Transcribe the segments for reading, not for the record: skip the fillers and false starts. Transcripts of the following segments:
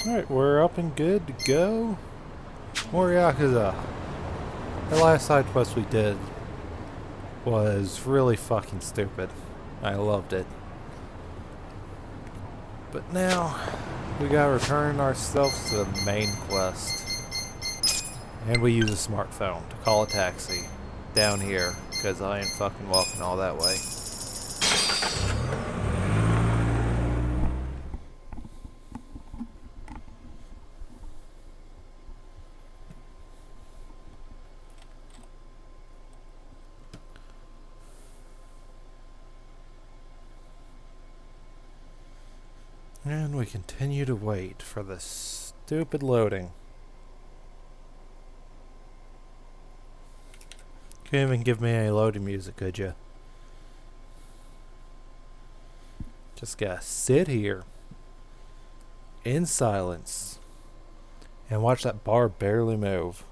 Alright, we're up and good to go. More Yakuza. The last side quest we did was really fucking stupid. I loved it. But now, we gotta return ourselves to the main quest. And we use a smartphone to call a taxi down here, because I ain't fucking walking all that way. And we continue to wait for this stupid loading. Couldn't even give me any loading music, could you? Just gotta sit here in silence and watch that bar barely move.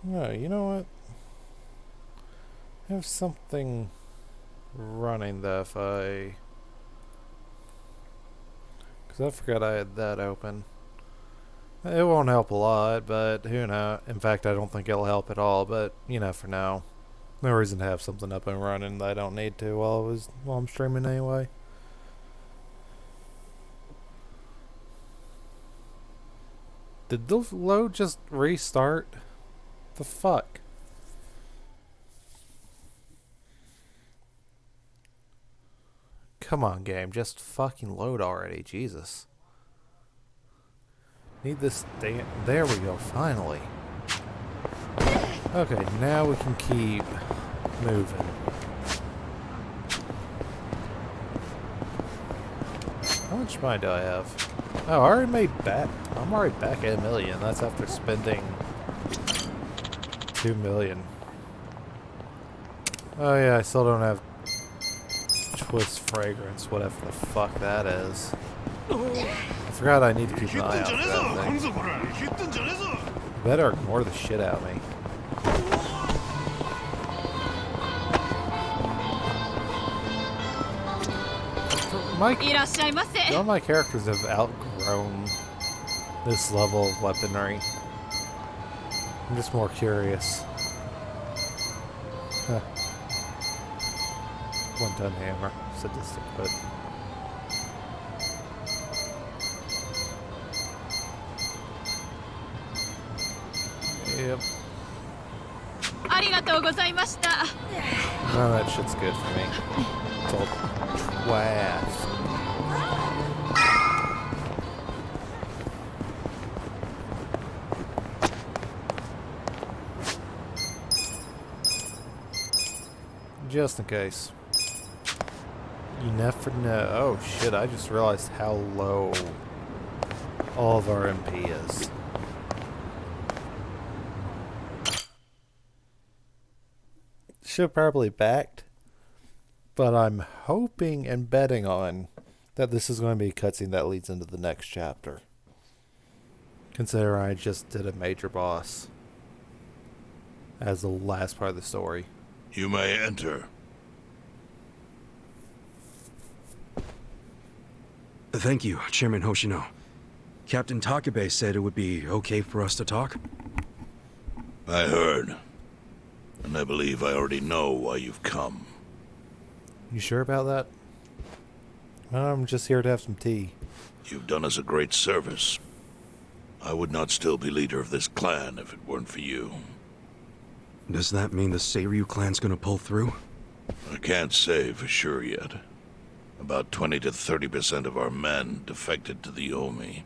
No, you know what? I have something running though if I... Because I forgot I had that open. It won't help a lot, but who knows? In fact, I don't think it'll help at all, but, you know, for now. No reason to have something up and running that I don't need to while I'm streaming anyway. Did the load just restart? The fuck? Come on, game, just fucking load already, Jesus. Need this damn... There we go, finally. Okay, now we can keep moving. How much money do I have? Oh, I already made back... I'm already back at $1 million. That's after spending $2 million. Oh yeah, I still don't have Twist Fragrance, whatever the fuck that is. I forgot I need to keep an eye out for that thing. Better ignore the shit out of me. All my characters have outgrown this level of weaponry. I'm just more curious. Huh. One-ton hammer, sadistic hood. Yep. None of that shit's good for me. It's all trash. Just in case. You never know. Oh shit, I just realized how low all of our MP is. Should have probably backed, but I'm hoping and betting on that this is going to be a cutscene that leads into the next chapter. Considering I just did a major boss as the last part of the story. You may enter. Thank you, Chairman Hoshino. Captain Takabe said it would be okay for us to talk. I heard. And I believe I already know why you've come. You sure about that? I'm just here to have some tea. You've done us a great service. I would not still be leader of this clan if it weren't for you. Does that mean the Seiryu clan's gonna pull through? I can't say for sure yet. About 20 to 30% of our men defected to the Omi.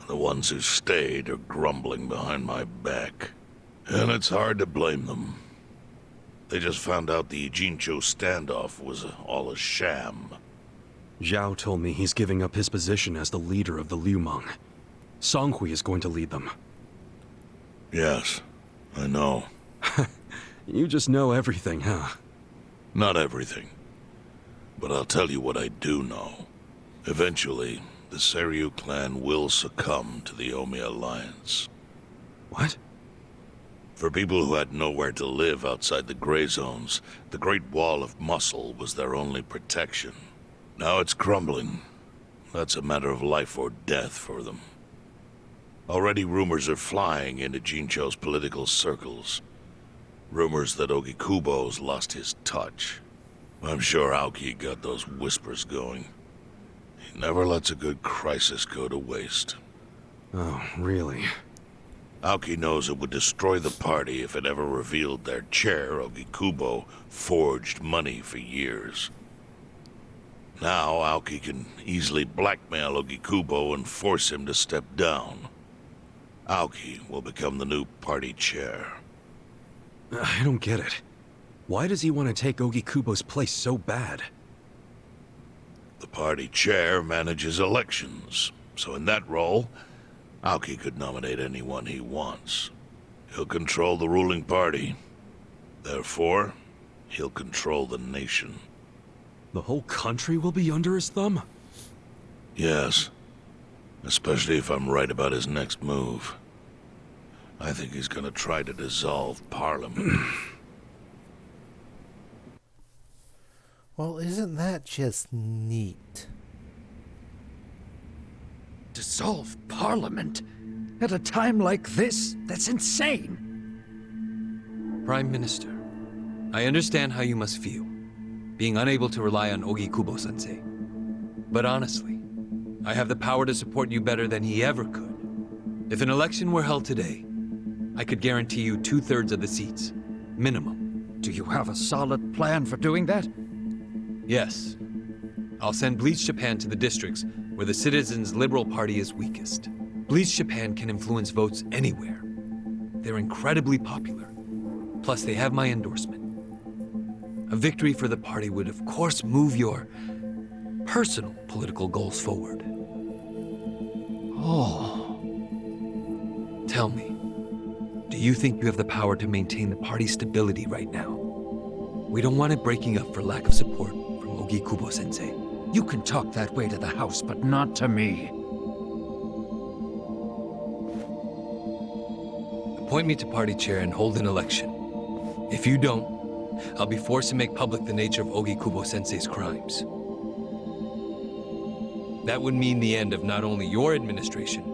The ones who stayed are grumbling behind my back. And it's hard to blame them. They just found out the Ijincho standoff was all a sham. Zhao told me he's giving up his position as the leader of the Liumang. Songhui is going to lead them. Yes, I know. You just know everything, huh? Not everything. But I'll tell you what I do know. Eventually, the Seiryu clan will succumb to the Omi Alliance. What? For people who had nowhere to live outside the gray zones, the Great Wall of Muscle was their only protection. Now it's crumbling, That's a matter of life or death for them. Already rumors are flying into Jincho's political circles. Rumors that Ogikubo's lost his touch. I'm sure Aoki got those whispers going. He never lets a good crisis go to waste. Oh, really? Aoki knows it would destroy the party if it ever revealed their chair, Ogikubo, forged money for years. Now Aoki can easily blackmail Ogikubo and force him to step down. Aoki will become the new party chair. I don't get it. Why does he want to take Ogikubo's place so bad? The party chair manages elections, so in that role, Aoki could nominate anyone he wants. He'll control the ruling party. Therefore, he'll control the nation. The whole country will be under his thumb? Yes. Especially if I'm right about his next move. I think he's gonna try to dissolve Parliament. Well, isn't that just neat? Dissolve Parliament? At a time like this? That's insane! Prime Minister, I understand how you must feel, being unable to rely on Ogikubo-sensei. But honestly, I have the power to support you better than he ever could. If an election were held today, I could guarantee you 2/3 of the seats, minimum. Do you have a solid plan for doing that? Yes. I'll send Bleach Japan to the districts where the citizens' Liberal Party is weakest. Bleach Japan can influence votes anywhere. They're incredibly popular. Plus, they have my endorsement. A victory for the party would, of course, move your personal political goals forward. Oh. Tell me, do you think you have the power to maintain the party's stability right now? We don't want it breaking up for lack of support from Ogikubo-sensei. You can talk that way to the house, but not to me. Appoint me to party chair and hold an election. If you don't, I'll be forced to make public the nature of Ogikubo-sensei's crimes. That would mean the end of not only your administration,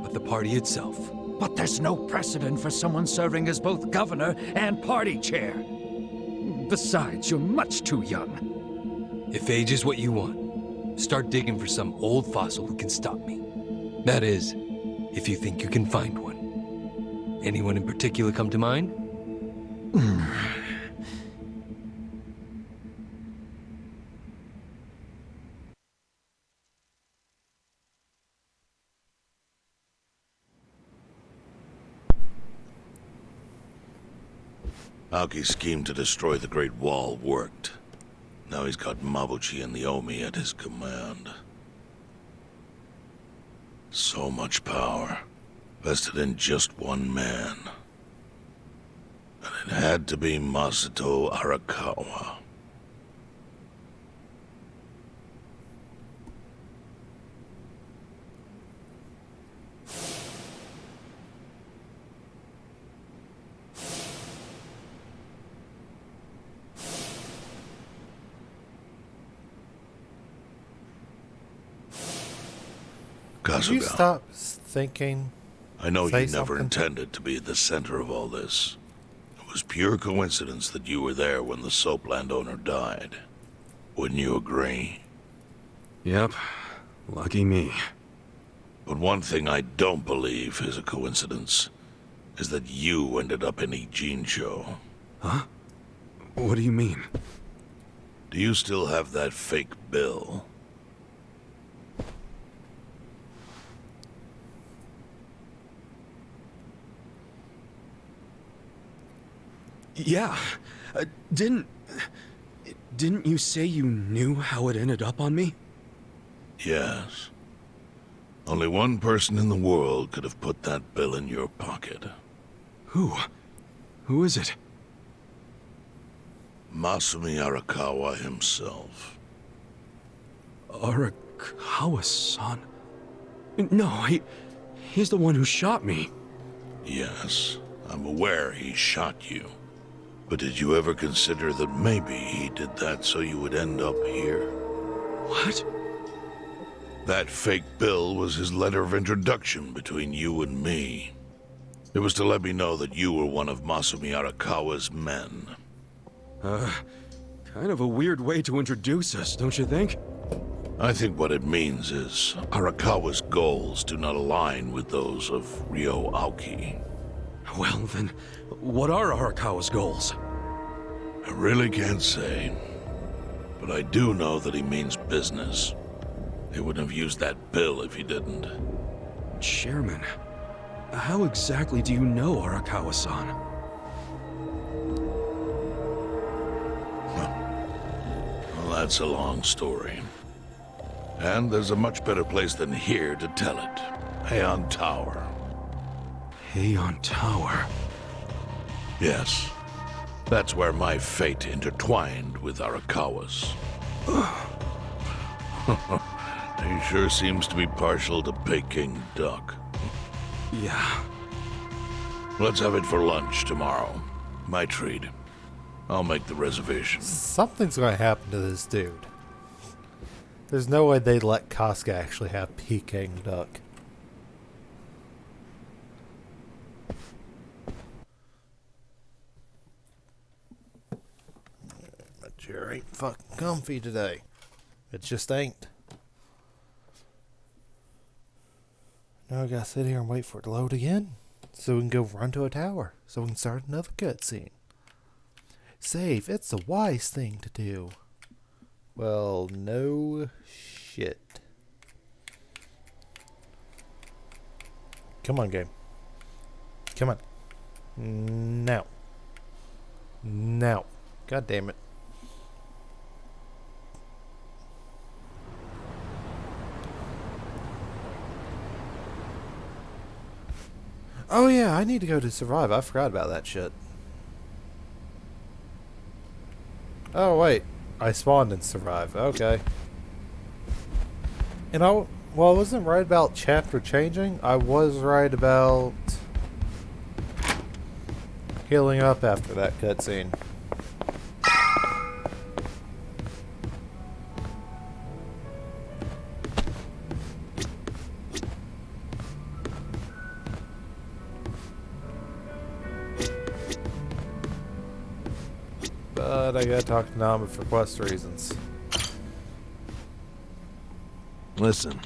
but the party itself. But there's no precedent for someone serving as both governor and party chair. Besides, you're much too young. If age is what you want, start digging for some old fossil who can stop me. That is, if you think you can find one. Anyone in particular come to mind? Aoki's scheme to destroy the Great Wall worked. Now he's got Mabuchi and the Omi at his command. So much power, vested in just one man. And it had to be Masato Arakawa. Could you Kasuga, stop thinking? I know Say you never something. intended to be at the center of all this. It was pure coincidence that you were there when the soap landowner died. Wouldn't you agree? Yep. Lucky me. But one thing I don't believe is a coincidence is that you ended up in Ijincho. Huh? What do you mean? Do you still have that fake bill? Yeah. Didn't you say you knew how it ended up on me? Yes. Only one person in the world could have put that bill in your pocket. Who? Who is it? Masumi Arakawa himself. Arakawa-san? No, he's the one who shot me. Yes, I'm aware he shot you. But did you ever consider that maybe he did that so you would end up here? What? That fake bill was his letter of introduction between you and me. It was to let me know that you were one of Masumi Arakawa's men. Kind of a weird way to introduce us, don't you think? I think what it means is Arakawa's goals do not align with those of Ryo Aoki. Well, then, what are Arakawa's goals? I really can't say, but I do know that he means business. He wouldn't have used that bill if he didn't. Chairman, how exactly do you know Arakawa-san? Well, that's a long story. And there's a much better place than here to tell it. Heian Tower. Heian Tower. Yes. That's where my fate intertwined with Arakawa's. He sure seems to be partial to Peking duck. Yeah. Let's have it for lunch tomorrow. My treat. I'll make the reservation. Something's going to happen to this dude. There's no way they'd let Casca actually have Peking duck. My chair ain't fucking comfy today. It just ain't. Now I gotta sit here and wait for it to load again, so we can go run to a tower, so we can start another cutscene. Save, it's the wise thing to do. Well, no shit. Come on, game. Come on. Now. Now. God damn it. Oh yeah, I need to go to survive. I forgot about that shit. Oh wait, I spawned and survived. Okay. And I wasn't right about chapter changing. I was right about healing up after that cutscene. But I gotta talk to Nama for quest reasons. Listen.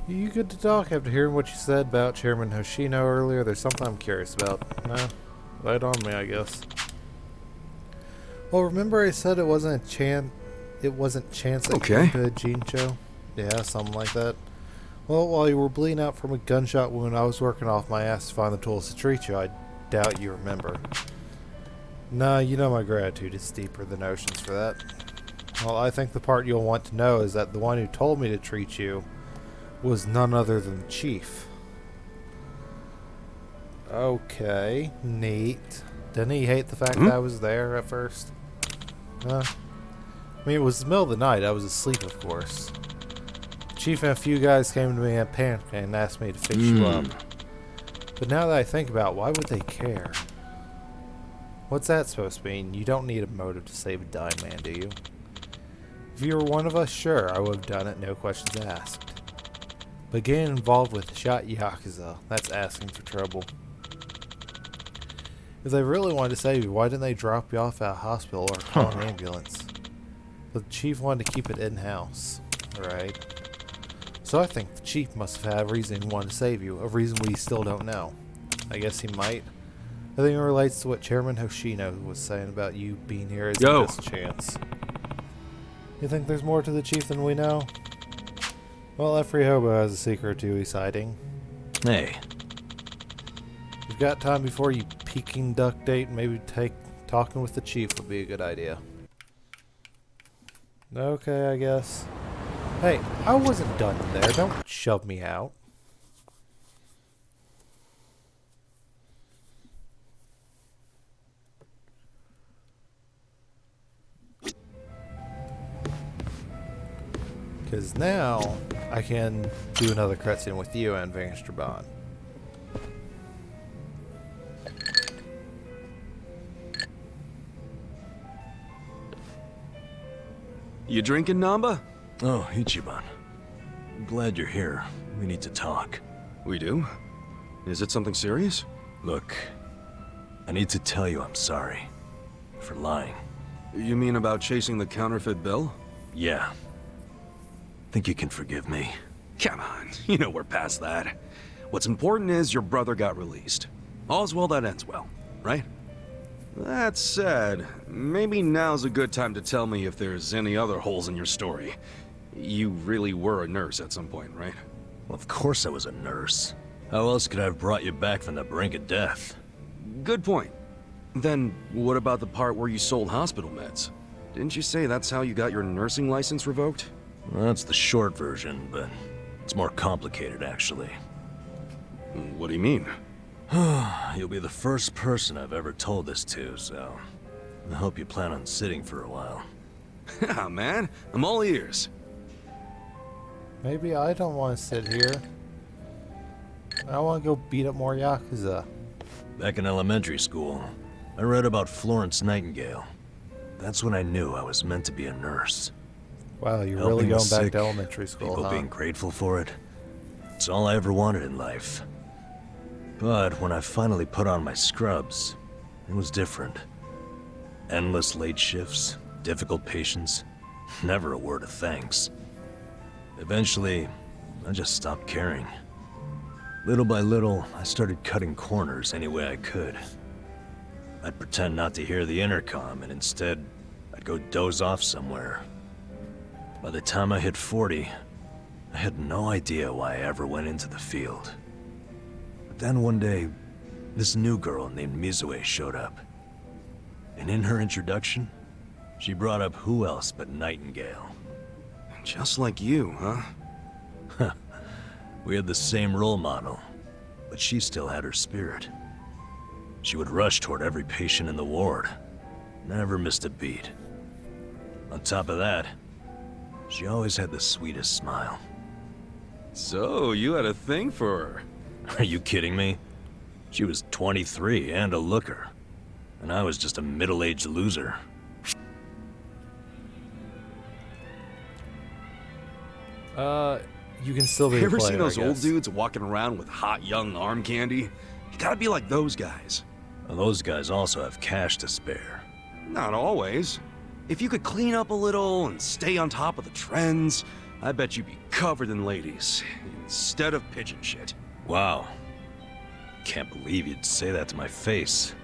You good to talk after hearing what you said about Chairman Hoshino earlier? There's something I'm curious about. No? Right on me, I guess. Well, remember I said it wasn't chance that Okay. came to Jincho? Yeah, something like that. Well, while you were bleeding out from a gunshot wound, I was working off my ass to find the tools to treat you. I doubt you remember. Nah, you know my gratitude is deeper than oceans for that. Well, I think the part you'll want to know is that the one who told me to treat you was none other than the Chief. Okay, neat. Didn't he hate the fact that I was there at first? I mean, it was the middle of the night. I was asleep, of course. Chief and a few guys came to me in panic and asked me to fix you up. But now that I think about it, why would they care? What's that supposed to mean? You don't need a motive to save a dying man, do you? If you were one of us, sure, I would have done it, no questions asked. But getting involved with the shot Yakuza, that's asking for trouble. If they really wanted to save you, why didn't they drop you off at a hospital or call an ambulance? But the Chief wanted to keep it in-house, right? So I think the Chief must have had a reason he wanted to save you, a reason we still don't know. I guess he might. I think it relates to what Chairman Hoshino was saying about you being here as a best chance. You think there's more to the Chief than we know? Well, every hobo has a secret or two he's hiding. Hey. You've got time before you Peking duck date, maybe talking with the Chief would be a good idea. Okay, I guess. Hey, I wasn't done there. Don't shove me out. Because now I can do another cutscene with you and Vanisher Bond. You drinking, Namba? Oh, Ichiban. I'm glad you're here. We need to talk. We do? Is it something serious? Look, I need to tell you I'm sorry. For lying. You mean about chasing the counterfeit bill? Yeah. Think you can forgive me? Come on, you know we're past that. What's important is your brother got released. All's well that ends well, right? That said, maybe now's a good time to tell me if there's any other holes in your story. You really were a nurse at some point, right? Well, of course I was a nurse. How else could I have brought you back from the brink of death? Good point. Then, what about the part where you sold hospital meds? Didn't you say that's how you got your nursing license revoked? Well, that's the short version, but it's more complicated, actually. What do you mean? You'll be the first person I've ever told this to, so I hope you plan on sitting for a while. Yeah, man, I'm all ears. Maybe I don't want to sit here. I want to go beat up more Yakuza. Back in elementary school, I read about Florence Nightingale. That's when I knew I was meant to be a nurse. Wow, you're Helping really the going back sick, to elementary school, people huh? being grateful for it. It's all I ever wanted in life. But when I finally put on my scrubs, it was different. Endless late shifts, difficult patients, never a word of thanks. Eventually, I just stopped caring. Little by little, I started cutting corners any way I could. I'd pretend not to hear the intercom, and instead, I'd go doze off somewhere. By the time I hit 40, I had no idea why I ever went into the field. But then one day, this new girl named Mizue showed up. And in her introduction, she brought up who else but Nightingale. Just like you, huh? We had the same role model, but she still had her spirit. She would rush toward every patient in the ward, never missed a beat. On top of that, she always had the sweetest smile. So, you had a thing for her. Are you kidding me? She was 23 and a looker, and I was just a middle-aged loser. You can still be You a ever player, seen those I old guess. dudes walking around with hot young arm candy? You gotta be like those guys. Well, those guys also have cash to spare. Not always. If you could clean up a little and stay on top of the trends, I bet you'd be covered in ladies, instead of pigeon shit. Wow. Can't believe you'd say that to my face.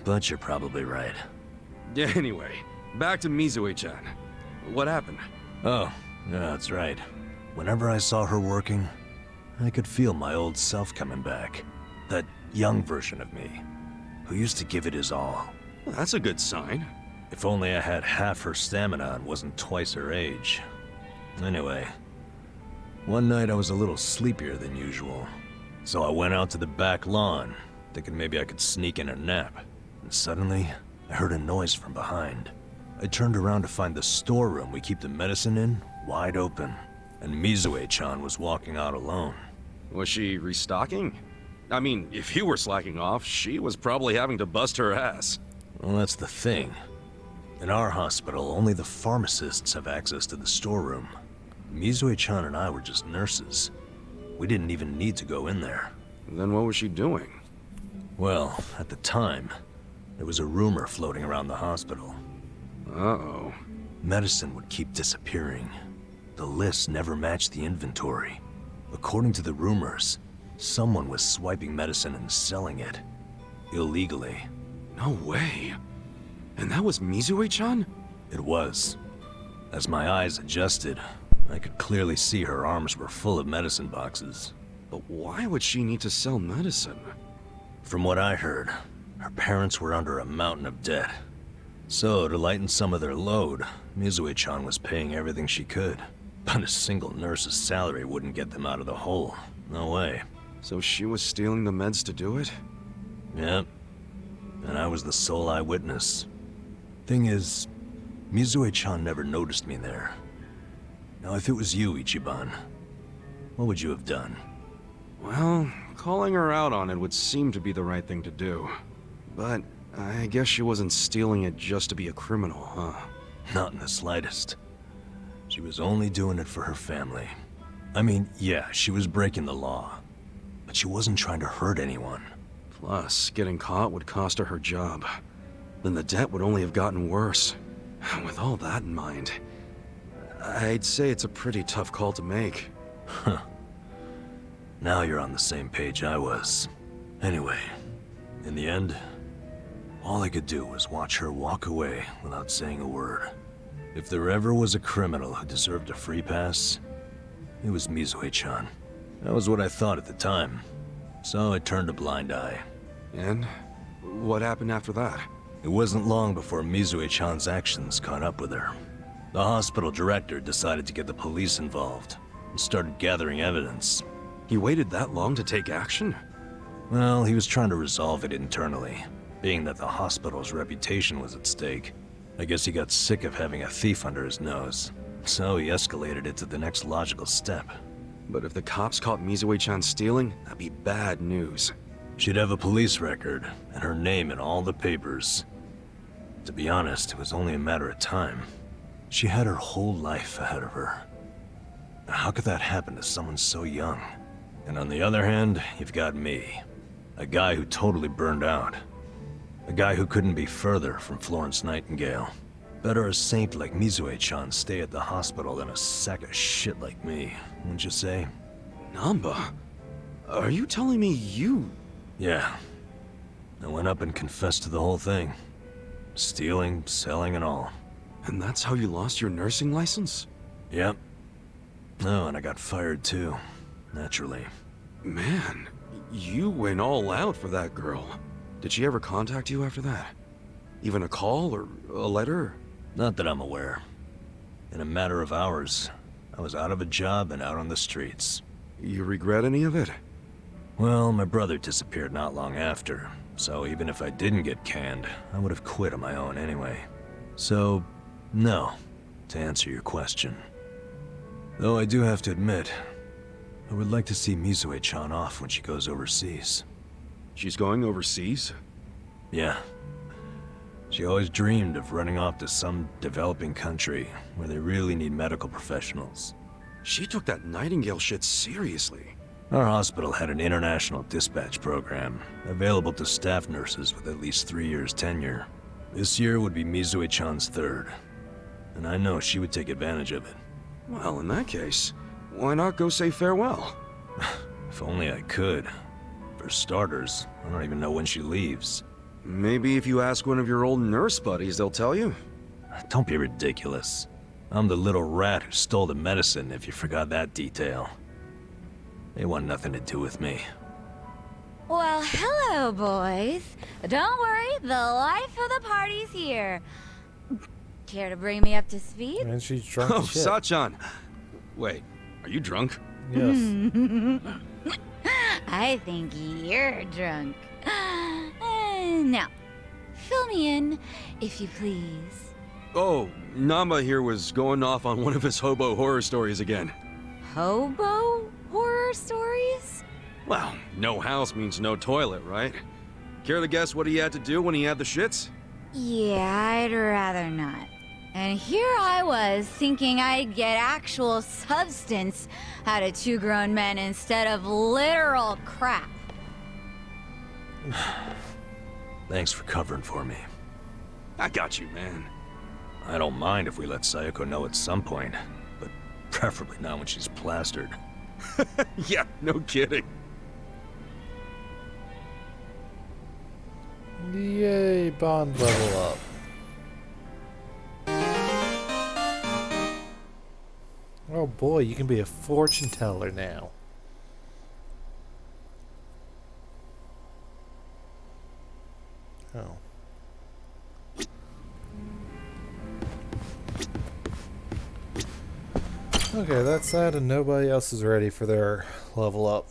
But you're probably right. Yeah, anyway, back to Mizue-chan. What happened? Oh, yeah, that's right. Whenever I saw her working, I could feel my old self coming back. That young version of me, who used to give it his all. Well, that's a good sign. If only I had half her stamina and wasn't twice her age. Anyway, one night I was a little sleepier than usual, so I went out to the back lawn, thinking maybe I could sneak in a nap. And suddenly, I heard a noise from behind. I turned around to find the storeroom we keep the medicine in wide open, and Mizue-chan was walking out alone. Was she restocking? I mean, if you were slacking off, she was probably having to bust her ass. Well, that's the thing. In our hospital, only the pharmacists have access to the storeroom. Mizue-chan and I were just nurses. We didn't even need to go in there. Then what was she doing? Well, at the time, there was a rumor floating around the hospital. Uh-oh. Medicine would keep disappearing. The list never matched the inventory. According to the rumors, someone was swiping medicine and selling it. Illegally. No way. And that was Mizue-chan? It was. As my eyes adjusted, I could clearly see her arms were full of medicine boxes. But why would she need to sell medicine? From what I heard, her parents were under a mountain of debt. So, to lighten some of their load, Mizue-chan was paying everything she could. But a single nurse's salary wouldn't get them out of the hole. No way. So she was stealing the meds to do it? Yep. And I was the sole eyewitness. Thing is, Mizue-chan never noticed me there. Now, if it was you, Ichiban, what would you have done? Well, calling her out on it would seem to be the right thing to do. But I guess she wasn't stealing it just to be a criminal, huh? Not in the slightest. She was only doing it for her family. I mean, yeah, she was breaking the law, but she wasn't trying to hurt anyone. Plus, getting caught would cost her her job. Then the debt would only have gotten worse. With all that in mind, I'd say it's a pretty tough call to make. Huh. Now you're on the same page I was. Anyway, in the end, all I could do was watch her walk away without saying a word. If there ever was a criminal who deserved a free pass, it was Mizue-chan. That was what I thought at the time, so I turned a blind eye. And what happened after that? It wasn't long before Mizue-chan's actions caught up with her. The hospital director decided to get the police involved and started gathering evidence. He waited that long to take action? Well, he was trying to resolve it internally, being that the hospital's reputation was at stake. I guess he got sick of having a thief under his nose, so he escalated it to the next logical step. But if the cops caught Mizue-chan stealing, that'd be bad news. She'd have a police record, and her name in all the papers. To be honest, it was only a matter of time. She had her whole life ahead of her. How could that happen to someone so young? And on the other hand, you've got me. A guy who totally burned out. A guy who couldn't be further from Florence Nightingale. Better a saint like Mizue-chan stay at the hospital than a sack of shit like me, wouldn't you say? Namba? Are you telling me you... Yeah. I went up and confessed to the whole thing. Stealing, selling, and all. And that's how you lost your nursing license? Yep. Oh, and I got fired too. Naturally. Man, you went all out for that girl. Did she ever contact you after that? Even a call or a letter? Not that I'm aware. In a matter of hours, I was out of a job and out on the streets. You regret any of it? Well, my brother disappeared not long after, so even if I didn't get canned, I would have quit on my own anyway. So, no, to answer your question. Though I do have to admit, I would like to see Mizue-chan off when she goes overseas. She's going overseas? Yeah. She always dreamed of running off to some developing country where they really need medical professionals. She took that Nightingale shit seriously. Our hospital had an international dispatch program, available to staff nurses with at least 3 years tenure. This year would be Mizue-chan's third, and I know she would take advantage of it. Well, in that case, why not go say farewell? If only I could. For starters, I don't even know when she leaves. Maybe if you ask one of your old nurse buddies, they'll tell you. Don't be ridiculous. I'm the little rat who stole the medicine, if you forgot that detail. They want nothing to do with me. Well, hello, boys. Don't worry, the life of the party's here. Care to bring me up to speed? And she's drunk Oh, as shit. Sachan! Wait, are you drunk? Yes. I think you're drunk. Now, fill me in, if you please. Oh, Namba here was going off on one of his hobo horror stories again. Hobo horror stories? Well, no house means no toilet, right? Care to guess what he had to do when he had the shits? Yeah, I'd rather not. And here I was, thinking I'd get actual substance out of two grown men instead of literal crap. Thanks for covering for me. I got you, man. I don't mind if we let Sayoko know at some point, but preferably not when she's plastered. Yeah, no kidding. Yay, bond level up. Oh boy, you can be a fortune teller now. Oh. Okay, that's that, and nobody else is ready for their level up.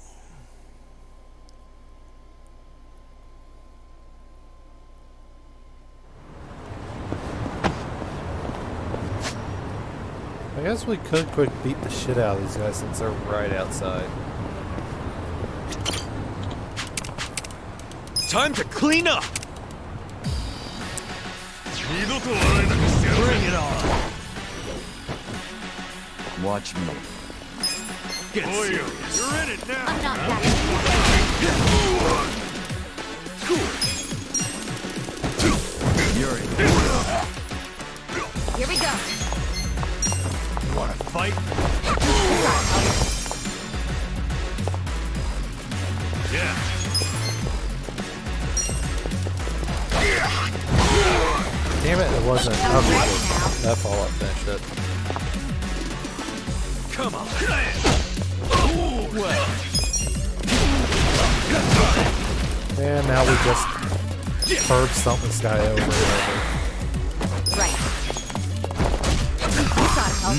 I guess we could quick beat the shit out of these guys since they're right outside. Time to clean up! Bring it it on. Watch me. Get serious. You're in it now. I'm not that. You're in. Here we go. You wanna fight? Yeah. Damn it, it wasn't. I'm Okay, ready now. that follow-up finished it. Come on. Well, And now we just curb stomp this guy over and over. Right. You gotta help.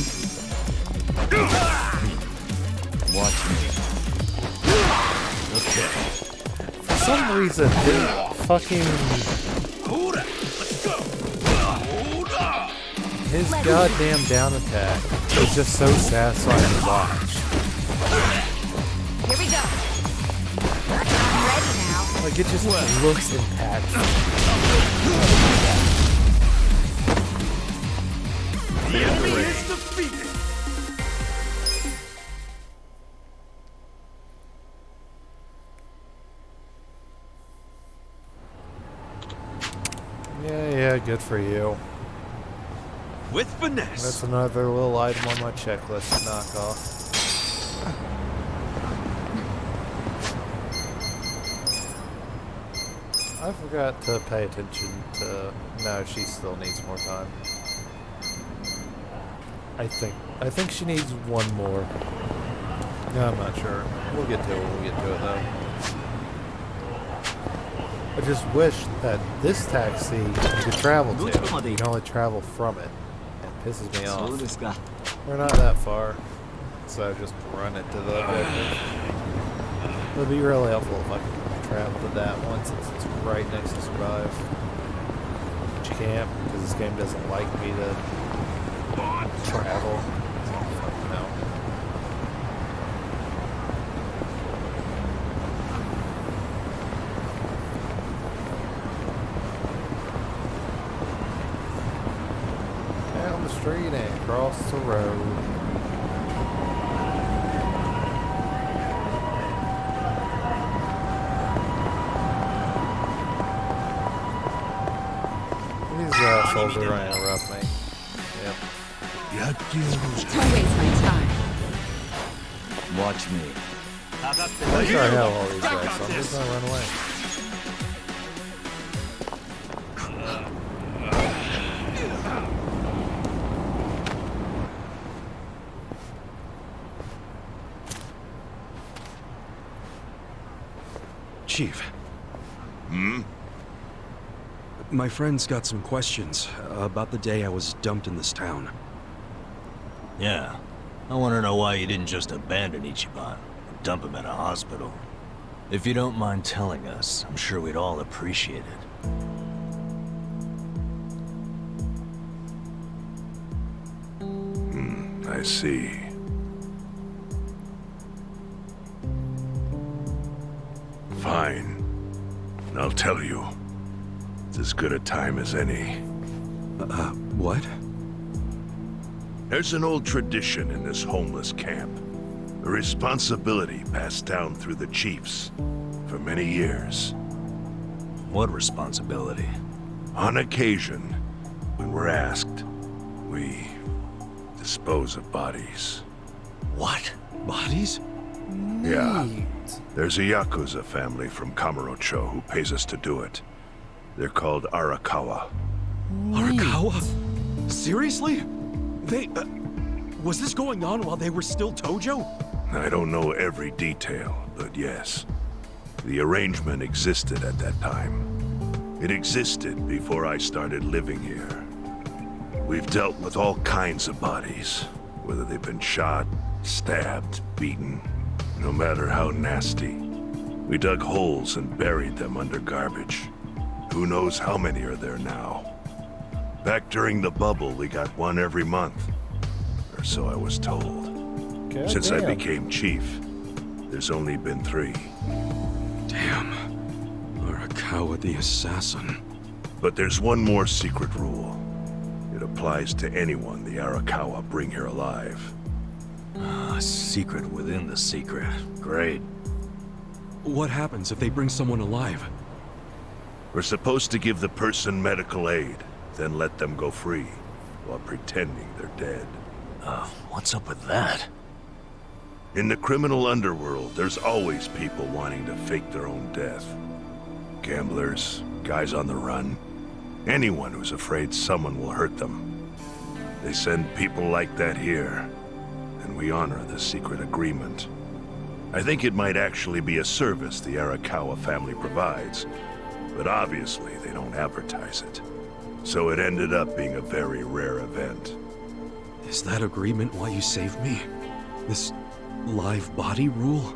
watch me. Okay. For some reason, his fucking... His goddamn down attack is just so satisfying to watch. Here we go. I'm ready now. Like, it just looks impactful. The enemy is defeated. Yeah, good for you. With finesse. That's another little item on my checklist to knock off. I forgot to pay attention to... No, she still needs more time. I think she needs one more. No, I'm not sure. We'll get to it. We'll get to it though. I just wish that this taxi you could travel to. You can only travel from it. It pisses me off. We're not that far, so just run it to the objective. It would be really helpful if I could travel to that one since it's right next to Survive. But you can't because this game doesn't like me to travel. So fuck no. Down the street and across the road. These assholes are going to interrupt me. Yep. Don't waste my time. Watch me. I'm sure I have all these guys, so I'm just going to run away. Chief. My friend's got some questions about the day I was dumped in this town. Yeah. I want to know why you didn't just abandon Ichiban and dump him at a hospital. If you don't mind telling us, I'm sure we'd all appreciate it. I see. Fine. I'll tell you. It's as good a time as any. What? There's an old tradition in this homeless camp. A responsibility passed down through the chiefs for many years. What responsibility? On occasion, when we're asked, we dispose of bodies. What? Bodies? Yeah. There's a Yakuza family from Kamurocho who pays us to do it. They're called Arakawa. Arakawa? Seriously? They, was this going on while they were still Tojo? I don't know every detail, but yes. The arrangement existed at that time. It existed before I started living here. We've dealt with all kinds of bodies, whether they've been shot, stabbed, beaten, no matter how nasty. We dug holes and buried them under garbage. Who knows how many are there now? Back during the bubble, we got one every month. Or so I was told. God Since I damn. became chief, there's only been 3. Damn. Arakawa the assassin. But there's one more secret rule. It applies to anyone the Arakawa bring here alive. A secret within the secret. Great. What happens if they bring someone alive? We're supposed to give the person medical aid, then let them go free, while pretending they're dead. What's up with that? In the criminal underworld, there's always people wanting to fake their own death. Gamblers, guys on the run, anyone who's afraid someone will hurt them. They send people like that here, and we honor the secret agreement. I think it might actually be a service the Arakawa family provides, but obviously they don't advertise it. So it ended up being a very rare event. Is that agreement why you saved me? This live body rule?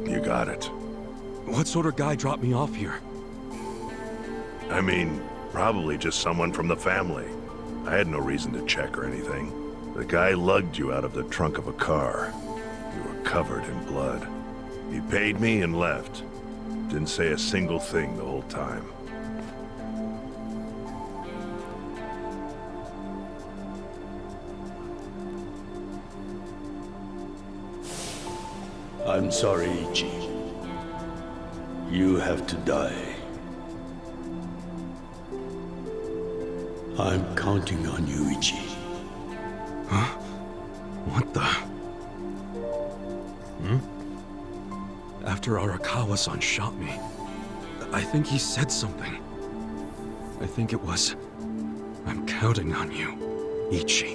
You got it. What sort of guy dropped me off here? I mean, probably just someone from the family. I had no reason to check or anything. The guy lugged you out of the trunk of a car. You were covered in blood. He paid me and left. Didn't say a single thing the whole time. I'm sorry, Ichi. You have to die. I'm counting on you, Ichi. Huh? What the? After Arakawa-san shot me, I think he said something. I think it was, I'm counting on you, Ichi.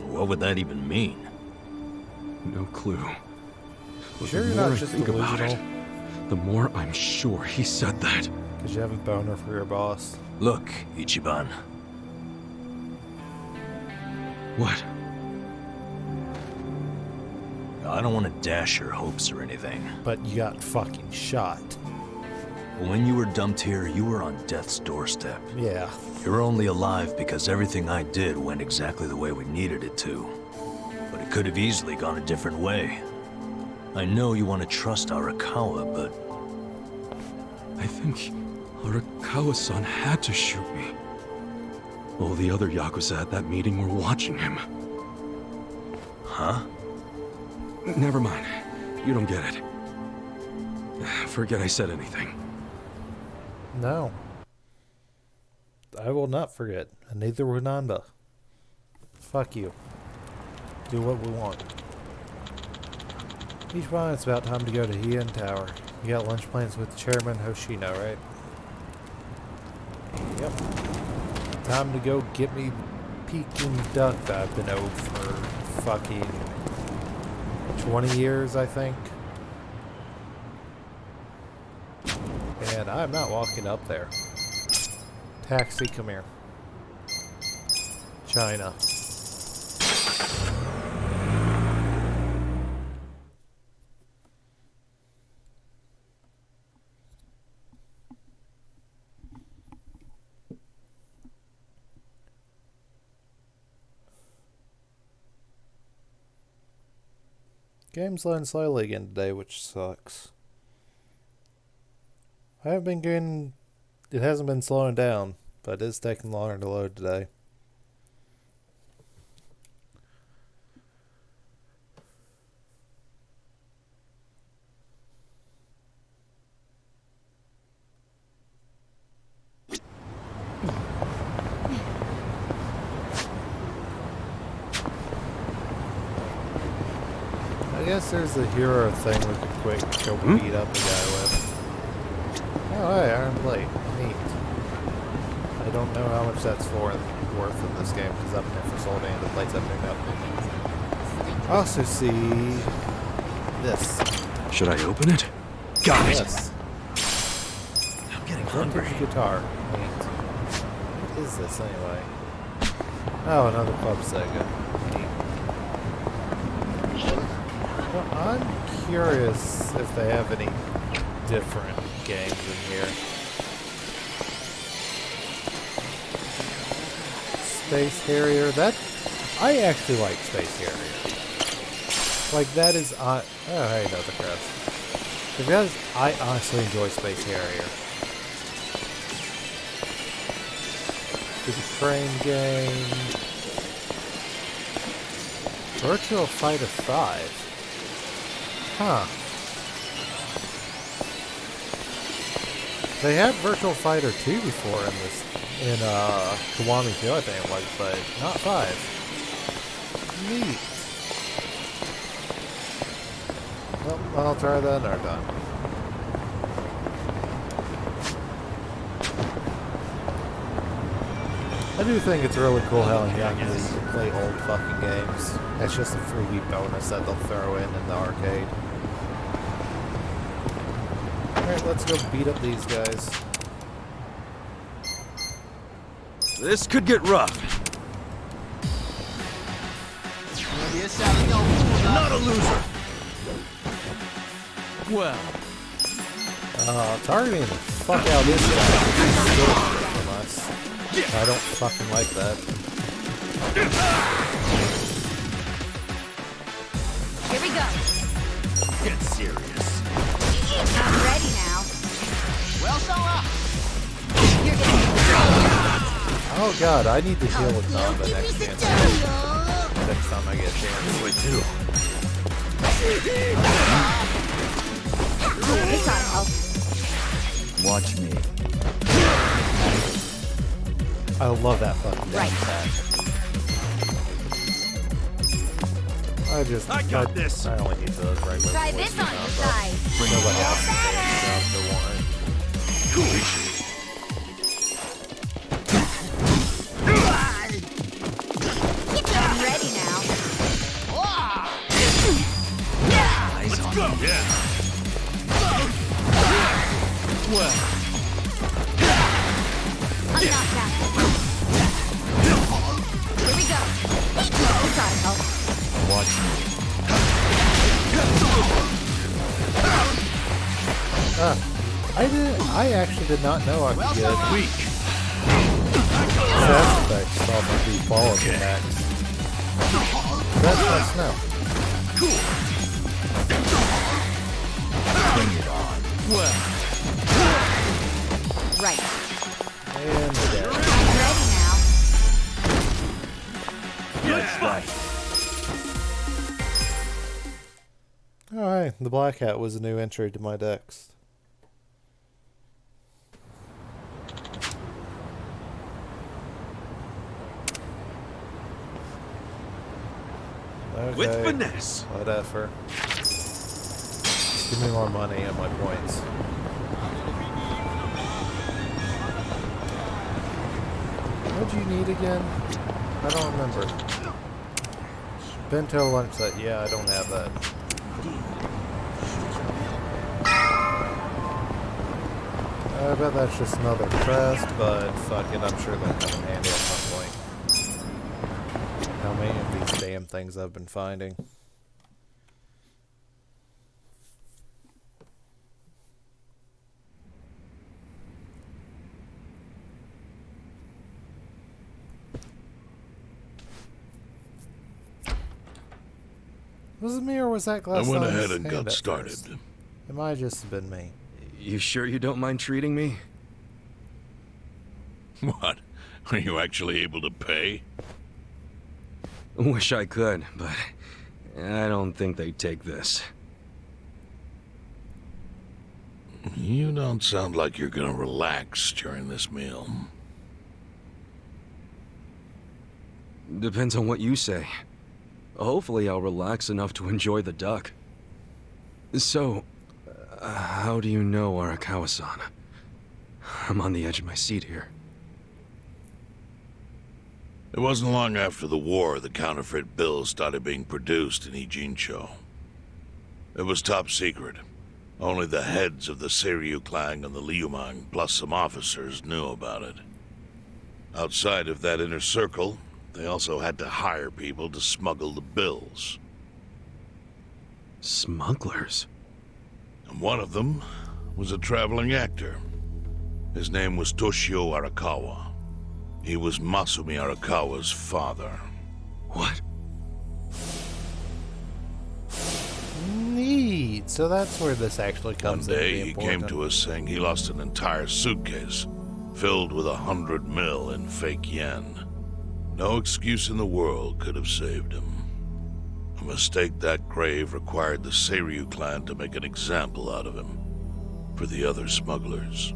What would that even mean? No clue. But Sure the you're more not I just think about it, delusional? the more I'm sure he said that. Because you have a boner for your boss. Look, Ichiban. What? I don't want to dash your hopes or anything. But you got fucking shot. When you were dumped here, you were on death's doorstep. Yeah. You're only alive because everything I did went exactly the way we needed it to. But it could have easily gone a different way. I know you want to trust Arakawa, but... I think Arakawa-san had to shoot me. All the other Yakuza at that meeting were watching him. Huh? Never mind. You don't get it. Forget I said anything. No. I will not forget. And neither will Nanda. Fuck you. Do what we want. Each one, it's about time to go to Heian Tower. You got lunch plans with Chairman Hoshino, right? Yep. Time to go get me Peking duck that I've been owed for fucking 20 years, I think. And I'm not walking up there. Taxi, come here. China. Game's loading slowly again today, which sucks. I haven't been getting... It hasn't been slowing down, but it's taking longer to load today. I guess there's a hero thing we could quick go beat up a guy with. Oh, hey, iron plate. Neat. I don't know how much that's worth in this game because I've never sold any of the plates I've picked up. I also see this. Should I open it? Got it. Yes. I'm getting Vintage hungry. guitar. Neat. What is this anyway? Oh, another Club Sega. Neat. Well, I'm curious if they have any different games in here. Space Harrier. I actually like Space Harrier. Like that is oh hey, another crest. Because I honestly enjoy Space Harrier. to the crane game. Virtual Fighter 5. Huh. They had Virtual Fighter 2 before in Kiwami 2, I think it was, but not 5. Neat. Well, I'll try that another time. I do think it's really cool how in Yakuza you can play old fucking games. It's just a freebie bonus that they'll throw in the arcade. Alright, let's go beat up these guys. This could get rough. Not a loser! Well, Targeting the fuck out of this guy from us. I don't fucking like that. Here we go. Get serious. I'm ready now. Well, You're Oh god, I need to heal with Namba next chance. Next time I get a chance. Wait, too. It's on help. watch me. I love that fucking Right. attack. I got this. I only need the regular Try voice this on now, your so side. nobody else can stand up to one. I'm ready now. Let's go. Yeah. Well, I'm knocked out. Here we go. It's on help. watch me. I actually did not know I could get Weak. sound effects off of the ball attacks. That's nice to know. Bring it on. Well, Right. And dead. I'm ready now. let's fight. Alright, the Black Hat was a new entry to my decks. Okay, With finesse. whatever. Just give me more money and my points. What'd you need again? I don't remember. Bento lunch set. Yeah, I don't have that. I bet that's just another crest, but fuck it, I'm sure they'll come in handy at some point. How many of these damn things I've been finding? Was it me or was that I glass? went on his ahead and hand got at started. first? It might have just been me. You sure you don't mind treating me? What? Are you actually able to pay? Wish I could, but I don't think they'd take this. You don't sound like you're gonna relax during this meal. Depends on what you say. Hopefully I'll relax enough to enjoy the duck. So, how do you know Arakawa-san? I'm on the edge of my seat here. It wasn't long after the war the counterfeit bills started being produced in Ijincho. It was top secret. Only the heads of the Seiryu clan and the Liumang, plus some officers, knew about it. Outside of that inner circle, they also had to hire people to smuggle the bills. Smugglers? And one of them was a traveling actor. His name was Toshio Arakawa. He was Masumi Arakawa's father. What? Neat. So that's where this actually One comes in. day, he came to us saying he lost an entire suitcase, filled with 100 mil in fake yen. No excuse in the world could have saved him. A mistake that grave required the Seiryu clan to make an example out of him for the other smugglers.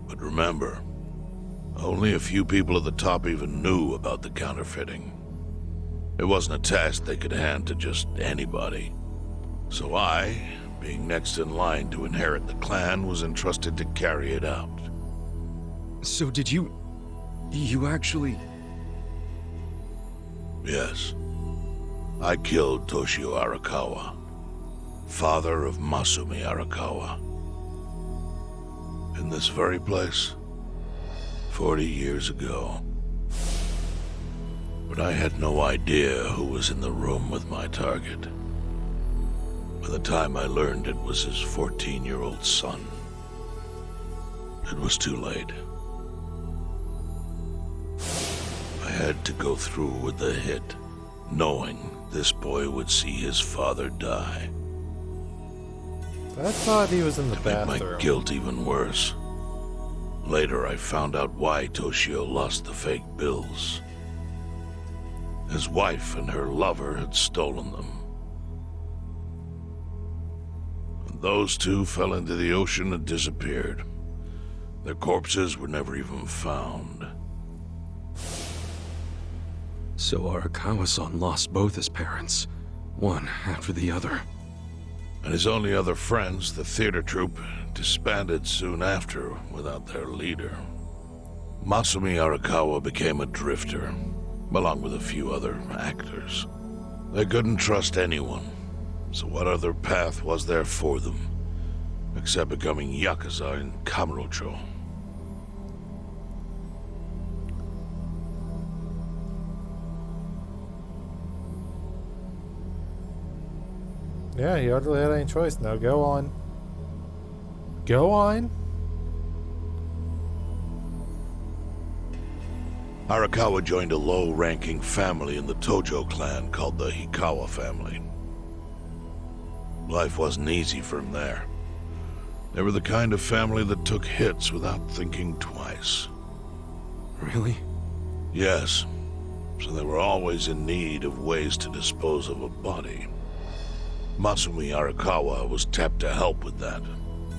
But remember, only a few people at the top even knew about the counterfeiting. It wasn't a task they could hand to just anybody. So I, being next in line to inherit the clan, was entrusted to carry it out. So did you actually... Yes. I killed Toshio Arakawa, father of Masumi Arakawa. In this very place, 40 years ago. But I had no idea who was in the room with my target. By the time I learned it was his 14-year-old son, it was too late. I had to go through with the hit, knowing this boy would see his father die. I thought he was in the To make bathroom. my guilt even worse, later I found out why Toshio lost the fake bills. His wife and her lover had stolen them. And those two fell into the ocean and disappeared. Their corpses were never even found. So Arakawa-san lost both his parents, one after the other. And his only other friends, the theater troupe, disbanded soon after without their leader. Masumi Arakawa became a drifter, along with a few other actors. They couldn't trust anyone, so what other path was there for them, except becoming Yakuza in Kamurocho? Yeah, he hardly had any choice. Now go on. Go on. Arakawa joined a low-ranking family in the Tojo clan called the Hikawa family. Life wasn't easy for him there. They were the kind of family that took hits without thinking twice. Really? Yes, so they were always in need of ways to dispose of a body. Masumi Arakawa was tapped to help with that,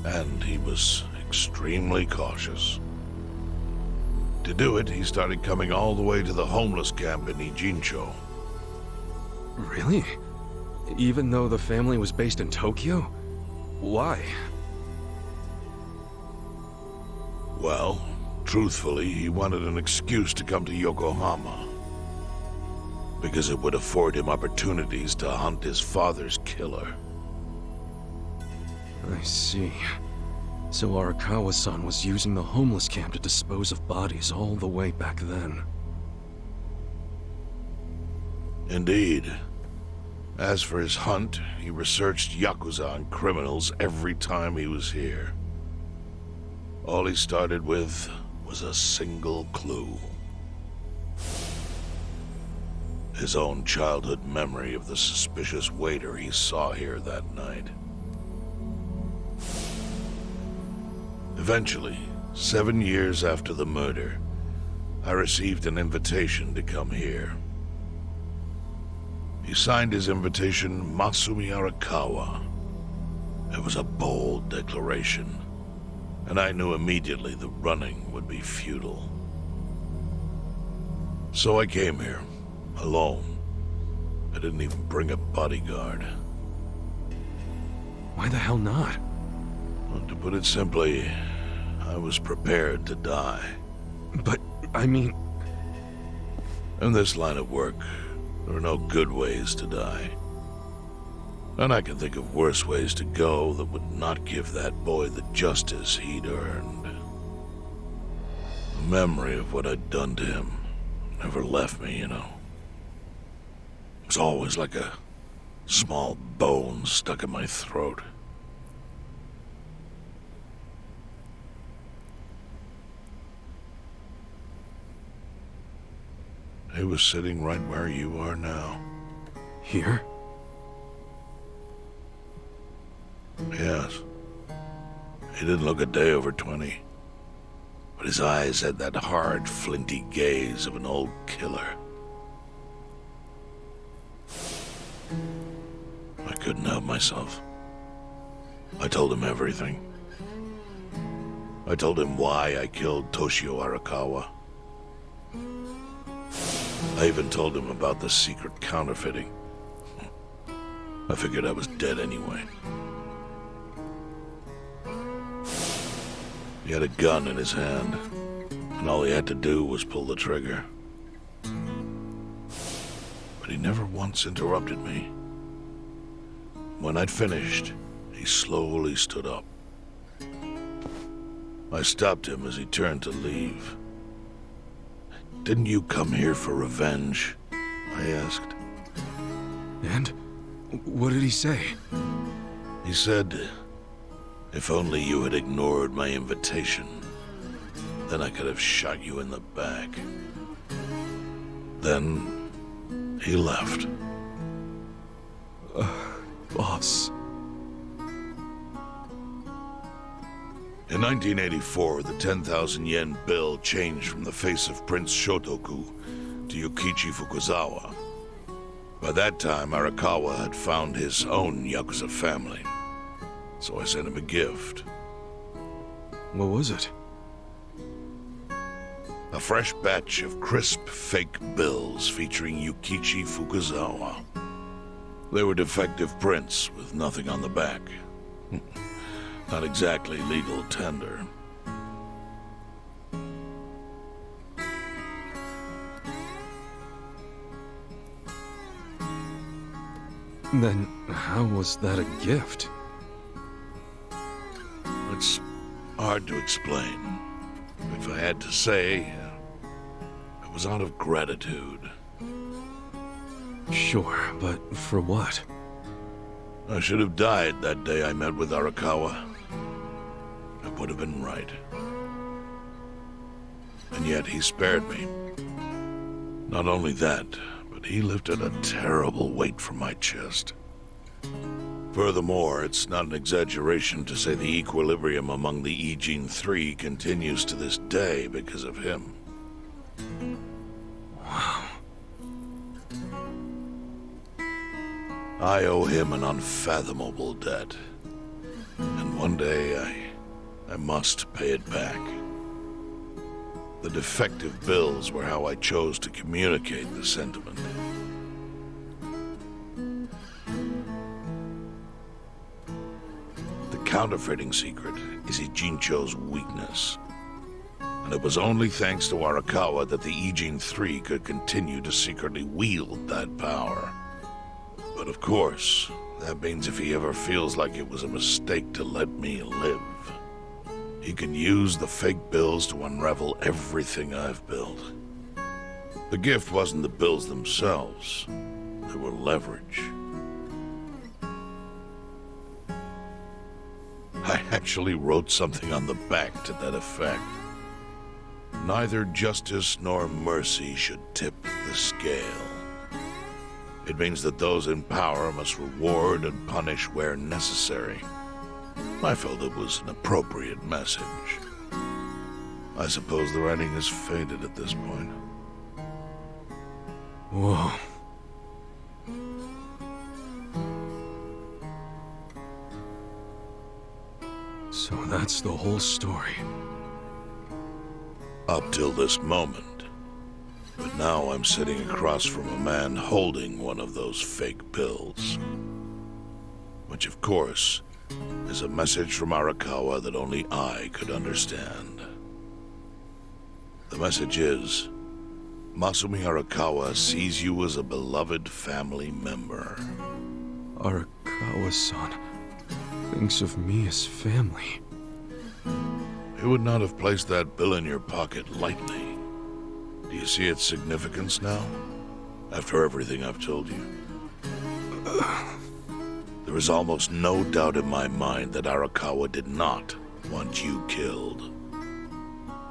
and he was extremely cautious. To do it, he started coming all the way to the homeless camp in Ijincho. Really? Even though the family was based in Tokyo? Why? Well, truthfully, he wanted an excuse to come to Yokohama. Because it would afford him opportunities to hunt his father's killer. I see. So Arakawa-san was using the homeless camp to dispose of bodies all the way back then. Indeed. As for his hunt, he researched Yakuza and criminals every time he was here. All he started with was a single clue. His own childhood memory of the suspicious waiter he saw here that night. Eventually, 7 years after the murder, I received an invitation to come here. He signed his invitation Masumi Arakawa. It was a bold declaration, and I knew immediately the running would be futile. So I came here, alone. I didn't even bring a bodyguard. Why the hell not? Well, to put it simply, I was prepared to die. But, I mean... In this line of work, there are no good ways to die. And I can think of worse ways to go that would not give that boy the justice he'd earned. The memory of what I'd done to him never left me, you know. It was always like a small bone stuck in my throat. He was sitting right where you are now. Here? Yes. He didn't look a day over 20. But his eyes had that hard, flinty gaze of an old killer. I couldn't help myself. I told him everything. I told him why I killed Toshio Arakawa. I even told him about the secret counterfeiting. I figured I was dead anyway. He had a gun in his hand, and all he had to do was pull the trigger. But he never once interrupted me. When I'd finished, he slowly stood up. I stopped him as he turned to leave. "Didn't you come here for revenge?" I asked. And? What did he say? He said, "If only you had ignored my invitation, then I could have shot you in the back." Then he left. Boss. In 1984, the 10,000 yen bill changed from the face of Prince Shotoku to Yukichi Fukuzawa. By that time, Arakawa had found his own Yakuza family, so I sent him a gift. What was it? A fresh batch of crisp fake bills featuring Yukichi Fukuzawa. They were defective prints with nothing on the back. Not exactly legal tender. Then how was that a gift? It's hard to explain. If I had to say, it was out of gratitude. Sure, but for what? I should have died that day I met with Arakawa. It would have been right. And yet he spared me. Not only that, but he lifted a terrible weight from my chest. Furthermore, it's not an exaggeration to say the equilibrium among the E-Gene 3 continues to this day because of him. Wow. I owe him an unfathomable debt. And one day I must pay it back. The defective bills were how I chose to communicate the sentiment. The counterfeiting secret is Ijincho's weakness. And it was only thanks to Arakawa that the E-Gene 3 could continue to secretly wield that power. But of course, that means if he ever feels like it was a mistake to let me live, he can use the fake bills to unravel everything I've built. The gift wasn't the bills themselves. They were leverage. I actually wrote something on the back to that effect. Neither justice nor mercy should tip the scale. It means that those in power must reward and punish where necessary. I felt it was an appropriate message. I suppose the writing has faded at this point. Whoa. So that's the whole story. Up till this moment. But now I'm sitting across from a man holding one of those fake bills. Which, of course, is a message from Arakawa that only I could understand. The message is, Masumi Arakawa sees you as a beloved family member. Arakawa-san thinks of me as family. He would not have placed that bill in your pocket lightly. Do you see its significance now? After everything I've told you? There is almost no doubt in my mind that Arakawa did not want you killed.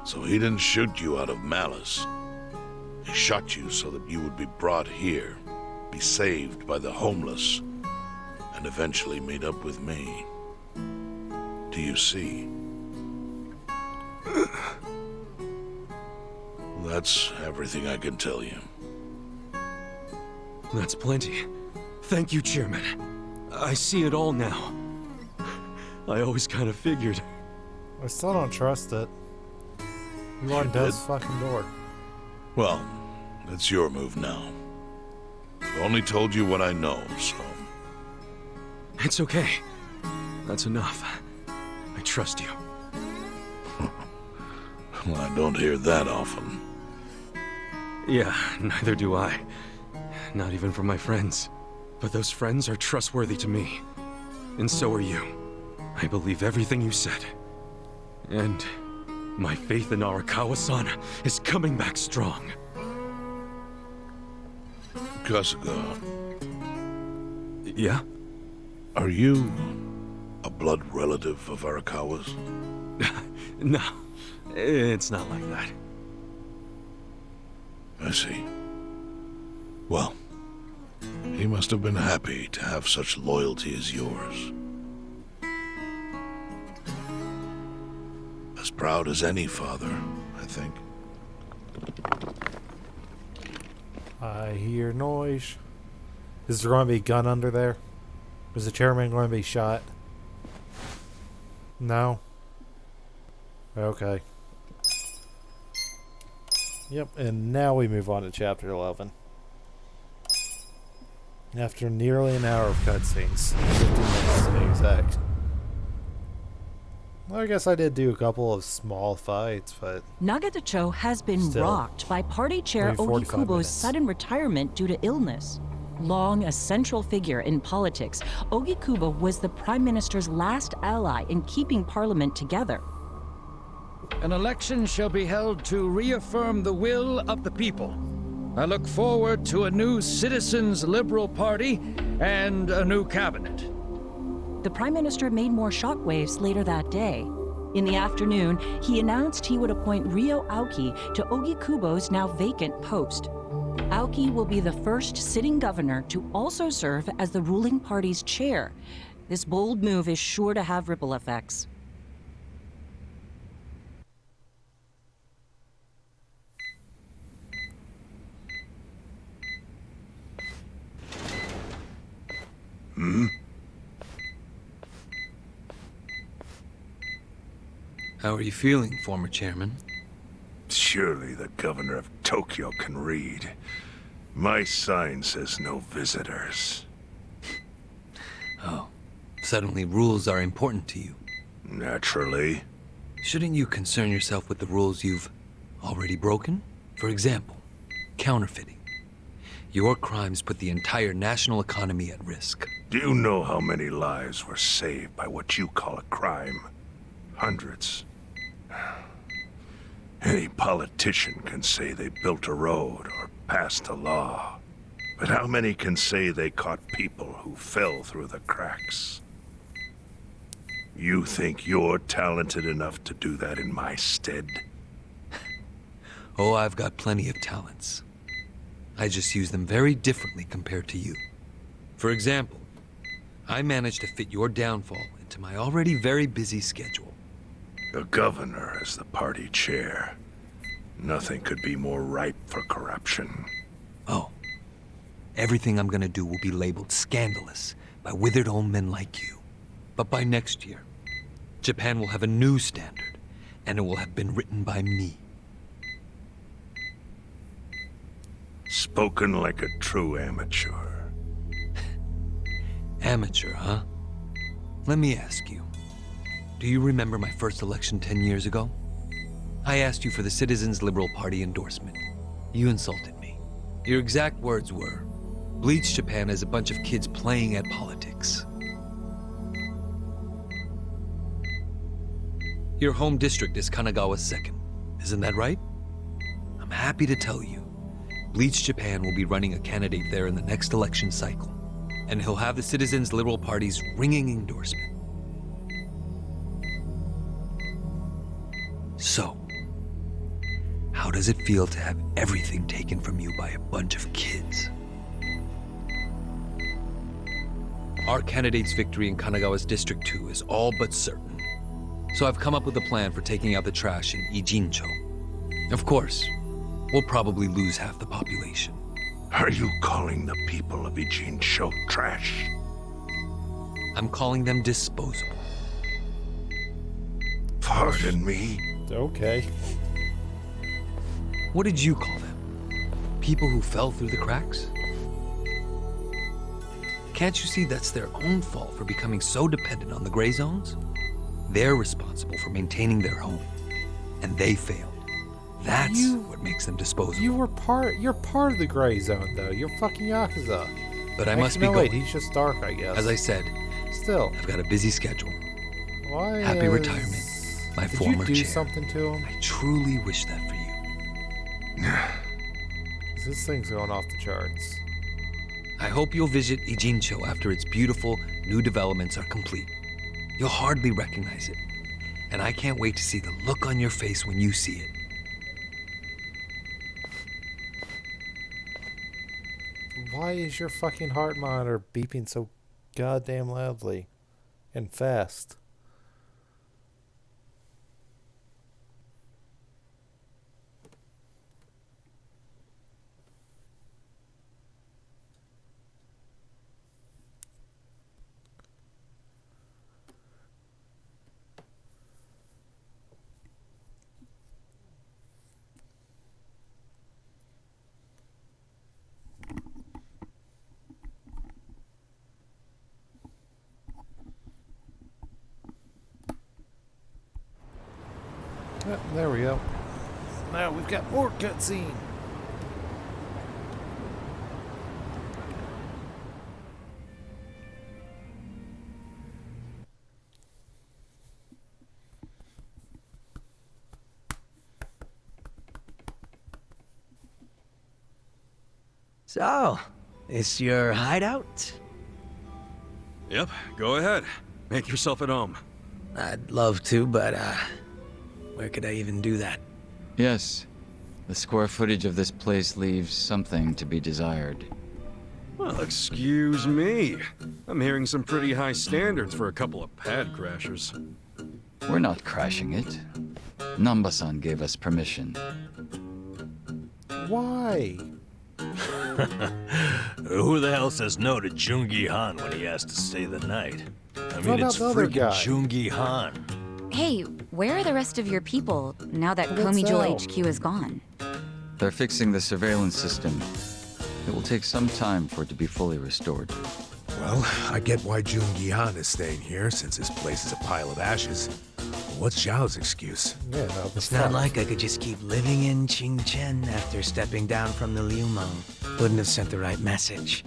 So he didn't shoot you out of malice. He shot you so that you would be brought here, be saved by the homeless, and eventually meet up with me. do you see? That's everything I can tell you. That's plenty. Thank you, Chairman. I see it all now. I always kind of figured. I still don't trust it. You locked did? Death's fucking door. Well, it's your move now. I've only told you what I know, so... It's okay. That's enough. I trust you. Well, I don't hear that often. Yeah, neither do I. Not even from my friends. But those friends are trustworthy to me. And so are you. I believe everything you said. And my faith in Arakawa-san is coming back strong. Kasuga, Yeah? are you a blood relative of Arakawa's? No, it's not like that. I see. Well, he must have been happy to have such loyalty as yours. As proud as any father, I think. I hear noise. Is there going to be a gun under there? Is the chairman going to be shot? No? Okay. Yep, and now we move on to chapter 11. After nearly an hour of cutscenes, 15 minutes to be exact. Well, I guess I did do a couple of small fights, but Nagatacho has been Still, rocked by party chair only 45 Ogikubo's minutes. sudden retirement due to illness. Long a central figure in politics, Ogikubo was the prime minister's last ally in keeping parliament together. An election shall be held to reaffirm the will of the people. I look forward to a new Citizens Liberal Party and a new cabinet. The prime minister made more shockwaves later that day. In the afternoon, he announced he would appoint Ryo Aoki to Ogikubo's now vacant post. Aoki will be the first sitting governor to also serve as the ruling party's chair. This bold move is sure to have ripple effects. How are you feeling, former chairman? Surely the governor of Tokyo can read. My sign says no visitors. Oh, suddenly rules are important to you. Naturally. Shouldn't you concern yourself with the rules you've already broken? For example, counterfeiting. Your crimes put the entire national economy at risk. Do you know how many lives were saved by what you call a crime? Hundreds. Any politician can say they built a road or passed a law. But how many can say they caught people who fell through the cracks? You think you're talented enough to do that in my stead? Oh, I've got plenty of talents. I just use them very differently compared to you. For example, I managed to fit your downfall into my already very busy schedule. The governor is the party chair. Nothing could be more ripe for corruption. Oh, everything I'm gonna do will be labeled scandalous by withered old men like you. But by next year, Japan will have a new standard, and it will have been written by me. Spoken like a true amateur. Amateur, huh? Let me ask you. Do you remember my first election 10 years ago? I asked you for the Citizens Liberal Party endorsement. You insulted me. Your exact words were, "Bleach Japan is a bunch of kids playing at politics." Your home district is Kanagawa's second. Isn't that right? I'm happy to tell you, Bleach Japan will be running a candidate there in the next election cycle, and he'll have the Citizens Liberal Party's ringing endorsement. So, how does it feel to have everything taken from you by a bunch of kids? Our candidate's victory in Kanagawa's District 2 is all but certain. So I've come up with a plan for taking out the trash in Ijincho. Of course, we'll probably lose half the population. Are you calling the people of Ijincho trash? I'm calling them disposable. Pardon me? Okay. What did you call them? People who fell through the cracks? Can't you see that's their own fault for becoming so dependent on the gray zones? They're responsible for maintaining their home, and they failed. That's what makes them disposable. You're part of the gray zone, though. You're fucking Yakuza. But I must be no, going. wait, he's just dark, I guess. As I said, Still. I've got a busy schedule. Why Happy retirement, my Did former you do chair. something to him? I truly wish that for you. This thing's going off the charts. I hope you'll visit Ijincho after its beautiful new developments are complete. You'll hardly recognize it, and I can't wait to see the look on your face when you see it. Why is your fucking heart monitor beeping so goddamn loudly and fast? Oh, there we go. Now we've got more cutscene. So, is your hideout? Yep, go ahead. Make yourself at home. I'd love to, but, where could I even do that? Yes. The square footage of this place leaves something to be desired. Well, excuse me. I'm hearing some pretty high standards for a couple of pad crashers. We're not crashing it. Namba-san gave us permission. Why? Who the hell says no to Jungi Han when he has to stay the night? I What mean, about it's the other freaking guy? Jungi Han. Hey, where are the rest of your people now that What's Komijul that? HQ is gone? They're fixing the surveillance system. It will take some time for it to be fully restored. Well, I get why Jungi Han is staying here, since his place is a pile of ashes. What's Zhao's excuse? Yeah, no, It's not like I could just keep living in Qingchen after stepping down from the Liumeng. Wouldn't have sent the right message.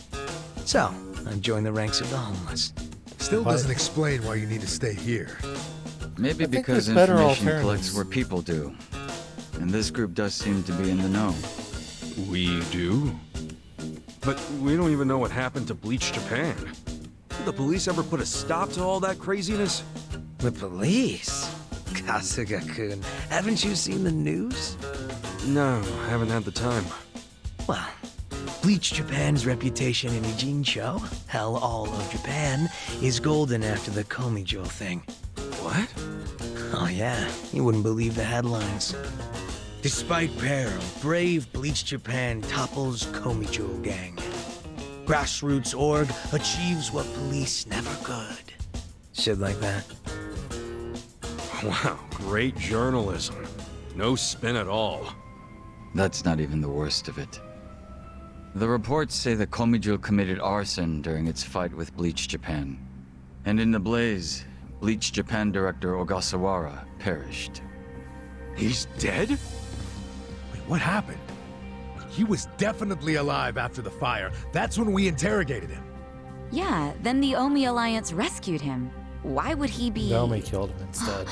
So, I've joined the ranks of the homeless. Still What? doesn't explain why you need to stay here. Maybe think because there's better information alternatives. collects where people do. And this group does seem to be in the know. We do? But we don't even know what happened to Bleach Japan. Did the police ever put a stop to all that craziness? The police? Kasuga-kun, haven't you seen the news? No, haven't had the time. Well, Bleach Japan's reputation in Ijincho, hell, all of Japan, is golden after the Komijul thing. What? Oh yeah, you wouldn't believe the headlines. Despite peril, brave Bleach Japan topples Komijul gang. Grassroots org achieves what police never could. Shit like that. Wow, great journalism. No spin at all. That's not even the worst of it. The reports say that Komijul committed arson during its fight with Bleach Japan. And in the blaze, Bleach Japan director Ogasawara perished. He's dead? Wait, what happened? He was definitely alive after the fire. That's when we interrogated him. Yeah, then the Omi Alliance rescued him. Why would he be... Naomi killed him instead.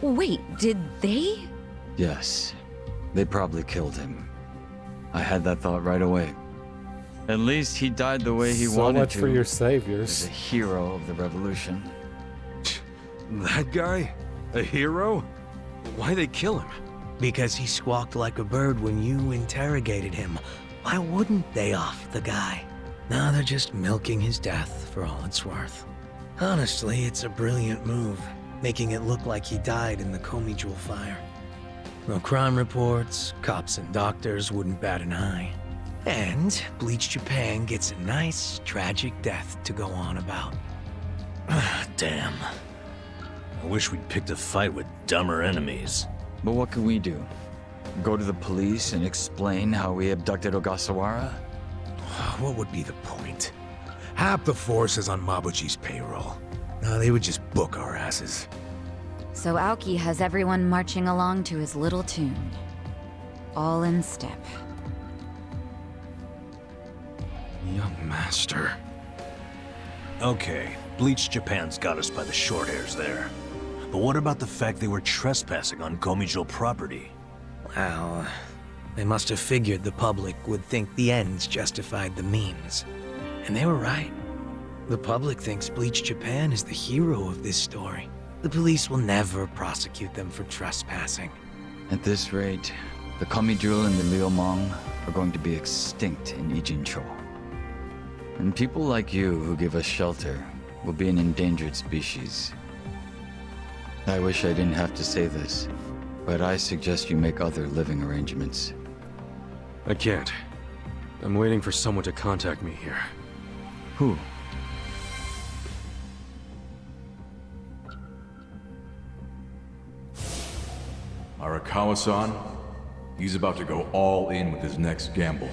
Wait, did they? Yes, they probably killed him. I had that thought right away. At least he died the way he So wanted much to. for your As saviors. a hero of the revolution. That guy? A hero? Why'd they kill him? Because he squawked like a bird when you interrogated him. Why wouldn't they off the guy? Now they're just milking his death for all it's worth. Honestly, it's a brilliant move. making it look like he died in the Komi Jewel fire. No crime reports, cops and doctors wouldn't bat an eye. And Bleach Japan gets a nice, tragic death to go on about. Damn. I wish we'd picked a fight with dumber enemies. But what can we do? Go to the police and explain how we abducted Ogasawara? What would be the point? Half the force is on Mabuchi's payroll. No, they would just book our asses. So Aoki has everyone marching along to his little tune. All in step. Young master. Okay, Bleach Japan's got us by the short hairs there. But what about the fact they were trespassing on Komijo property? Well, they must have figured the public would think the ends justified the means. And they were right. The public thinks Bleach Japan is the hero of this story. The police will never prosecute them for trespassing. At this rate, the Komijul and the Liumang are going to be extinct in Ijincho. And people like you who give us shelter will be an endangered species. I wish I didn't have to say this, but I suggest you make other living arrangements. I can't. I'm waiting for someone to contact me here. Who? Arakawa-san, he's about to go all in with his next gamble.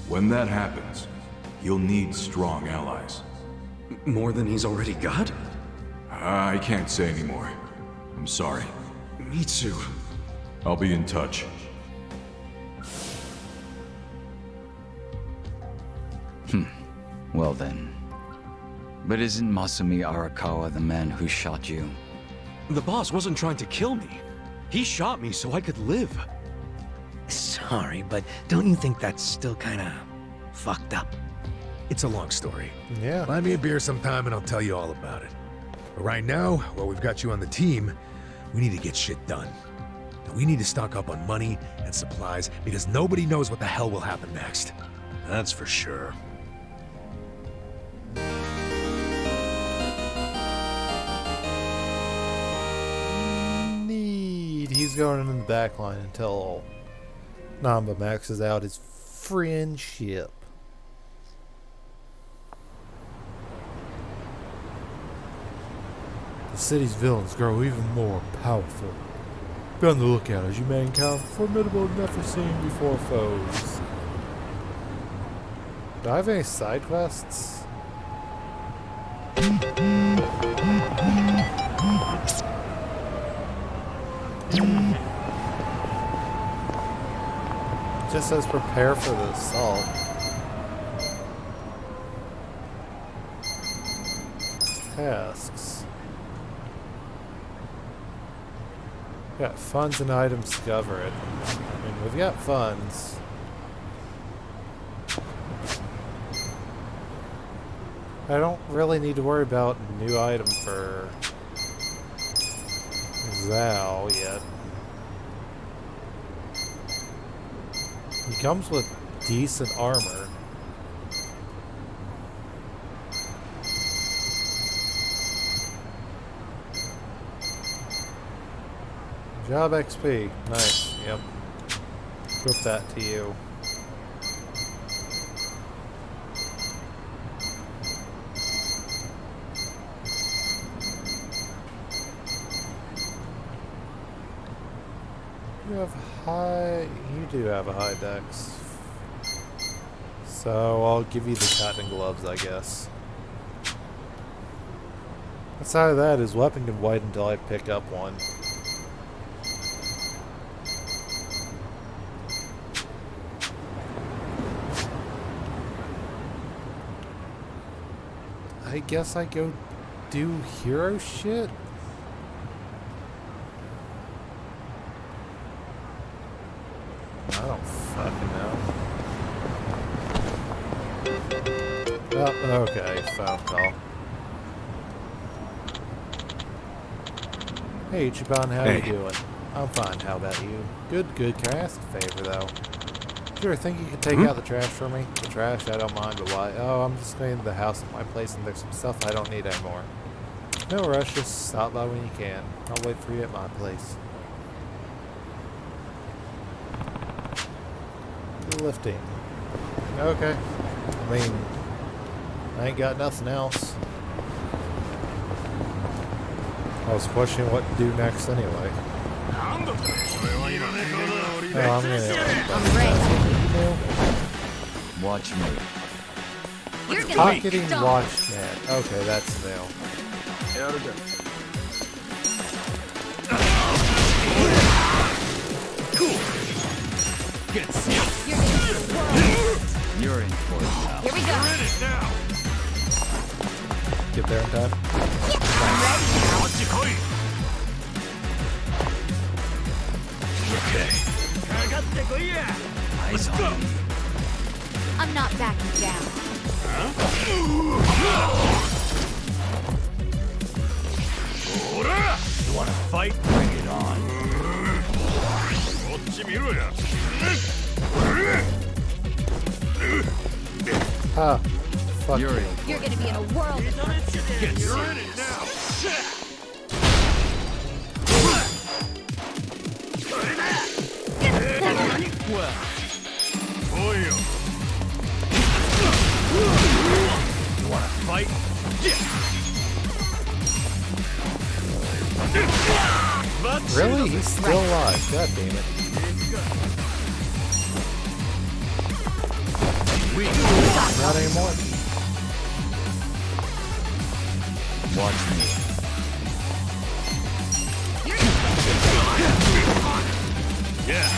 When that happens, he'll need strong allies. More than he's already got? I can't say anymore. I'm sorry. Me too. I'll be in touch. Well then. But isn't Masumi Arakawa the man who shot you? The boss wasn't trying to kill me. He shot me so I could live. Sorry, but don't you think that's still kinda fucked up? It's a long story. Yeah. Buy me a beer sometime and I'll tell you all about it. But right now, while we've got you on the team, we need to get shit done. And we need to stock up on money and supplies because nobody knows what the hell will happen next. That's for sure. He's going in the back line until Namba maxes out his friendship. The city's villains grow even more powerful. Be on the lookout as you may encounter formidable, never seen before foes. Do I have any side quests? Just says prepare for the assault. Tasks. Got funds and items discovered. I mean, we've got funds. I don't really need to worry about a new item for Zhao yet. He comes with decent armor. Job XP. Nice. Yep. Equip that to you. You have high... You do have a high dex. So I'll give you the cotton gloves, I guess. Outside of that, his weapon can wait until I pick up one. I guess I go do hero shit? I don't fucking know. Oh, okay, phone call. Hey, Ichiban, how you doing? I'm fine, how about you? Good, good. Can I ask a favor, though? Sure, think you could take out the trash for me? The trash, I don't mind, but why? Oh, I'm just cleaning the house at my place and there's some stuff I don't need anymore. No rush, just stop by when you can. I'll wait for you at my place. Lifting. Okay. I mean, I ain't got nothing else. I was questioning what to do next anyway. Oh, I'm gonna. Watch me. You're gonna Pocketing stop. Watchman. Okay, that's new. You're in for it now. Here we go. Get there in time. I'm ready now. Eyes on me. I'm not backing down. You wanna fight? Bring it on. Ah, fuck. You're in. You're gonna be in a world of hurt. You're in it now. You wanna fight? Really? He's still alive. God damn it. Not anymore. Watch me. Yeah.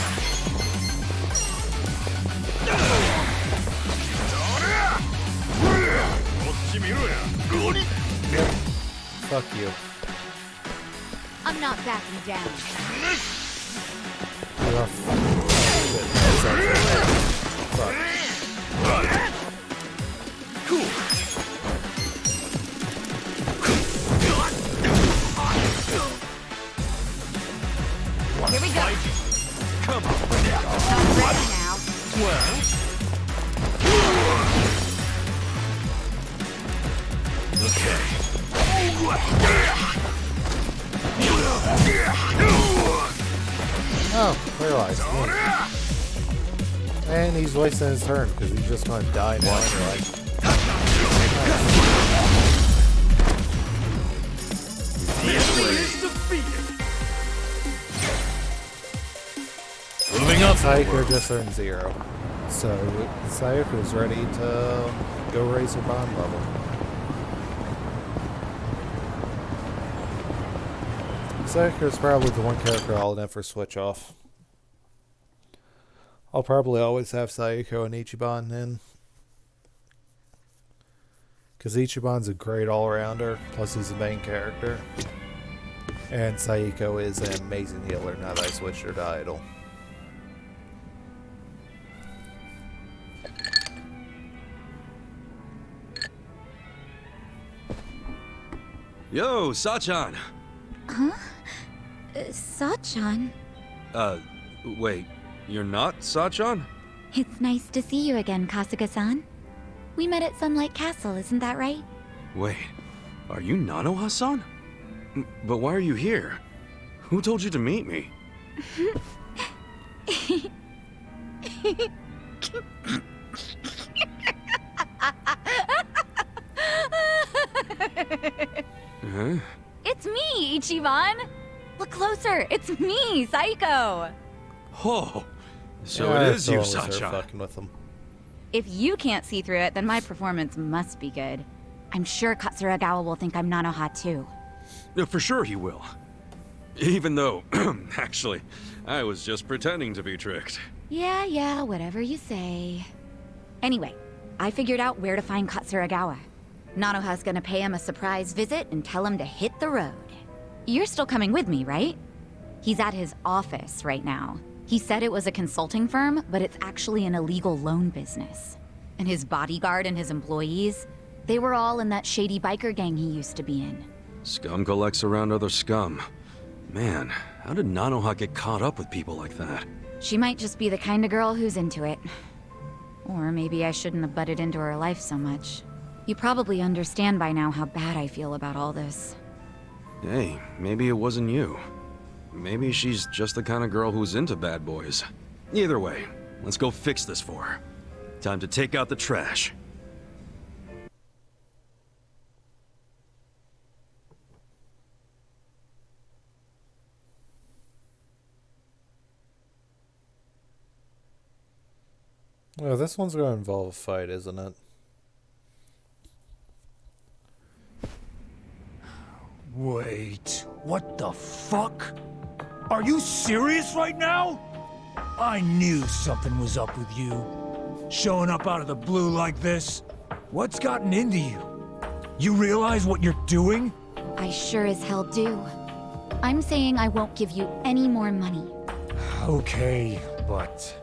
Fuck you. I'm not backing down. Rough. Fuck. Here we go. Come on. I'm ready now. Oh, realized. And he's wasting his turn because he's just going to die now. Moving up. Sayako just earned 0. So Sayako's ready to go raise her bond level. Sayako's probably the one character I'll never switch off. I'll probably always have Sayako and Ichiban in. Because Ichiban's a great all-rounder, plus he's the main character. And Sayako is an amazing healer now that I switched her to idol. Yo, Sachan. Huh? Sachan? Wait. You're not Sachan? It's nice to see you again, Kasuga-san. We met at Sunlight Castle, isn't that right? Wait. Are you Nanoha-san? But why are you here? Who told you to meet me? Huh? It's me, Ichiban! Look closer, it's me, Saiko! Oh, so Yeah, it is you, it's always her Sachan. fucking with him. If you can't see through it, then my performance must be good. I'm sure Katsuragawa will think I'm Nanoha too. For sure he will. Even though, actually, I was just pretending to be tricked. Yeah, whatever you say. Anyway, I figured out where to find Katsuragawa. Nanoha's gonna pay him a surprise visit and tell him to hit the road. You're still coming with me, right? He's at his office right now. He said it was a consulting firm, but it's actually an illegal loan business. And his bodyguard and his employees, they were all in that shady biker gang he used to be in. Scum collects around other scum. Man, how did Nanoha get caught up with people like that? She might just be the kind of girl who's into it. Or maybe I shouldn't have butted into her life so much. You probably understand by now how bad I feel about all this. Hey, maybe it wasn't you. Maybe she's just the kind of girl who's into bad boys. Either way, let's go fix this for her. Time to take out the trash. Well, this one's going to involve a fight, isn't it? Wait, what the fuck? Are you serious right now? I knew something was up with you. Showing up out of the blue like this. What's gotten into you? You realize what you're doing? I sure as hell do. I'm saying I won't give you any more money. Okay, but...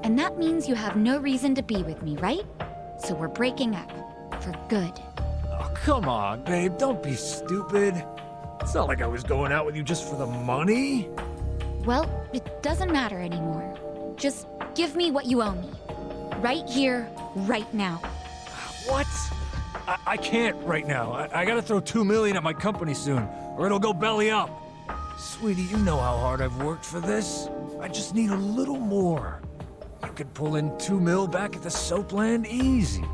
And that means you have no reason to be with me, right? So we're breaking up. For good. Oh, come on, babe, don't be stupid. It's not like I was going out with you just for the money. Well, it doesn't matter anymore. Just give me what you owe me. Right here, right now. What? I can't right now. I gotta throw $2 million at my company soon, or it'll go belly up. Sweetie, you know how hard I've worked for this. I just need a little more. You could pull in $2 million back at the Soapland easy.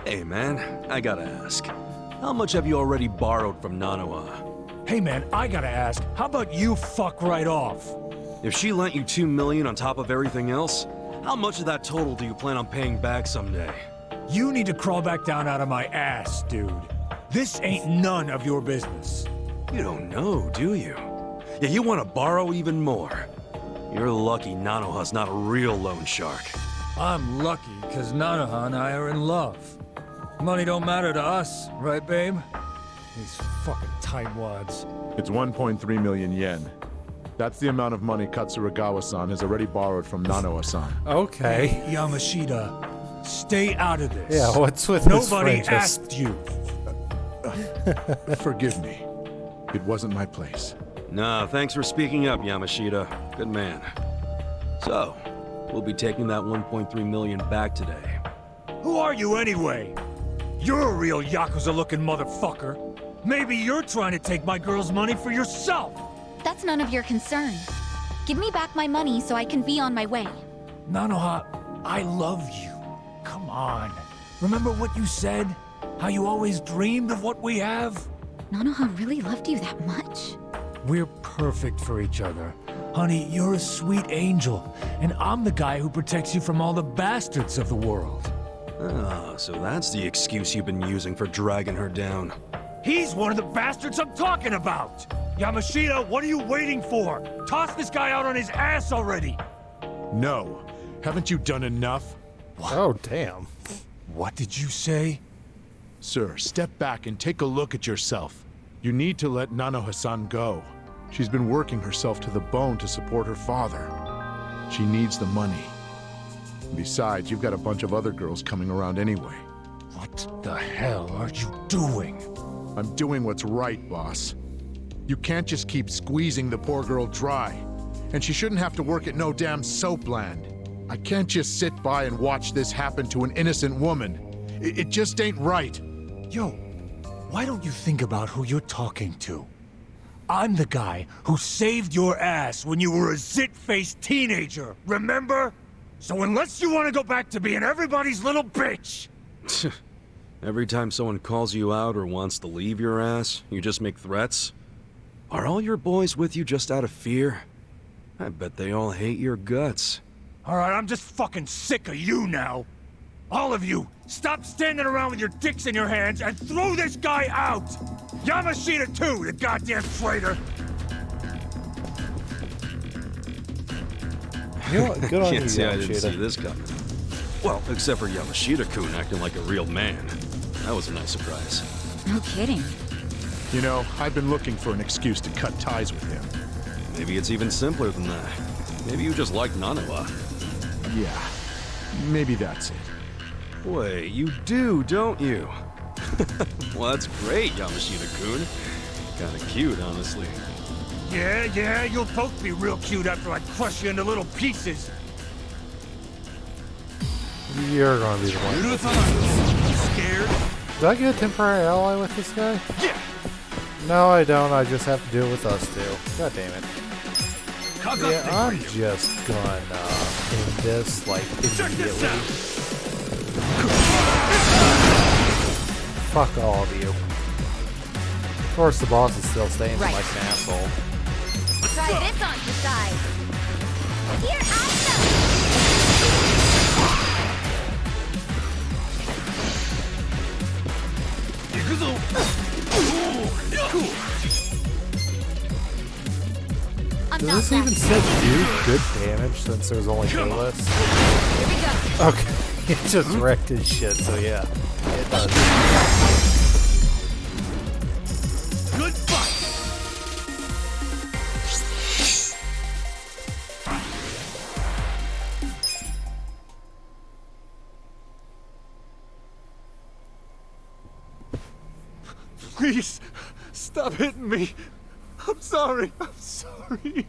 Hey man, I gotta ask. How much have you already borrowed from Nanoha? Hey man, I gotta ask, how about you fuck right off? If she lent you $2 million on top of everything else, how much of that total do you plan on paying back someday? You need to crawl back down out of my ass, dude. This ain't none of your business. You don't know, do you? Yeah, you want to borrow even more. You're lucky Nanoha's not a real loan shark. I'm lucky because Nanoha and I are in love. Money don't matter to us, right, babe? These fucking tightwads. It's 1.3 million yen. That's the amount of money Katsuragawa-san has already borrowed from Nanoha-san. Okay. Hey, Yamashita, stay out of this. Yeah, what's with Nobody this asked you. Forgive me. It wasn't my place. Nah, thanks for speaking up, Yamashita. Good man. So, we'll be taking that 1.3 million back today. Who are you anyway? You're a real Yakuza-looking motherfucker. Maybe you're trying to take my girl's money for yourself. That's none of your concern. Give me back my money so I can be on my way. Nanoha, I love you. Come on. Remember what you said? How you always dreamed of what we have? Nanoha really loved you that much? We're perfect for each other. Honey, you're a sweet angel, and I'm the guy who protects you from all the bastards of the world. Ah, so that's the excuse you've been using for dragging her down. He's one of the bastards I'm talking about! Yamashita, what are you waiting for? Toss this guy out on his ass already! No. Haven't you done enough? What? Oh, damn. What did you say? Sir, step back and take a look at yourself. You need to let Nanoha-san go. She's been working herself to the bone to support her father. She needs the money. Besides, you've got a bunch of other girls coming around anyway. What the hell are you doing? I'm doing what's right, boss. You can't just keep squeezing the poor girl dry. And she shouldn't have to work at no damn Soapland. I can't just sit by and watch this happen to an innocent woman. It just ain't right. Yo, why don't you think about who you're talking to? I'm the guy who saved your ass when you were a zit-faced teenager, remember? So unless you want to go back to being everybody's little bitch... Every time someone calls you out or wants to leave your ass, you just make threats? Are all your boys with you just out of fear? I bet they all hate your guts. Alright, I'm just fucking sick of you now. All of you, stop standing around with your dicks in your hands and throw this guy out! Yamashita too, you goddamn traitor! You know what? Good on you, Can't say I didn't see Yamashita. this coming. Well, except for Yamashita-kun acting like a real man. That was a nice surprise. No kidding. You know, I've been looking for an excuse to cut ties with him. Maybe it's even simpler than that. Maybe you just like Nanoha. Yeah, maybe that's it. Wait, you do, don't you? Well, that's great, Yamashita-kun. Kinda cute, honestly. Yeah, you'll both be real cute after I crush you into little pieces. You're gonna be the one. Scared? Did I get a temporary ally with this guy? Yeah. No, I don't. I just have to deal with us two. God damn it. Yeah, I'm just gonna end this, like, immediately. Fuck all of you. Of course, the boss is still staying like an asshole. Try this on the side. Here, awesome! Does this even still do good damage since there's only Kalis? Here we go. Okay, it just wrecked his shit, so yeah, it does. Good fight. Please, stop hitting me. I'm sorry. I'm sorry.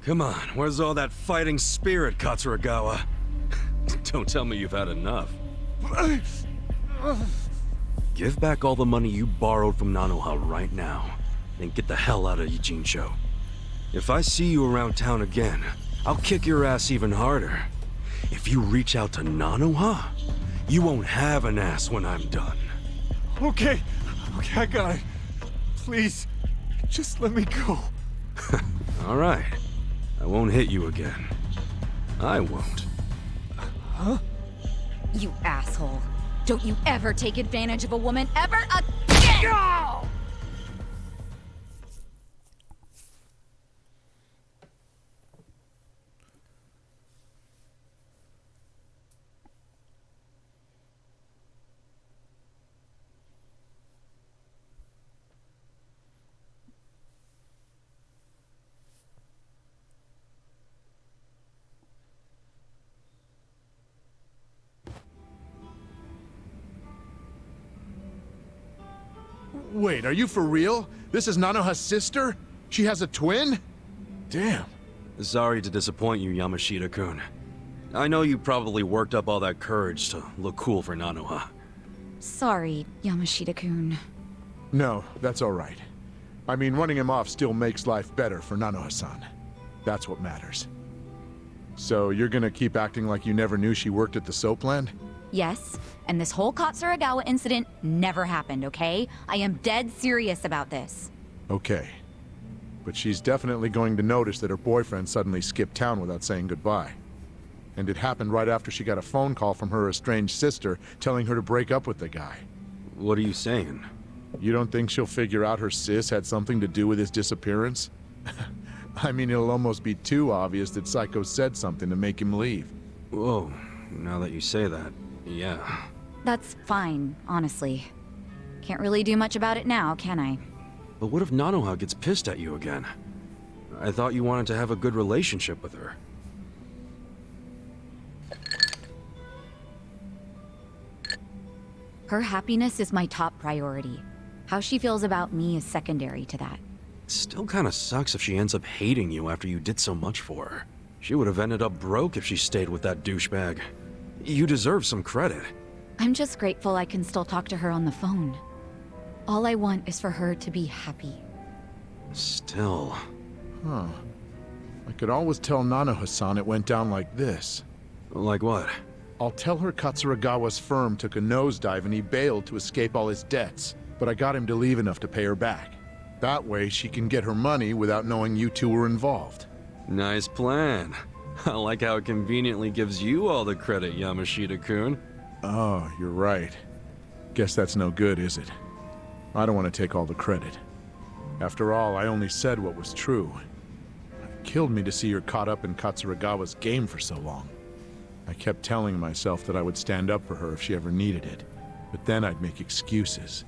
Come on, where's all that fighting spirit, Katsuragawa? Don't tell me you've had enough. Give back all the money you borrowed from Nanoha right now, and get the hell out of Ijincho. If I see you around town again, I'll kick your ass even harder. If you reach out to Nanoha, you won't have an ass when I'm done. Okay, I got it. Please, just let me go. All right. I won't hit you again. I won't. Huh? You asshole. Don't you ever take advantage of a woman ever again! Wait, are you for real? This is Nanoha's sister? She has a twin? Damn. Sorry to disappoint you, Yamashita-kun. I know you probably worked up all that courage to look cool for Nanoha. Sorry, Yamashita-kun. No, that's all right. I mean, running him off still makes life better for Nanoha-san. That's what matters. So you're gonna keep acting like you never knew she worked at the soap land? Yes, and this whole Katsuragawa incident never happened, okay? I am dead serious about this. Okay. But she's definitely going to notice that her boyfriend suddenly skipped town without saying goodbye. And it happened right after she got a phone call from her estranged sister telling her to break up with the guy. What are you saying? You don't think she'll figure out her sis had something to do with his disappearance? I mean, it'll almost be too obvious that Psycho said something to make him leave. Whoa, now that you say that, yeah. That's fine, honestly. Can't really do much about it now, can I? But what if Nanoha gets pissed at you again? I thought you wanted to have a good relationship with her. Her happiness is my top priority. How she feels about me is secondary to that. Still kinda sucks if she ends up hating you after you did so much for her. She would have ended up broke if she stayed with that douchebag. You deserve some credit. I'm just grateful I can still talk to her on the phone. All I want is for her to be happy. Still. Huh. I could always tell Nanoha-san it went down like this. Like what? I'll tell her Katsuragawa's firm took a nosedive and he bailed to escape all his debts, but I got him to leave enough to pay her back. That way she can get her money without knowing you two were involved. Nice plan. I like how it conveniently gives you all the credit, Yamashita-kun. Oh, you're right. Guess that's no good, is it? I don't want to take all the credit. After all, I only said what was true. It killed me to see her caught up in Katsuragawa's game for so long. I kept telling myself that I would stand up for her if she ever needed it, but then I'd make excuses,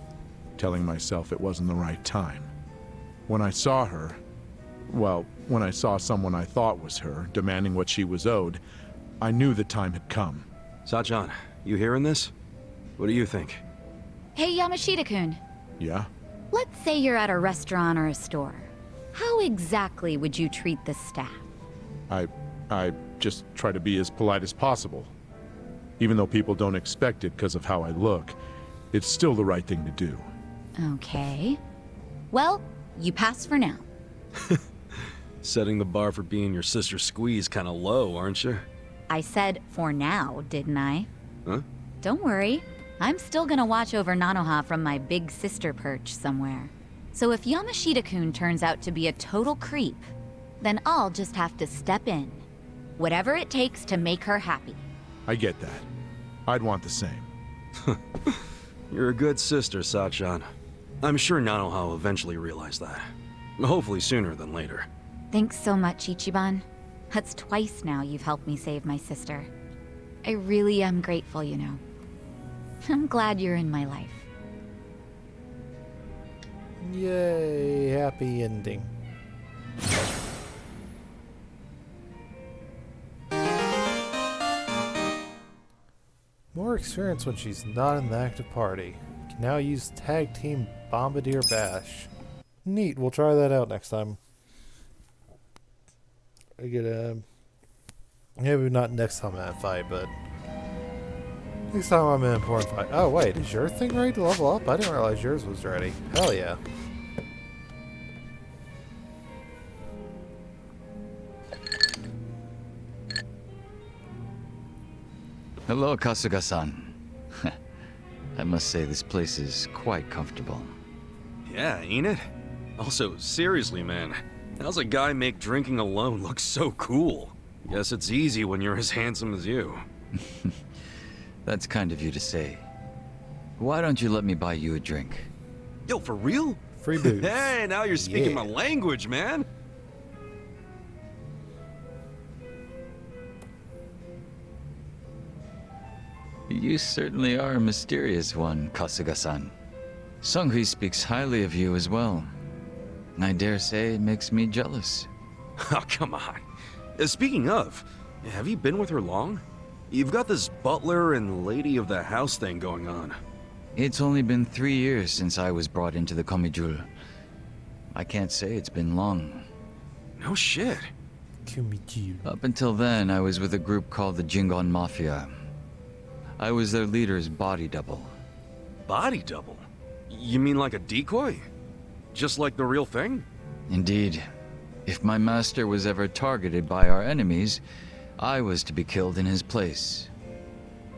telling myself it wasn't the right time. When I saw her, well, when I saw someone I thought was her, demanding what she was owed, I knew the time had come. Sachan, you hearing this? What do you think? Hey, Yamashita-kun. Yeah? Let's say you're at a restaurant or a store. How exactly would you treat the staff? I just try to be as polite as possible. Even though people don't expect it because of how I look, it's still the right thing to do. Okay. Well, you pass for now. Setting the bar for being your sister's squeeze kinda low, aren't you? I said for now, didn't I? Huh? Don't worry. I'm still gonna watch over Nanoha from my big sister perch somewhere. So if Yamashita-kun turns out to be a total creep, then I'll just have to step in. Whatever it takes to make her happy. I get that. I'd want the same. You're a good sister, Sachan. I'm sure Nanoha will eventually realize that. Hopefully sooner than later. Thanks so much, Ichiban. That's twice now you've helped me save my sister. I really am grateful, you know. I'm glad you're in my life. Yay, happy ending. More experience when she's not in the active party. Can now use tag team Bombardier Bash. Neat, we'll try that out next time. I get maybe not next time I fight, but next time I'm in an important fight. Oh wait, is your thing ready to level up? I didn't realize yours was ready. Hell yeah. Hello, Kasuga-san. I must say this place is quite comfortable. Yeah, ain't it? Also, seriously, man. How's a guy make drinking alone look so cool? Guess it's easy when you're as handsome as you. That's kind of you to say. Why don't you let me buy you a drink? Yo, for real? Free booze. Hey, now you're speaking Yeah. my language, man. You certainly are a mysterious one, Kasuga-san. Sunghui speaks highly of you as well. I dare say it makes me jealous. Oh, come on. Speaking of, have you been with her long? You've got this butler and lady of the house thing going on. It's only been 3 years since I was brought into the Komijul. I can't say it's been long. No shit. Up until then, I was with a group called the Jingon Mafia. I was their leader's body double. Body double? You mean like a decoy? Just like the real thing? Indeed. If my master was ever targeted by our enemies, I was to be killed in his place.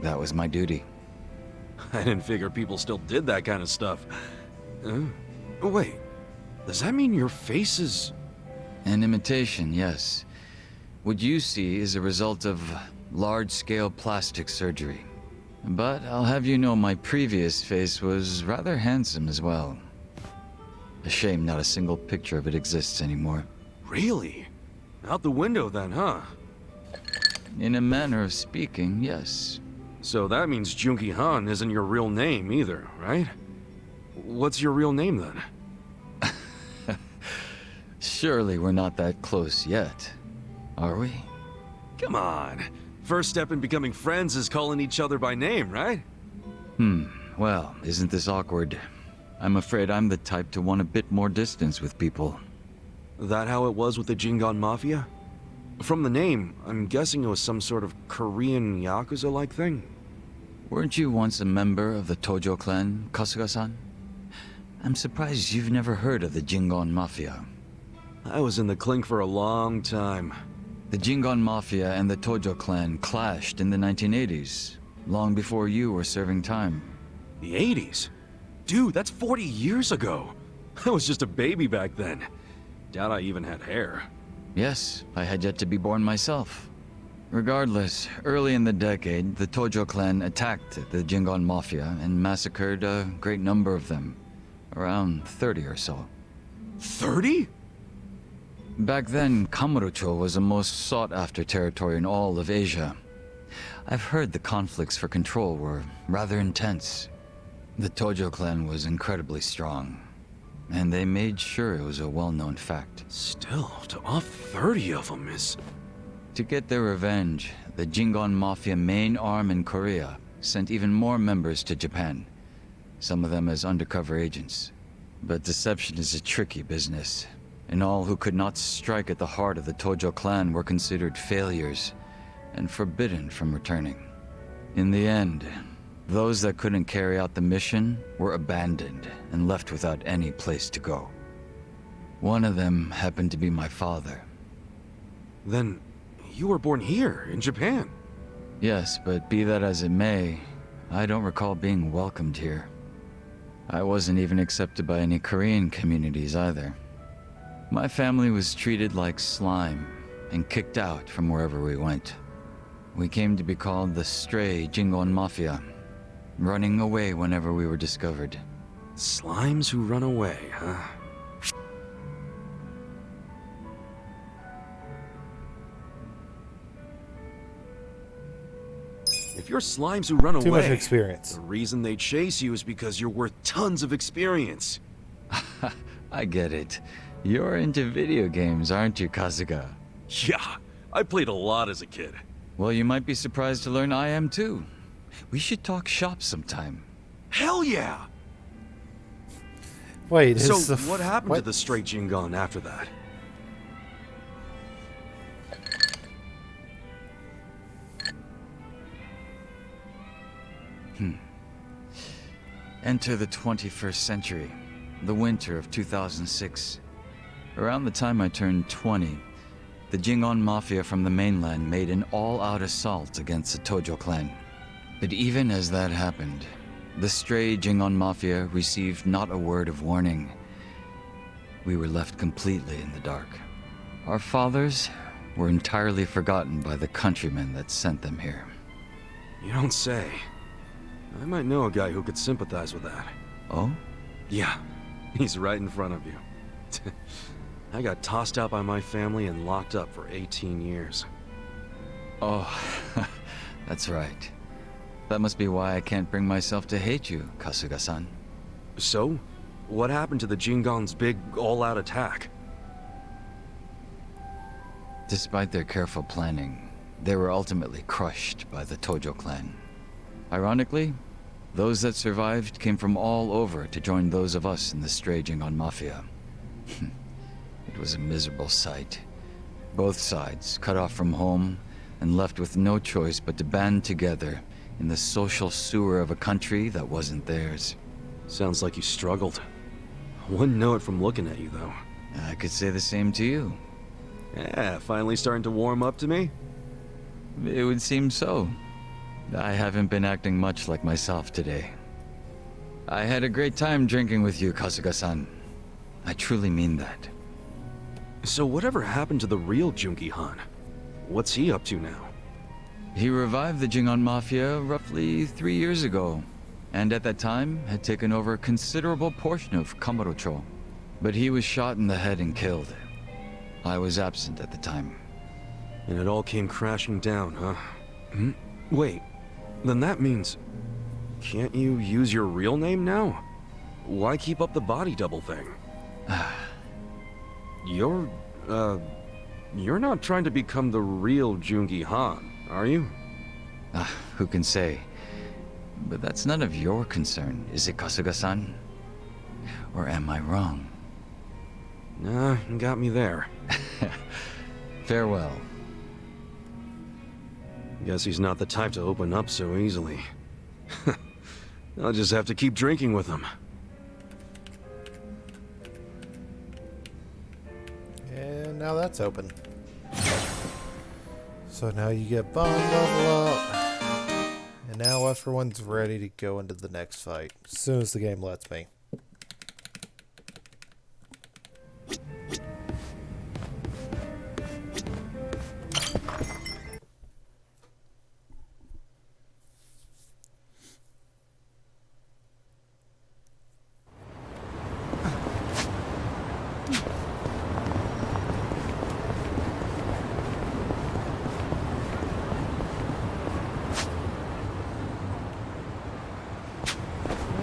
That was my duty. I didn't figure people still did that kind of stuff. Wait, does that mean your face is... An imitation, yes. What you see is a result of large-scale plastic surgery. But I'll have you know my previous face was rather handsome as well. A shame not a single picture of it exists anymore. Really? Out the window then, huh? In a manner of speaking, yes. So that means Junki Han isn't your real name either, right? What's your real name then? Surely we're not that close yet, are we? Come on. First step in becoming friends is calling each other by name, right? Well, isn't this awkward? I'm afraid I'm the type to want a bit more distance with people. That how it was with the Jingon Mafia? From the name, I'm guessing it was some sort of Korean Yakuza-like thing. Weren't you once a member of the Tojo clan, Kasuga-san? I'm surprised you've never heard of the Jingon Mafia. I was in the clink for a long time. The Jingon Mafia and the Tojo clan clashed in the 1980s, long before you were serving time. The 80s? Dude, that's 40 years ago. I was just a baby back then. Doubt I even had hair. Yes, I had yet to be born myself. Regardless, early in the decade, the Tojo clan attacked the Jingon Mafia and massacred a great number of them. Around 30 or so. 30? Back then, Kamurocho was the most sought-after territory in all of Asia. I've heard the conflicts for control were rather intense. The Tojo clan was incredibly strong, and they made sure it was a well-known fact. Still, to off 30 of them is... To get their revenge, the Jingon Mafia main arm in Korea sent even more members to Japan, some of them as undercover agents. But deception is a tricky business, and all who could not strike at the heart of the Tojo clan were considered failures and forbidden from returning. In the end, those that couldn't carry out the mission were abandoned and left without any place to go. One of them happened to be my father. Then you were born here, in Japan? Yes, but be that as it may, I don't recall being welcomed here. I wasn't even accepted by any Korean communities either. My family was treated like slime and kicked out from wherever we went. We came to be called the Stray Jingon Mafia, running away whenever we were discovered. Slimes who run away, huh? If you're slimes who run away, Too much experience. The reason they chase you is because you're worth tons of experience. I get it. You're into video games, aren't you, Kasuga? Yeah, I played a lot as a kid. Well, you might be surprised to learn I am too. We should talk shop sometime. Hell yeah! Wait, so what happened to the Stray Jingon after that? Enter the 21st century, the winter of 2006. Around the time I turned 20, the Jingon Mafia from the mainland made an all-out assault against the Tojo clan. But even as that happened, the stray Jingon Mafia received not a word of warning. We were left completely in the dark. Our fathers were entirely forgotten by the countrymen that sent them here. You don't say. I might know a guy who could sympathize with that. Oh? Yeah, he's right in front of you. I got tossed out by my family and locked up for 18 years. Oh, that's right. That must be why I can't bring myself to hate you, Kasuga-san. So? What happened to the Jingon's big, all-out attack? Despite their careful planning, they were ultimately crushed by the Tojo clan. Ironically, those that survived came from all over to join those of us in the Stray Jingon Mafia. It was a miserable sight. Both sides cut off from home and left with no choice but to band together in the social sewer of a country that wasn't theirs. Sounds like you struggled. I wouldn't know it from looking at you, though. I could say the same to you. Yeah, finally starting to warm up to me? It would seem so. I haven't been acting much like myself today. I had a great time drinking with you, Kasuga-san. I truly mean that. So whatever happened to the real Jungi-han? What's he up to now? He revived the Jingon Mafia roughly 3 years ago, and at that time had taken over a considerable portion of Kamurocho. But he was shot in the head and killed. I was absent at the time. And it all came crashing down, huh? Wait, then that means... Can't you use your real name now? Why keep up the body double thing? You're not trying to become the real Jungi-han, are you? Who can say? But that's none of your concern, is it, Kasuga-san? Or am I wrong? Nah, you got me there. Farewell. Guess he's not the type to open up so easily. I'll just have to keep drinking with him. And now that's open. So now you get bond level up. And now everyone's ready to go into the next fight. As soon as the game lets me.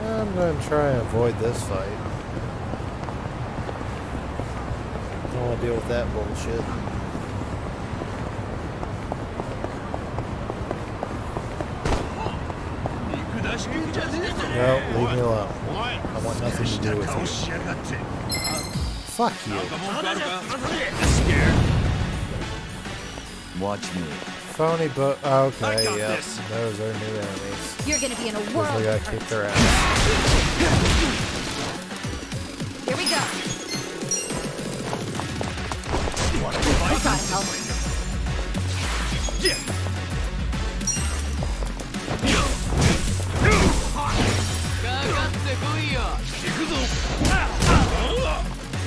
I'm going to try and avoid this fight. Don't want to deal with that bullshit. No, leave me alone. I want nothing to do with you. Fuck you. Watch me. Phony but okay, yep. Those are new enemies. You're gonna be in a world. We gotta kick their ass. Here we go. gotta help.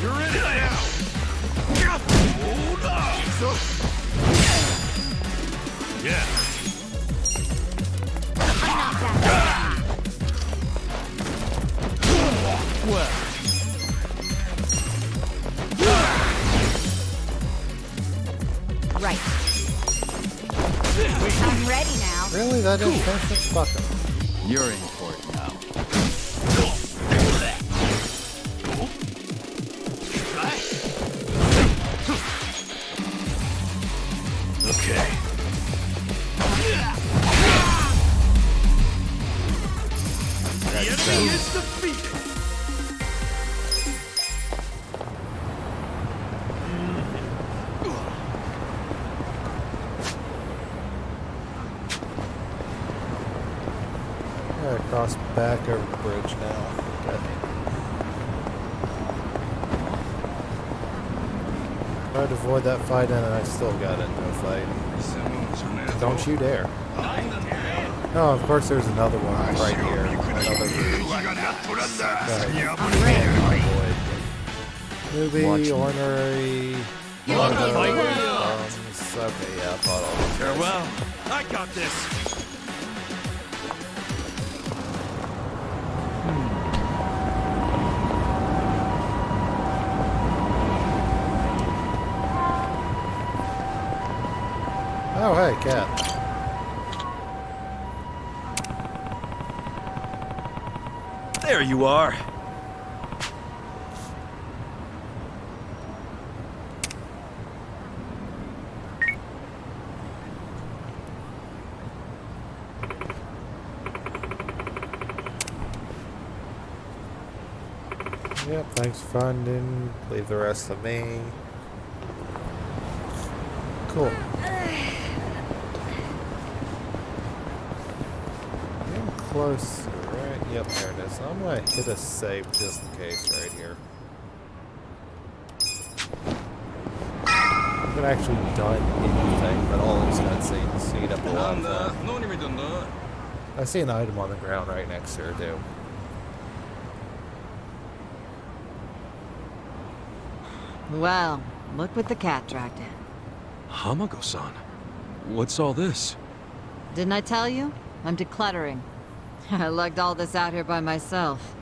You're in it now! Yeah. Well. Right. I'm ready now. Really? That didn't finish it? Fuck him. You're in for it now. Okay. The enemy is defeated! I gotta cross back over the bridge now. Okay. Tried to avoid that fight and then I still got into a fight. Don't you dare. Oh, of course there's another one right here. Another bridge. Movie, ornery, okay, yeah, I thought all those guys. Farewell. I got this. Oh, hey, cat. There you are. Yep, thanks for funding. Leave the rest to me. Cool. Getting close, right? Yep, there it is. I'm gonna hit a save just in case right here. I haven't actually done anything, but all these cutscenes speed up a lot of fun. I see an item on the ground right next to her too. Well, look what the cat dragged in. Hamago-san, what's all this? Didn't I tell you? I'm decluttering. I lugged all this out here by myself.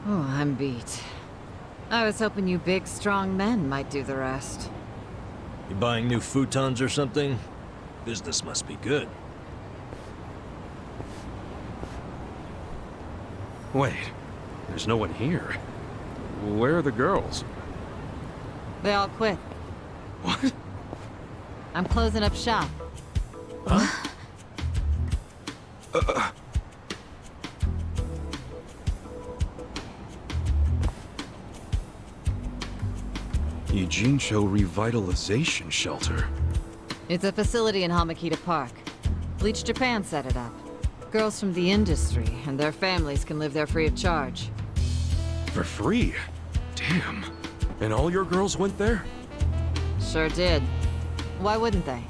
Oh, I'm beat. I was hoping you big, strong men might do the rest. You buying new futons or something? Business must be good. Wait, there's no one here. Where are the girls? They all quit. What? I'm closing up shop. Huh? Eugene-cho Revitalization Shelter. It's a facility in Hamakita Park. Bleach Japan set it up. Girls from the industry and their families can live there free of charge. For free? Damn. And all your girls went there? Sure did. Why wouldn't they?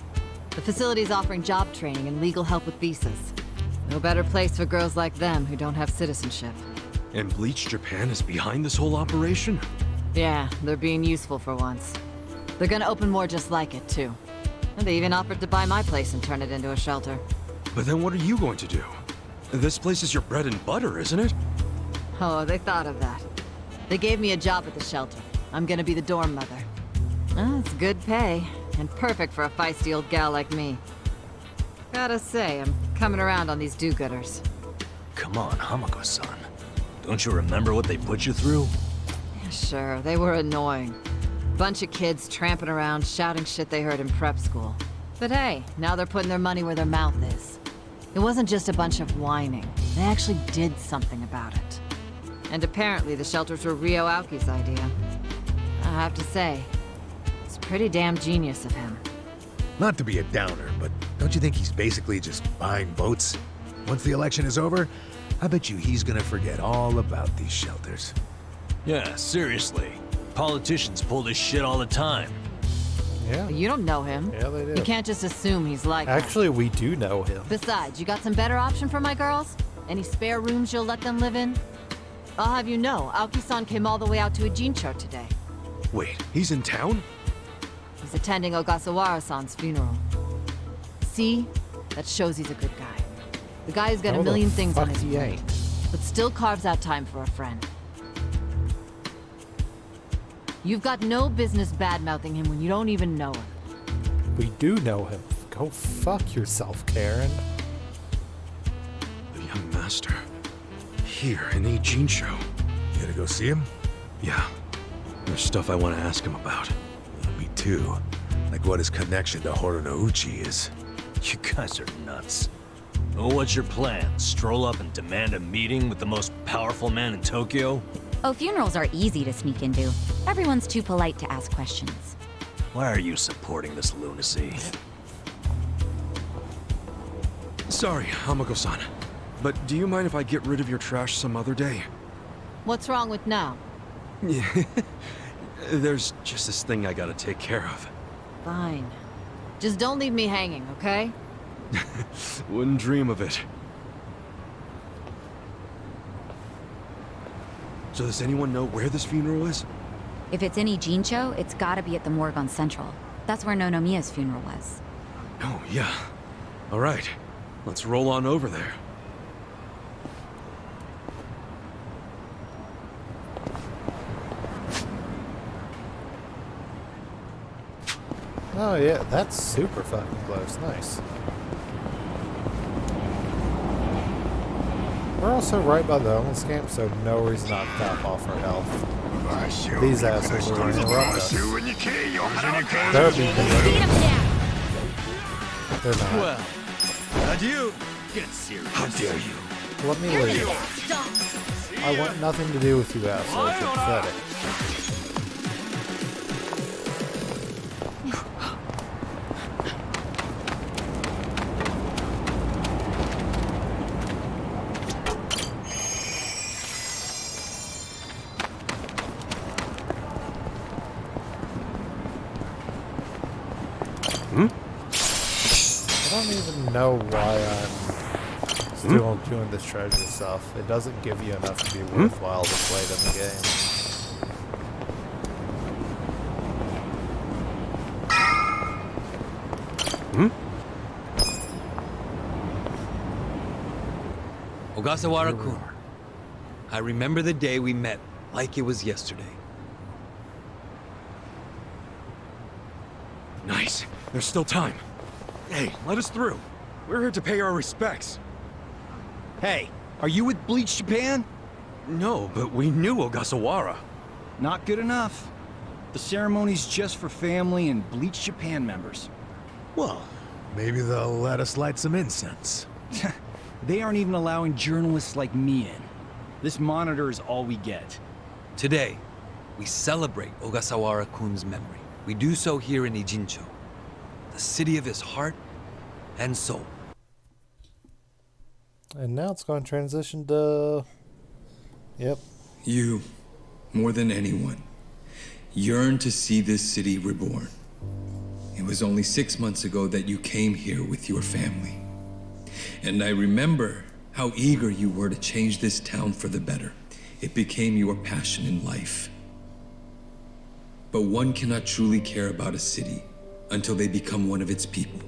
The facility's offering job training and legal help with visas. No better place for girls like them who don't have citizenship. And Bleach Japan is behind this whole operation? Yeah, they're being useful for once. They're gonna open more just like it, too. And they even offered to buy my place and turn it into a shelter. But then what are you going to do? This place is your bread and butter, isn't it? Oh, they thought of that. They gave me a job at the shelter. I'm gonna be the dorm mother. It's good pay, and perfect for a feisty old gal like me. Gotta say, I'm coming around on these do-gooders. Come on, Hamako-san. Don't you remember what they put you through? Yeah, sure, they were annoying. Bunch of kids tramping around, shouting shit they heard in prep school. But hey, now they're putting their money where their mouth is. It wasn't just a bunch of whining. They actually did something about it. And apparently the shelters were Ryo Aoki's idea. I have to say, it's pretty damn genius of him. Not to be a downer, but don't you think he's basically just buying votes? Once the election is over, I bet you he's gonna forget all about these shelters. Yeah, seriously. Politicians pull this shit all the time. Yeah. You don't know him. Yeah, they do. You can't just assume he's like that. Actually, we do know him. Besides, you got some better option for my girls? Any spare rooms you'll let them live in? I'll have you know, Aoki-san came all the way out to Ijincho today. Wait, he's in town? He's attending Ogasawara-san's funeral. See? That shows he's a good guy. The guy who's got No, a million the things on fuck his he plate, ain't. but still carves out time for a friend. You've got no business bad-mouthing him when you don't even know him. We do know him. Go fuck yourself, Karen. The young master. Here in Ijincho. You gonna go see him? Yeah. There's stuff I want to ask him about. Me too. Like what his connection to Horonouchi is. You guys are nuts. Oh, what's your plan? Stroll up and demand a meeting with the most powerful man in Tokyo? Oh, funerals are easy to sneak into. Everyone's too polite to ask questions. Why are you supporting this lunacy? Sorry, Hamako-san. But do you mind if I get rid of your trash some other day? What's wrong with now? Yeah. There's just this thing I gotta take care of. Fine. Just don't leave me hanging, okay? Wouldn't dream of it. So does anyone know where this funeral is? If it's in Ijincho, it's gotta be at the morgue on Central. That's where Nonomiya's funeral was. Oh, yeah. All right. Let's roll on over there. Oh yeah, that's super fucking close. Nice. We're also right by the homeless camp, so no reason not to top off our health. These assholes are going to interrupt us. That would be They're not. Well, adieu. Get serious. How dare you? Let me leave. I want nothing to do with you assholes. It's pathetic. I don't even know why I'm still doing this treasure stuff. It doesn't give you enough to be worthwhile to play it in the game. Ogasawara-kun, I remember the day we met like it was yesterday. Nice. There's still time. Hey, let us through. We're here to pay our respects. Hey, are you with Bleach Japan? No, but we knew Ogasawara. Not good enough. The ceremony's just for family and Bleach Japan members. Well, maybe they'll let us light some incense. They aren't even allowing journalists like me in. This monitor is all we get. Today, we celebrate Ogasawara-kun's memory. We do so here in Ijincho, the city of his heart and soul. And now it's going to transition to... Yep. You, more than anyone, yearn to see this city reborn. It was only 6 months ago that you came here with your family. And I remember how eager you were to change this town for the better. It became your passion in life. But one cannot truly care about a city until they become one of its people,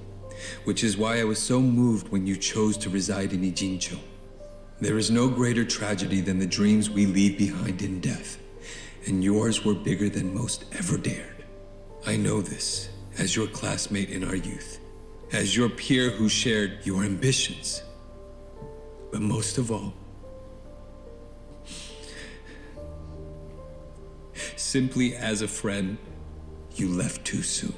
which is why I was so moved when you chose to reside in Ijincho. There is no greater tragedy than the dreams we leave behind in death, and yours were bigger than most ever dared. I know this as your classmate in our youth, as your peer who shared your ambitions, but most of all, simply as a friend, you left too soon.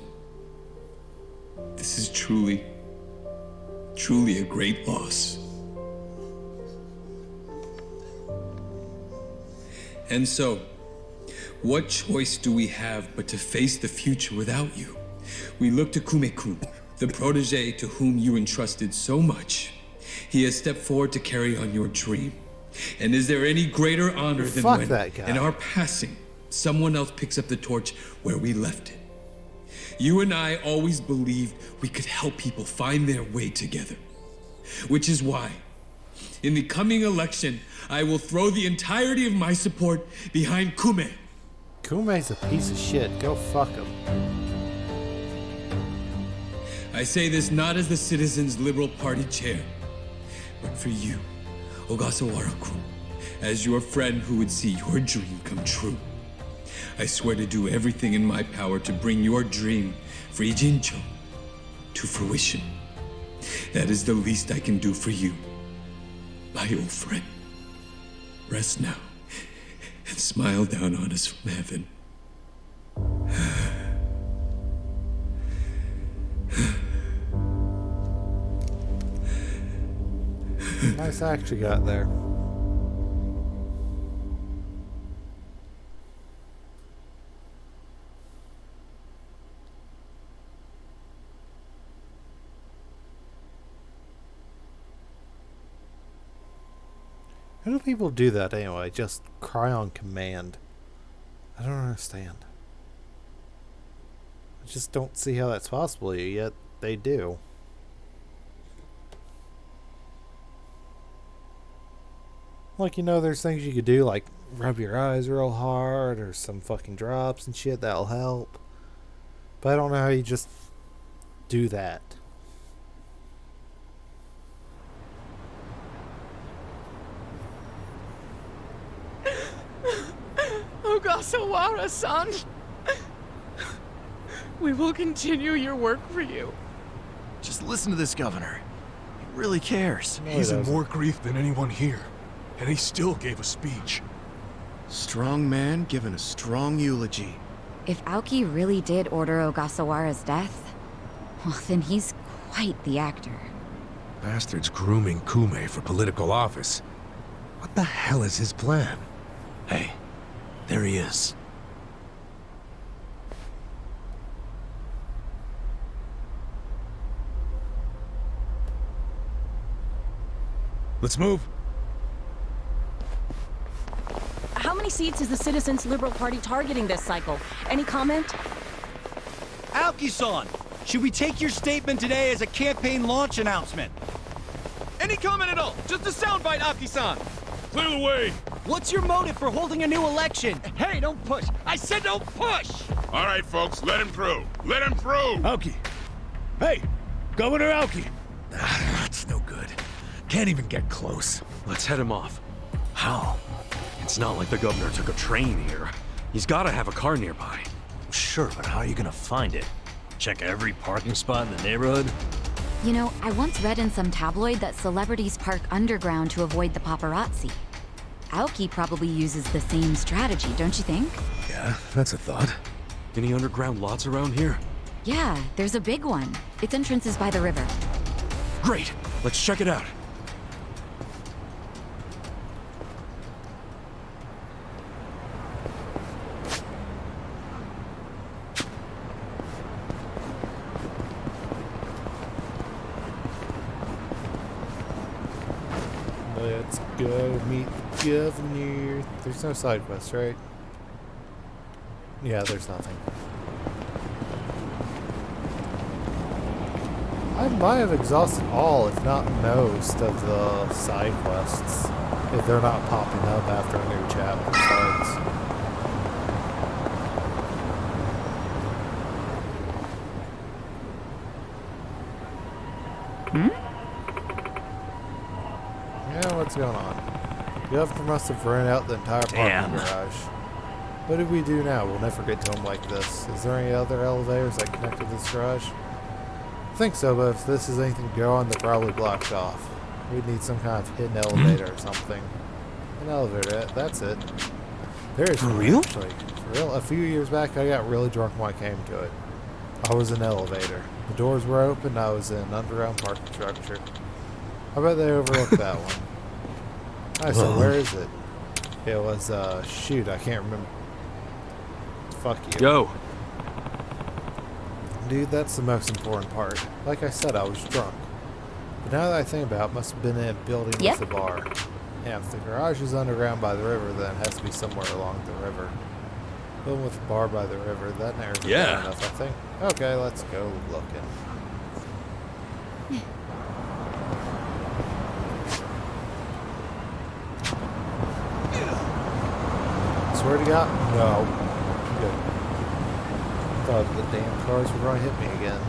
This is truly a great loss. And so, what choice do we have but to face the future without you? We look to Kume-kun, the protege to whom you entrusted so much. He has stepped forward to carry on your dream. And is there any greater honor than when, that guy. in our passing, someone else picks up the torch where we left it? You and I always believed we could help people find their way together. Which is why, in the coming election, I will throw the entirety of my support behind Kume. Kume's a piece of shit. Go fuck him. I say this not as the Citizens Liberal Party chair, but for you, Ogasawara-kun, as your friend who would see your dream come true. I swear to do everything in my power to bring your dream, Frijincho, to fruition. That is the least I can do for you, my old friend. Rest now, and smile down on us from heaven. Nice act you got there. How do people do that anyway? Just cry on command. I don't understand. I just don't see how that's possible, yet they do. Like, you know, there's things you could do, like rub your eyes real hard, or some fucking drops and shit, that'll help. But I don't know how you just do that. Ogasawara-san, we will continue your work for you. Just listen to this governor. He really cares. He's in more grief than anyone here, and he still gave a speech. Strong man giving a strong eulogy. If Aoki really did order Ogasawara's death, well, then he's quite the actor. Bastard's grooming Kume for political office. What the hell is his plan? Hey, there he is. Let's move. How many seats is the Citizens Liberal Party targeting this cycle? Any comment? Aoki-san, should we take your statement today as a campaign launch announcement? Any comment at all? Just a soundbite, Aoki-san. Clear the way. What's your motive for holding a new election? Hey, don't push. I said don't push. All right, folks, let him through. Let him through. Aoki. Hey, Governor Aoki. That's no good. Can't even get close. Let's head him off. How? It's not like the governor took a train here. He's gotta have a car nearby. Sure, but how are you gonna find it? Check every parking spot in the neighborhood? You know, I once read in some tabloid that celebrities park underground to avoid the paparazzi. Aoki probably uses the same strategy, don't you think? Yeah, that's a thought. Any underground lots around here? Yeah, there's a big one. Its entrance is by the river. Great, let's check it out. Let's go meet the governor. There's no side quest, right? Yeah, there's nothing. I might have exhausted all, if not most, of the side quests, if they're not popping up after a new chapter starts. Yeah, what's going on? The governor must have run out the entire parking garage. What do we do now? We'll never get to them like this. Is there any other elevators that connect to this garage? I think so, but if this is anything to go on, they're probably blocked off. We'd need some kind of hidden elevator or something. An elevator, that's it. There is For real? Actually, for real. A few years back, I got really drunk when I came to it. I was in an elevator. The doors were open, I was in an underground parking structure. I bet they overlooked that one. I said, where is it? It was, shoot, I can't remember. Fuck you. Yo. Dude, that's the most important part. Like I said, I was drunk. But now that I think about it, must have been in a building with a bar. Yeah, if the garage is underground by the river, then it has to be somewhere along the river. Building with a bar by the river, that narrow's enough, I think. Okay, let's go looking. Swear to God, no. Good. Thought the damn cars were going to hit me again.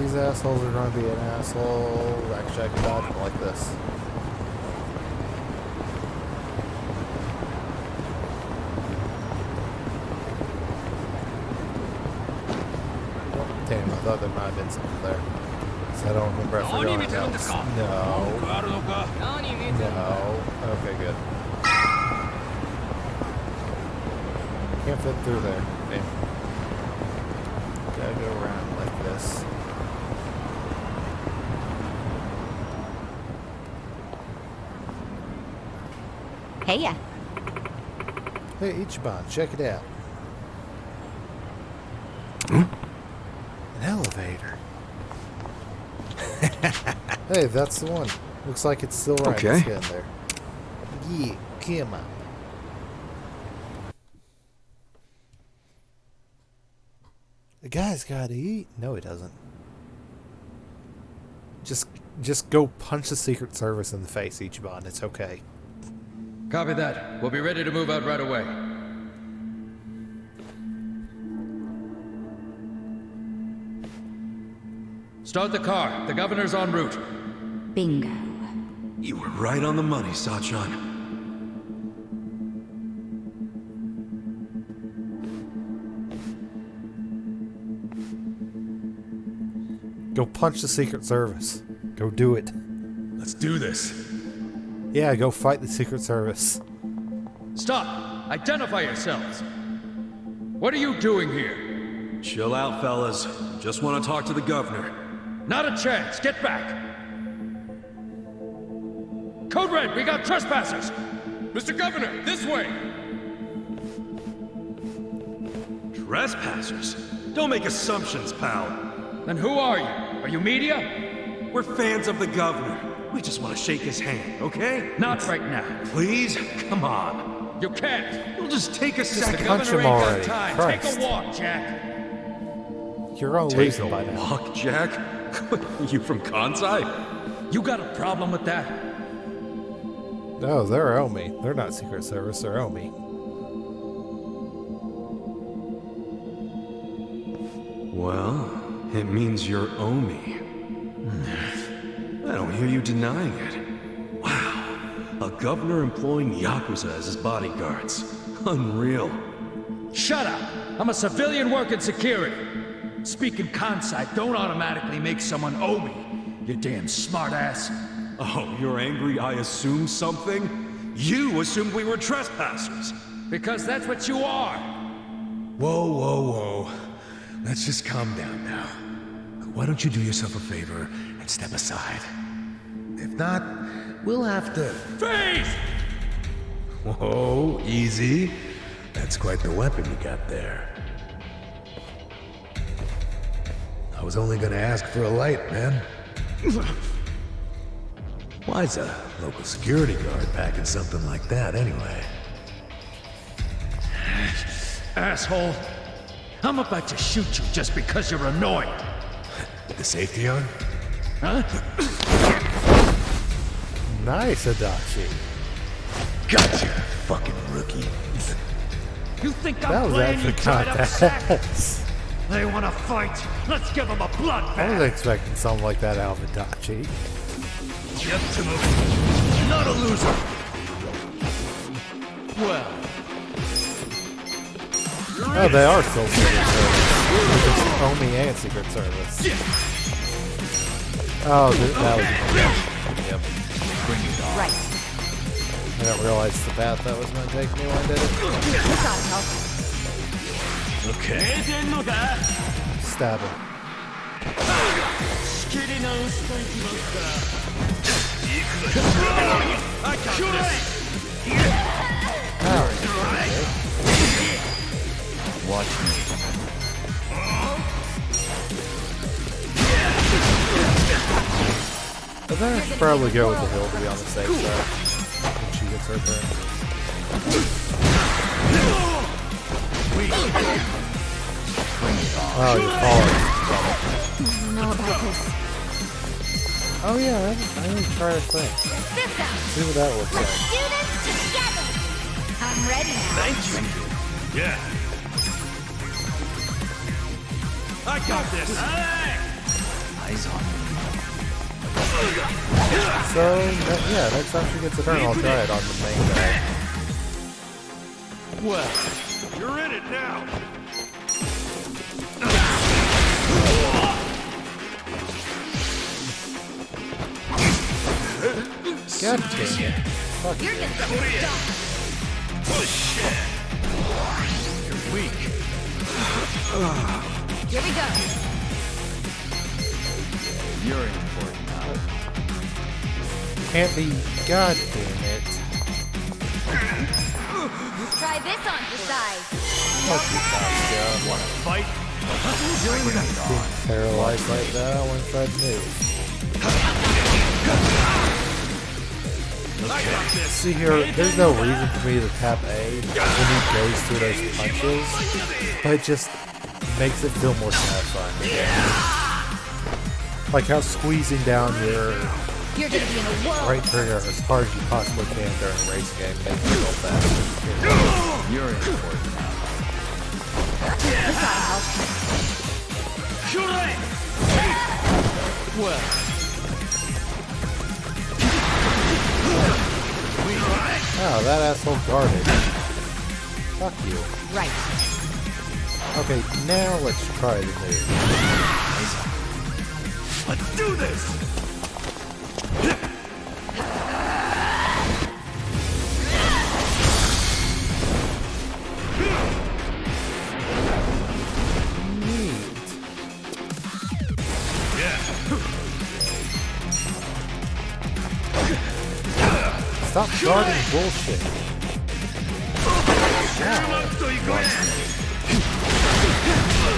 These assholes are going to be an asshole. Actually, I can dodge them like this. Damn, I thought there might have been something there. So I don't remember if we're going else. No. No. Okay, good. Can't fit through there. Damn. Gotta go around like this. Heya. Hey, Ichiban, check it out. An elevator. Hey, that's the one. Looks like it's still right. Okay. Let's get in there. Yeah, come on. The guy's gotta eat. No, he doesn't. Just go punch the Secret Service in the face, Ichiban. It's okay. Copy that. We'll be ready to move out right away. Start the car. The governor's en route. Bingo. You were right on the money, Sachan. Go punch the Secret Service. Go do it. Let's do this. Yeah, go fight the Secret Service. Stop! Identify yourselves! What are you doing here? Chill out, fellas. Just want to talk to the governor. Not a chance! Get back! Code Red, we got trespassers! Mr. Governor, this way! Trespassers? Don't make assumptions, pal. Then who are you? Are you media? We're fans of the governor. We just want to shake his hand, okay? Not right now. Please? Come on. You can't. It'll just take a Just second. punch him already. Time. Christ. Take a walk, Jack. You're on Take losing a by now. walk, Jack? You from Kansai? You got a problem with that? No, they're Omi. They're not Secret Service, they're Omi. Well, it means you're Omi. I don't hear you denying it. Wow, a governor employing Yakuza as his bodyguards. Unreal. Shut up! I'm a civilian working security. Speaking Kansai don't automatically make someone Omi, you damn smartass. Oh, you're angry I assumed something? You assumed we were trespassers. Because that's what you are. Whoa, whoa, whoa. Let's just calm down now. Why don't you do yourself a favor and step aside? If not, we'll have to... Freeze! Whoa, easy. That's quite the weapon you got there. I was only gonna ask for a light, man. Why's a local security guard packing something like that, anyway? Asshole. I'm about to shoot you just because you're annoying. With the safety on? Huh? Nice, Adachi. Gotcha, fucking rookie. You think That I'm was playing actually you tied kinda up sack? badass. They want to fight. Let's give them a I was bloodbath. expecting something like that out of Adachi. Get to move. Not a loser. Well. Oh, they are still Secret Service. It's Omi and Secret Service. Oh, that was... Yep. Bring it on. Right. I didn't realize the path that was going to take me when I did it. You gotta help. Okay. Stab him. I got this. Watch me. I think I should probably go with the hill to be on the safe side when she gets her turn. Oh, you're falling. I don't know about this. Oh yeah, I need to try this thing. See what that looks like. Let's do this together. I'm ready now. Thank you. Yeah. I got this. Eyes on me. So, yeah, next time she gets a turn, I'll try it on the main guy. Well, you're in it now. God damn it. Fuck You're you. gonna get stuck. Bullshit. You're weak. Here we go. You're in for it now. Can't be. God damn it. Try this on for size. Fuck you, Pascal. Want to fight? Being paralyzed like that, I want to try to move. See here, there's no reason for me to tap A when he goes through those punches, but it just makes it feel more satisfying. Like how squeezing down your You're gonna be in a whirl. right trigger as hard as you possibly can during a race game makes it go faster. You're in for it now. This ought to help. Well. Oh, that asshole guarded. Fuck you. Right. Okay, now let's try the move. Let's do this! Stop guarding bullshit.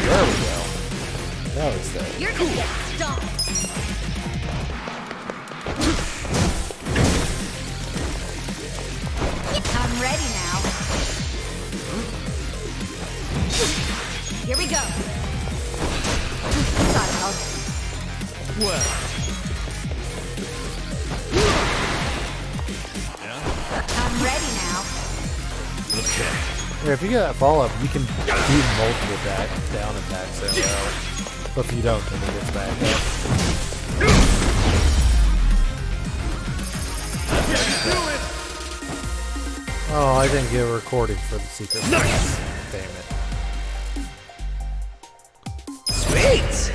There we go. Now he's there. You're gonna get stomped. I'm ready now. Here we go. This ought to help. Well. I'm ready now. Okay. Yeah, if you get that follow up, you can do multiple down attacks in a row. But if you don't, then it gets back up. Oh, I didn't get a recording for the secret. Nice. Damn it. Sweet!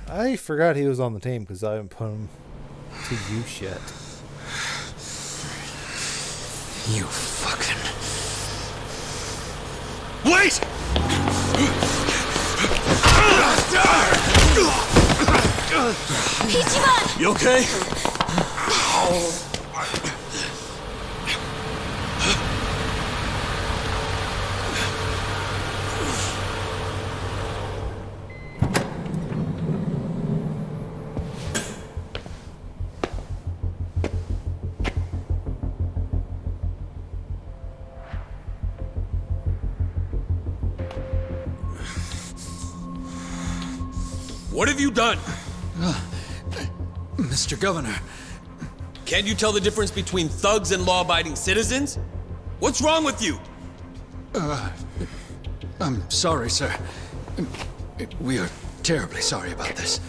I forgot he was on the team because I haven't put him to use yet. You fucking... Wait! Ichiban! You okay? What have you done? Mr. Governor. Can't you tell the difference between thugs and law-abiding citizens? What's wrong with you? I'm sorry, sir. We are terribly sorry about this.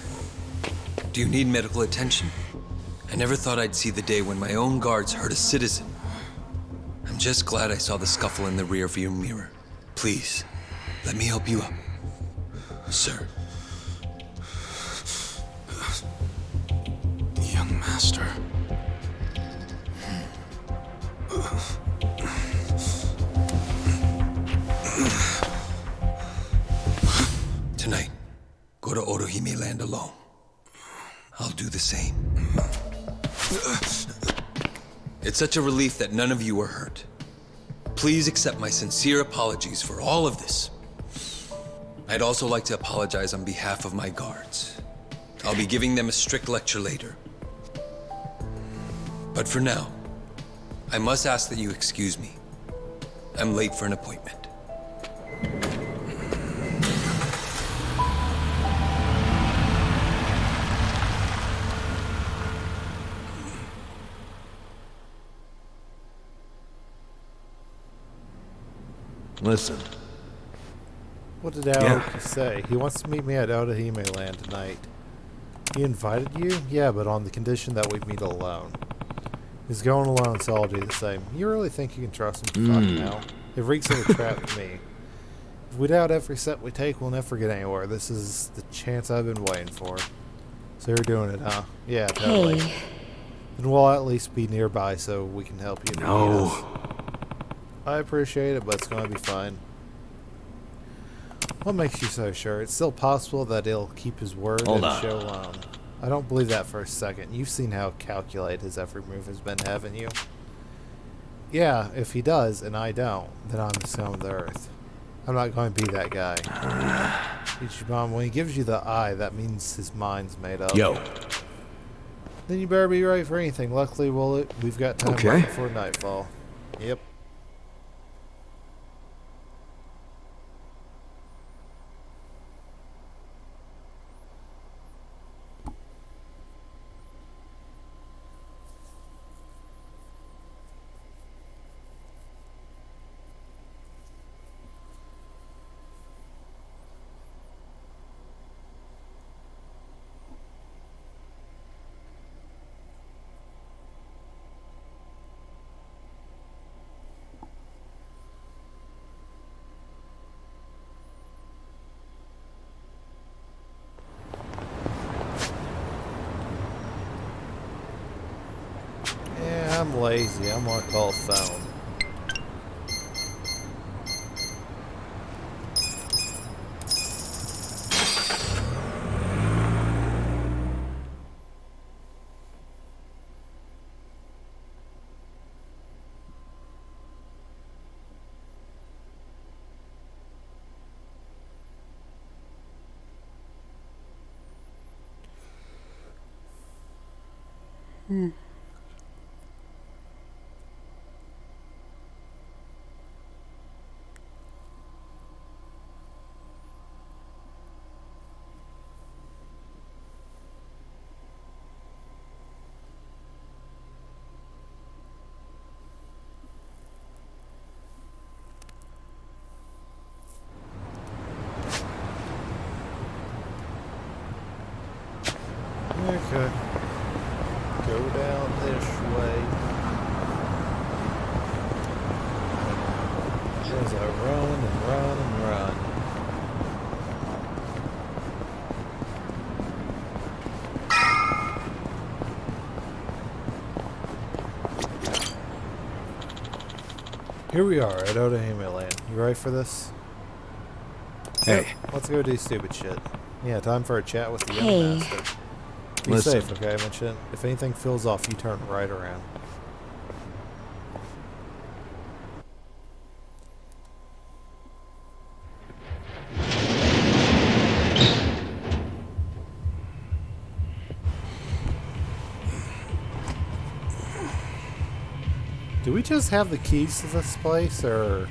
Do you need medical attention? I never thought I'd see the day when my own guards hurt a citizen. I'm just glad I saw the scuffle in the rearview mirror. Please, let me help you up. Sir. Young master. Tonight, go to Orohime Land alone. I'll do the same. It's such a relief that none of you were hurt. Please accept my sincere apologies for all of this. I'd also like to apologize on behalf of my guards. I'll be giving them a strict lecture later. But for now, I must ask that you excuse me. I'm late for an appointment. Listen. What did Aoki say? He wants to meet me at Odahime Land tonight. He invited you? Yeah, but on the condition that we meet alone. He's going alone, so I'll do the same. You really think you can trust him to talk now? It reeks of a trap to me. If we doubt every step we take, we'll never get anywhere. This is the chance I've been waiting for. So you're doing it, huh? Yeah, totally. Hey. Then we'll at least be nearby so we can help you. No. I appreciate it, but it's going to be fine. What makes you so sure? It's still possible that he'll keep his word Hold and on. show alone. I don't believe that for a second. You've seen how calculated his every move has been, haven't you? Yeah, if he does, and I don't, then I'm the scum of the earth. I'm not going to be that guy. Ichiban, when he gives you the eye, that means his mind's made up. Yo. Then you better be ready for anything. Luckily, we've got time Okay. right before nightfall. Yep. Yeah, I'm lazy. I'm gonna call a phone. Okay. Go down this way. As I run and run and run. Here we are at Odahime Land. You ready for this? Hey. Yep, let's go do stupid shit. Yeah, time for a chat with the young Hey. master. Be Listen. safe, okay? I mentioned if anything feels off, you turn right around. Do we just have the keys to this place, or...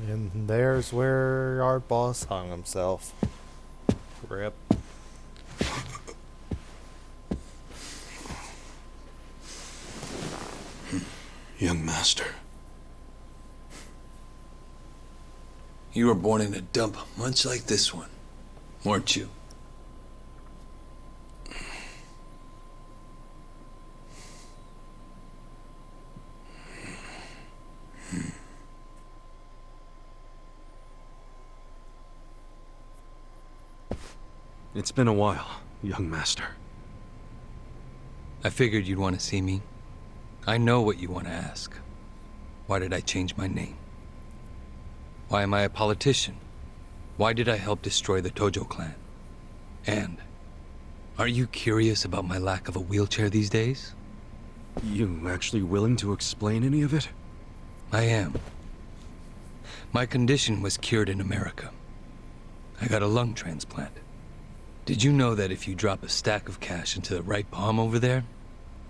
And there's where our boss hung himself. Rip. Young master. You were born in a dump much like this one, weren't you? It's been a while, young master. I figured you'd want to see me. I know what you want to ask. Why did I change my name? Why am I a politician? Why did I help destroy the Tojo clan? And are you curious about my lack of a wheelchair these days? You actually willing to explain any of it? I am. My condition was cured in America. I got a lung transplant. Did you know that if you drop a stack of cash into the right palm over there,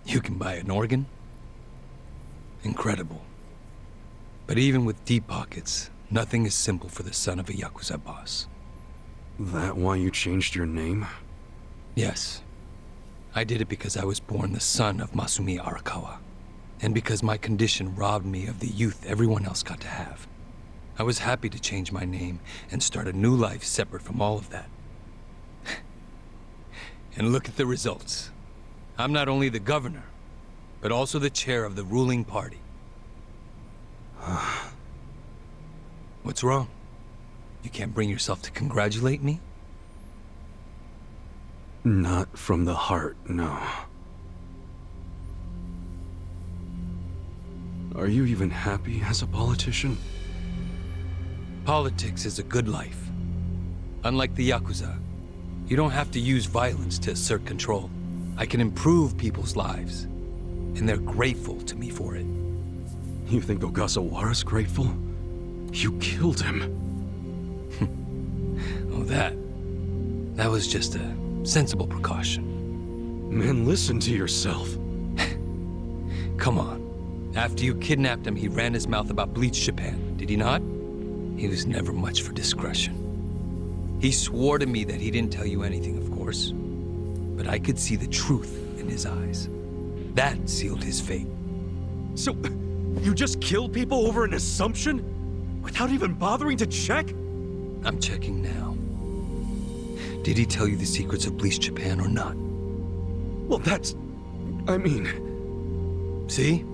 you can buy an organ? Incredible. But even with deep pockets, nothing is simple for the son of a Yakuza boss. That why you changed your name? Yes. I did it because I was born the son of Masumi Arakawa, and because my condition robbed me of the youth everyone else got to have. I was happy to change my name and start a new life separate from all of that. And look at the results. I'm not only the governor, but also the chair of the ruling party. What's wrong? You can't bring yourself to congratulate me? Not from the heart, no. Are you even happy as a politician? Politics is a good life. Unlike the Yakuza, you don't have to use violence to assert control. I can improve people's lives, and they're grateful to me for it. You think Ogasawara's grateful? You killed him. Oh, that was just a sensible precaution. Man, listen to yourself. Come on. After you kidnapped him, he ran his mouth about Bleach Japan, did he not? He was never much for discretion. He swore to me that he didn't tell you anything, of course. But I could see the truth in his eyes. That sealed his fate. So, you just killed people over an assumption? Without even bothering to check? I'm checking now. Did he tell you the secrets of Bleach Japan or not? Well, I mean... See?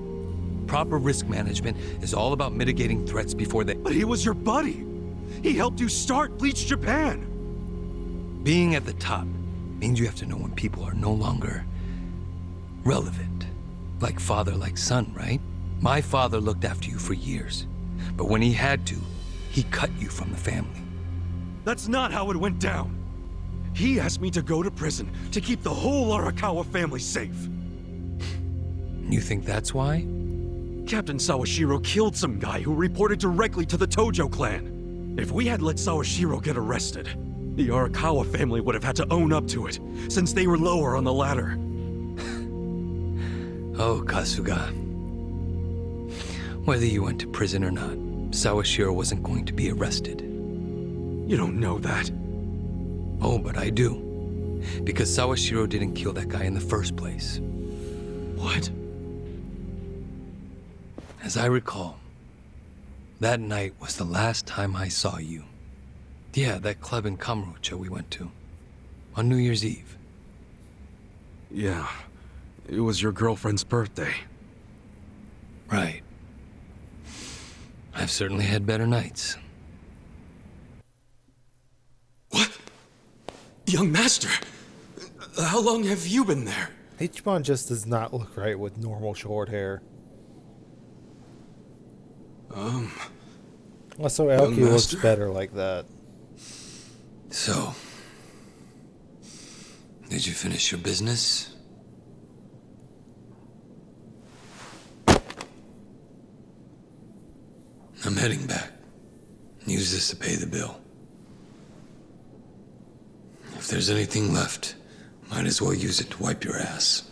Proper risk management is all about mitigating threats before they... But he was your buddy! He helped you start Bleach Japan! Being at the top means you have to know when people are no longer relevant. Like father, like son, right? My father looked after you for years. But when he had to, he cut you from the family. That's not how it went down. He asked me to go to prison to keep the whole Arakawa family safe. You think that's why? Captain Sawashiro killed some guy who reported directly to the Tojo clan. If we had let Sawashiro get arrested, the Arakawa family would have had to own up to it, since they were lower on the ladder. Oh, Kasuga. Whether you went to prison or not, Sawashiro wasn't going to be arrested. You don't know that. Oh, but I do. Because Sawashiro didn't kill that guy in the first place. What? As I recall, that night was the last time I saw you. Yeah, that club in Kamurocho we went to. On New Year's Eve. Yeah, it was your girlfriend's birthday. Right. I've certainly had better nights. What? Young master, how long have you been there? Ichiban just does not look right with normal short hair. Also, Aoki looks better like that. So, did you finish your business? I'm heading back. Use this to pay the bill. If there's anything left, might as well use it to wipe your ass.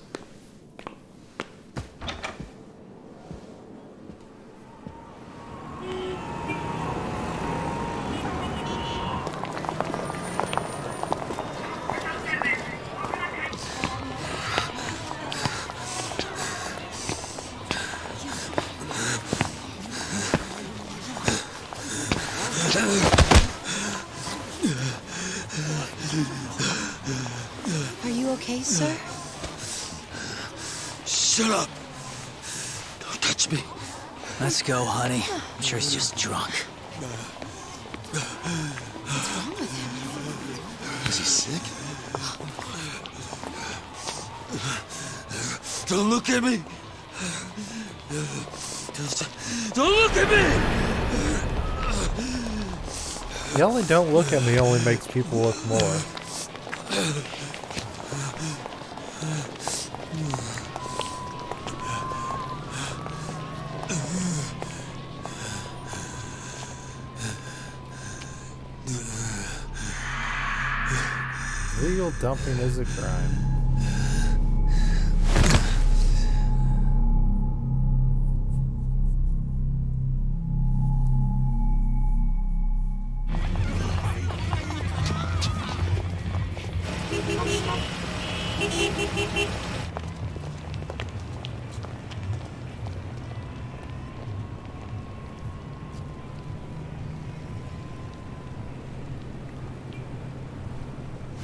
Are you okay, sir? Shut up! Don't touch me. Let's go, honey. I'm sure he's just drunk. What's wrong with him? Is he sick? Don't look at me! Don't look at me! Yelling "don't look at me" only makes people look more. Illegal dumping is a crime.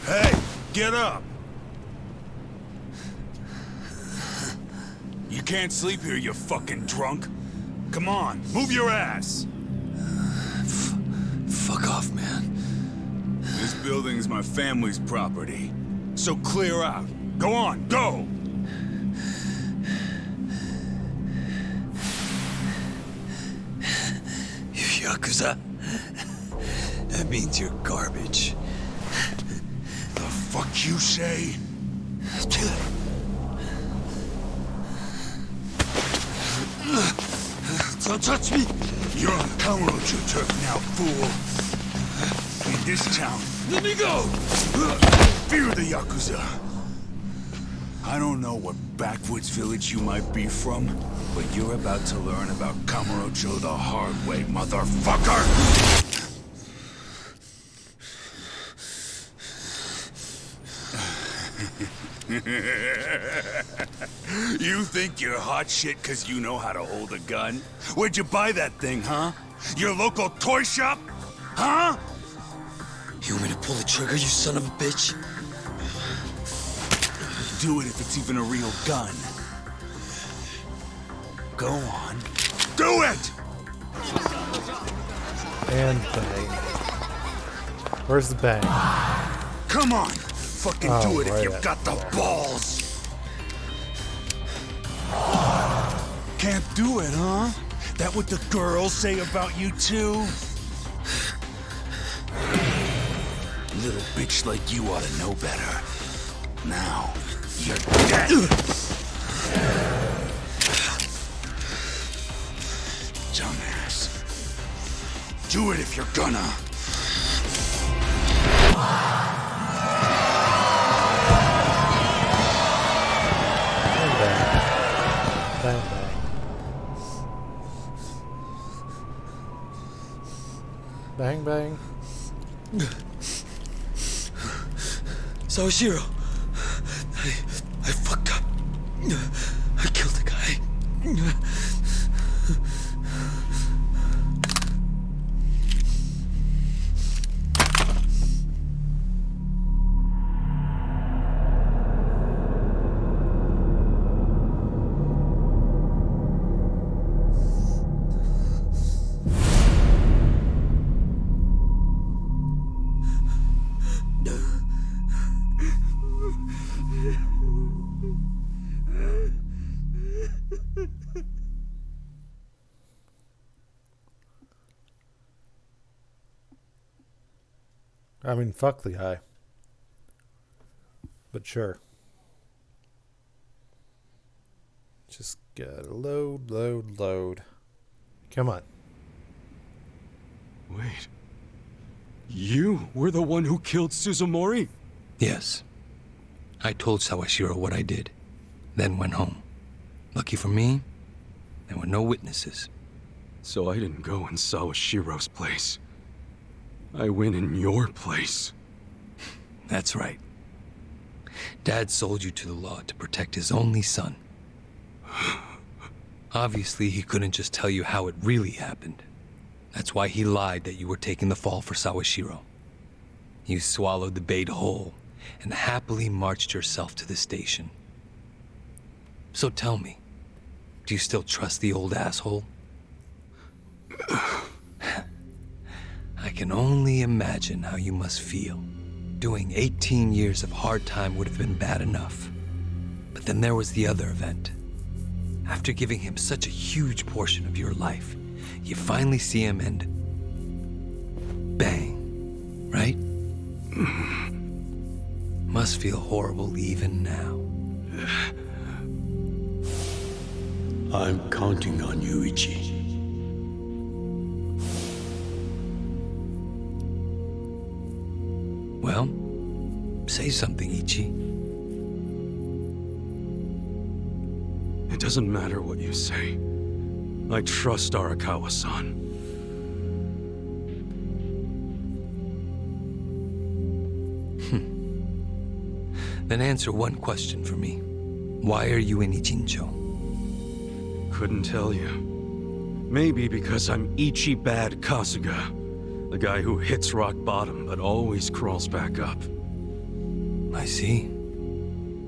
Hey, get up! You can't sleep here, you fucking drunk. Come on, move your ass! Fuck off, man. This building's my family's property. So clear out. Go on, go! Yakuza? That means you're garbage. The fuck you say? Don't touch me! You're on Kamurocho turf now, fool. In this town, Let me go! fear the Yakuza. I don't know what backwoods village you might be from, but you're about to learn about Kamurocho the hard way, motherfucker! You think you're hot shit because you know how to hold a gun? Where'd you buy that thing, huh? Your local toy shop? Huh? You want me to pull the trigger, you son of a bitch? Do it if it's even a real gun. Go on. Do it! And bang. Where's the bang? Come on! Fucking do it if you've got the balls! Can't do it, huh? That what the girls say about you too? Little bitch like you ought to know better. Now, you're dead! Dumbass. Do it if you're gonna. Bang, bang. Bang, bang. Sawashiro, I fucked up. I killed the guy. I mean, fuck the guy. But sure. Just gotta load, load, load. Come on. Wait. You were the one who killed Suzumori? Yes. I told Sawashiro what I did, then went home. Lucky for me, there were no witnesses. So I didn't go in Sawashiro's place. I went in your place. That's right. Dad sold you to the law to protect his only son. Obviously, he couldn't just tell you how it really happened. That's why he lied that you were taking the fall for Sawashiro. You swallowed the bait whole and happily marched yourself to the station. So tell me, do you still trust the old asshole? I can only imagine how you must feel. Doing 18 years of hard time would have been bad enough. But then there was the other event. After giving him such a huge portion of your life, you finally see him and... bang, right? Must feel horrible even now. I'm counting on you, Ichi. Well, Say something, Ichi. It doesn't matter what you say. I trust Arakawa-san. Then answer one question for me. Why are you in Ichincho? Couldn't tell you. Maybe because I'm Ichi Bad Kasuga. The guy who hits rock bottom but always crawls back up. I see.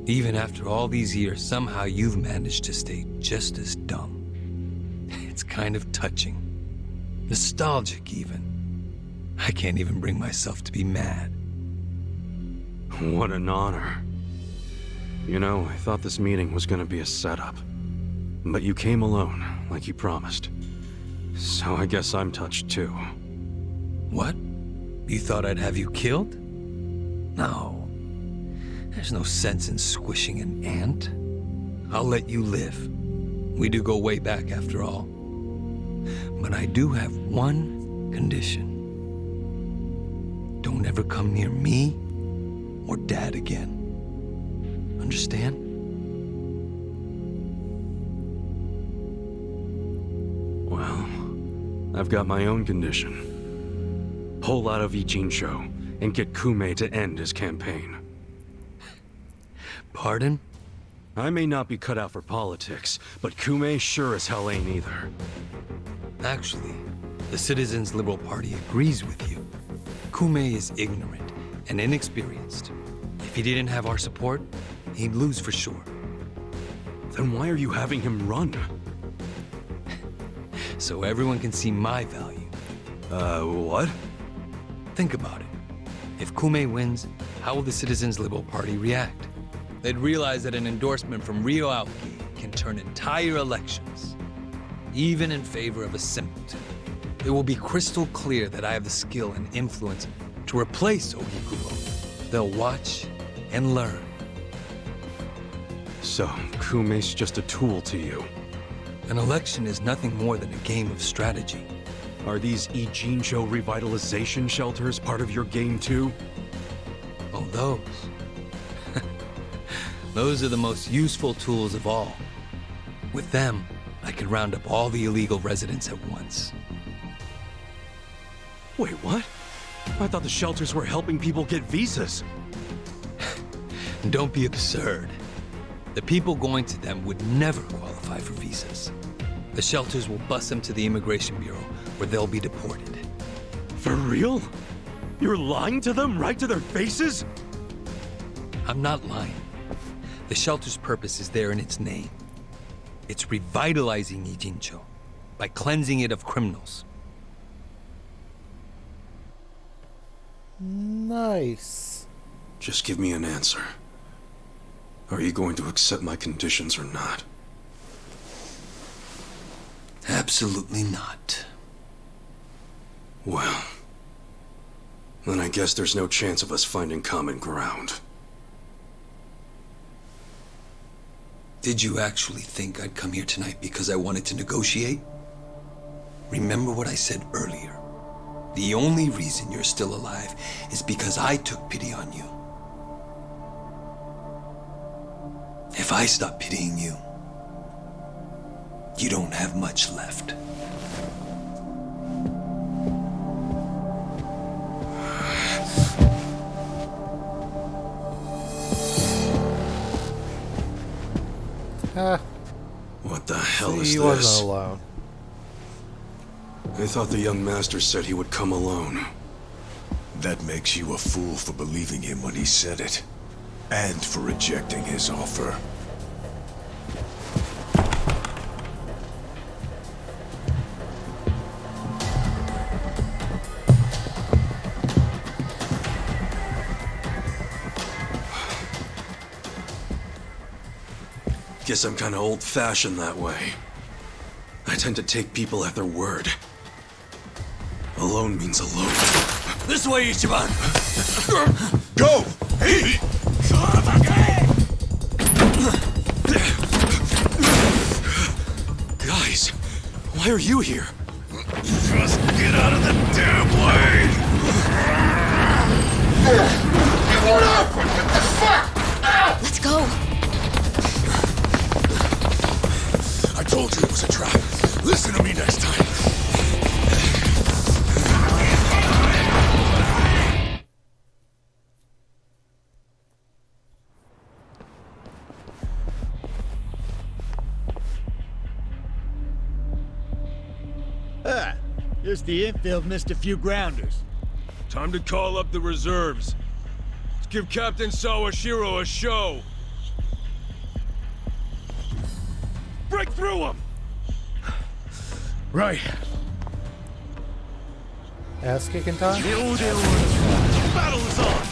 Even after all these years, somehow you've managed to stay just as dumb. It's kind of touching. Nostalgic, even. I can't even bring myself to be mad. What an honor. You know, I thought this meeting was gonna be a setup. But you came alone, like you promised. So I guess I'm touched too. What? You thought I'd have you killed? No. There's no sense in squishing an ant. I'll let you live. We do go way back after all. But I do have one condition. Don't ever come near me or Dad again. Understand? Well, I've got my own condition. Pull out of Ichincho and get Kume to end his campaign. Pardon? I may not be cut out for politics, but Kume sure as hell ain't either. Actually, the Citizens Liberal Party agrees with you. Kume is ignorant and inexperienced. If he didn't have our support, he'd lose for sure. Then why are you having him run? So everyone can see my value. What? Think about it. If Kume wins, how will the Citizens Liberal Party react? They'd realize that an endorsement from Ryo Aoki can turn entire elections, even in favor of a simpleton. It will be crystal clear that I have the skill and influence to replace Ogikubo. They'll watch and learn. So, Kume's just a tool to you? An election is nothing more than a game of strategy. Are these Ichincho revitalization shelters part of your game too? Oh, those. Those are the most useful tools of all. With them, I can round up all the illegal residents at once. Wait, what? I thought the shelters were helping people get visas. Don't be absurd. The people going to them would never qualify for visas. The shelters will bus them to the Immigration Bureau, where they'll be deported. For real? You're lying to them right to their faces? I'm not lying. The shelter's purpose is there in its name. It's revitalizing Ichincho by cleansing it of criminals. Nice. Just give me an answer. Are you going to accept my conditions or not? Absolutely not. Well, then I guess there's no chance of us finding common ground. Did you actually think I'd come here tonight because I wanted to negotiate? Remember what I said earlier. The only reason you're still alive is because I took pity on you. If I stop pitying you, you don't have much left. What the hell is he this? wasn't alone. I thought the young master said he would come alone. That makes you a fool for believing him when he said it. And for rejecting his offer. Guess I'm kinda old-fashioned that way. I tend to take people at their word. Alone means alone. This way, Ichiban! Go! Hey! Son of a Guys, why are you here? Just get out of the damn way! Just the infield missed a few grounders. Time to call up the reserves. Let's give Captain Sawashiro a show. Break through them! Right. Ass kicking time? Battle is on!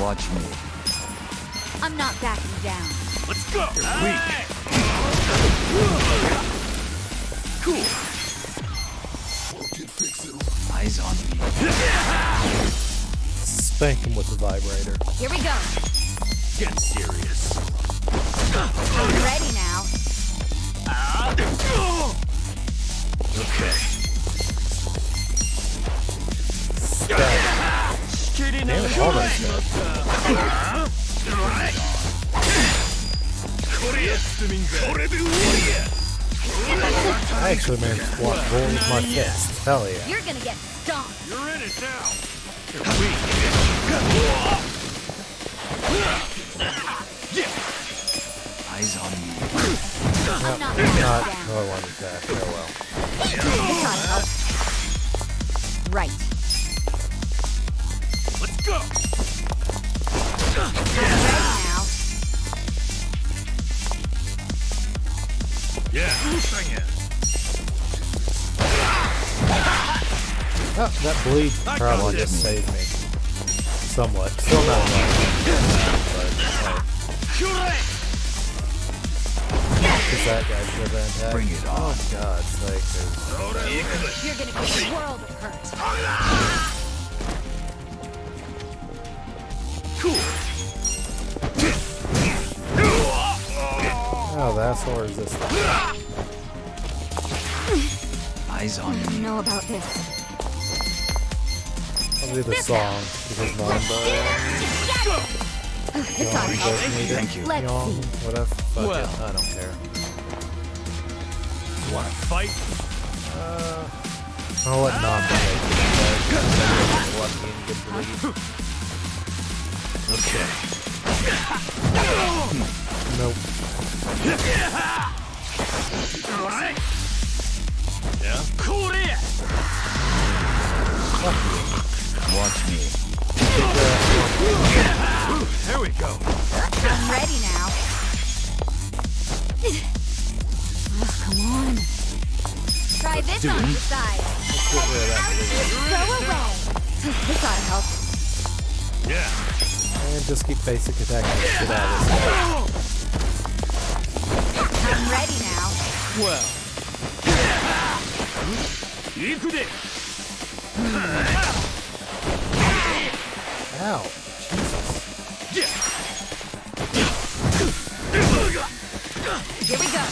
Watch me. I'm not backing down. Let's go! Hey! Cool. Eyes on me. Spank him with the vibrator. Here we go. Get serious. I'm ready now. Okay. Damn it, almost I actually managed to block goal with my fist. Hell yeah. You're gonna get stomped. You're in it now. Eyes on me. I'm not Not down. how I wanted that. Oh well. This ought to help. Right. Let's go. I'm ready now. Yeah. Bring it. Oh, that bleed probably just saved me. Somewhat. Still not much. But, because that guy's the attack. Bring it on. Oh, God's sake. You're gonna get a world of hurt. Oh, that's all resistant. Eyes on I don't me. know about this. I'll do the song because mine, This ought to help. Thank you. Let's Yawn, see. whatever. Fuck Well. it. I don't care. Wanna fight? I'll let Nom be lucky and get bleed. Okay. Nope. Yeah? Cool it! Watch me. There we go. I'm ready now. Oh, come on. Try this on your side. Let's get rid of that bleed. Go away. This ought to help. Yeah. And just keep basic attacking the shit out of this guy. I'm ready now. Well. Ikude! Ow. Yeah. Here we go.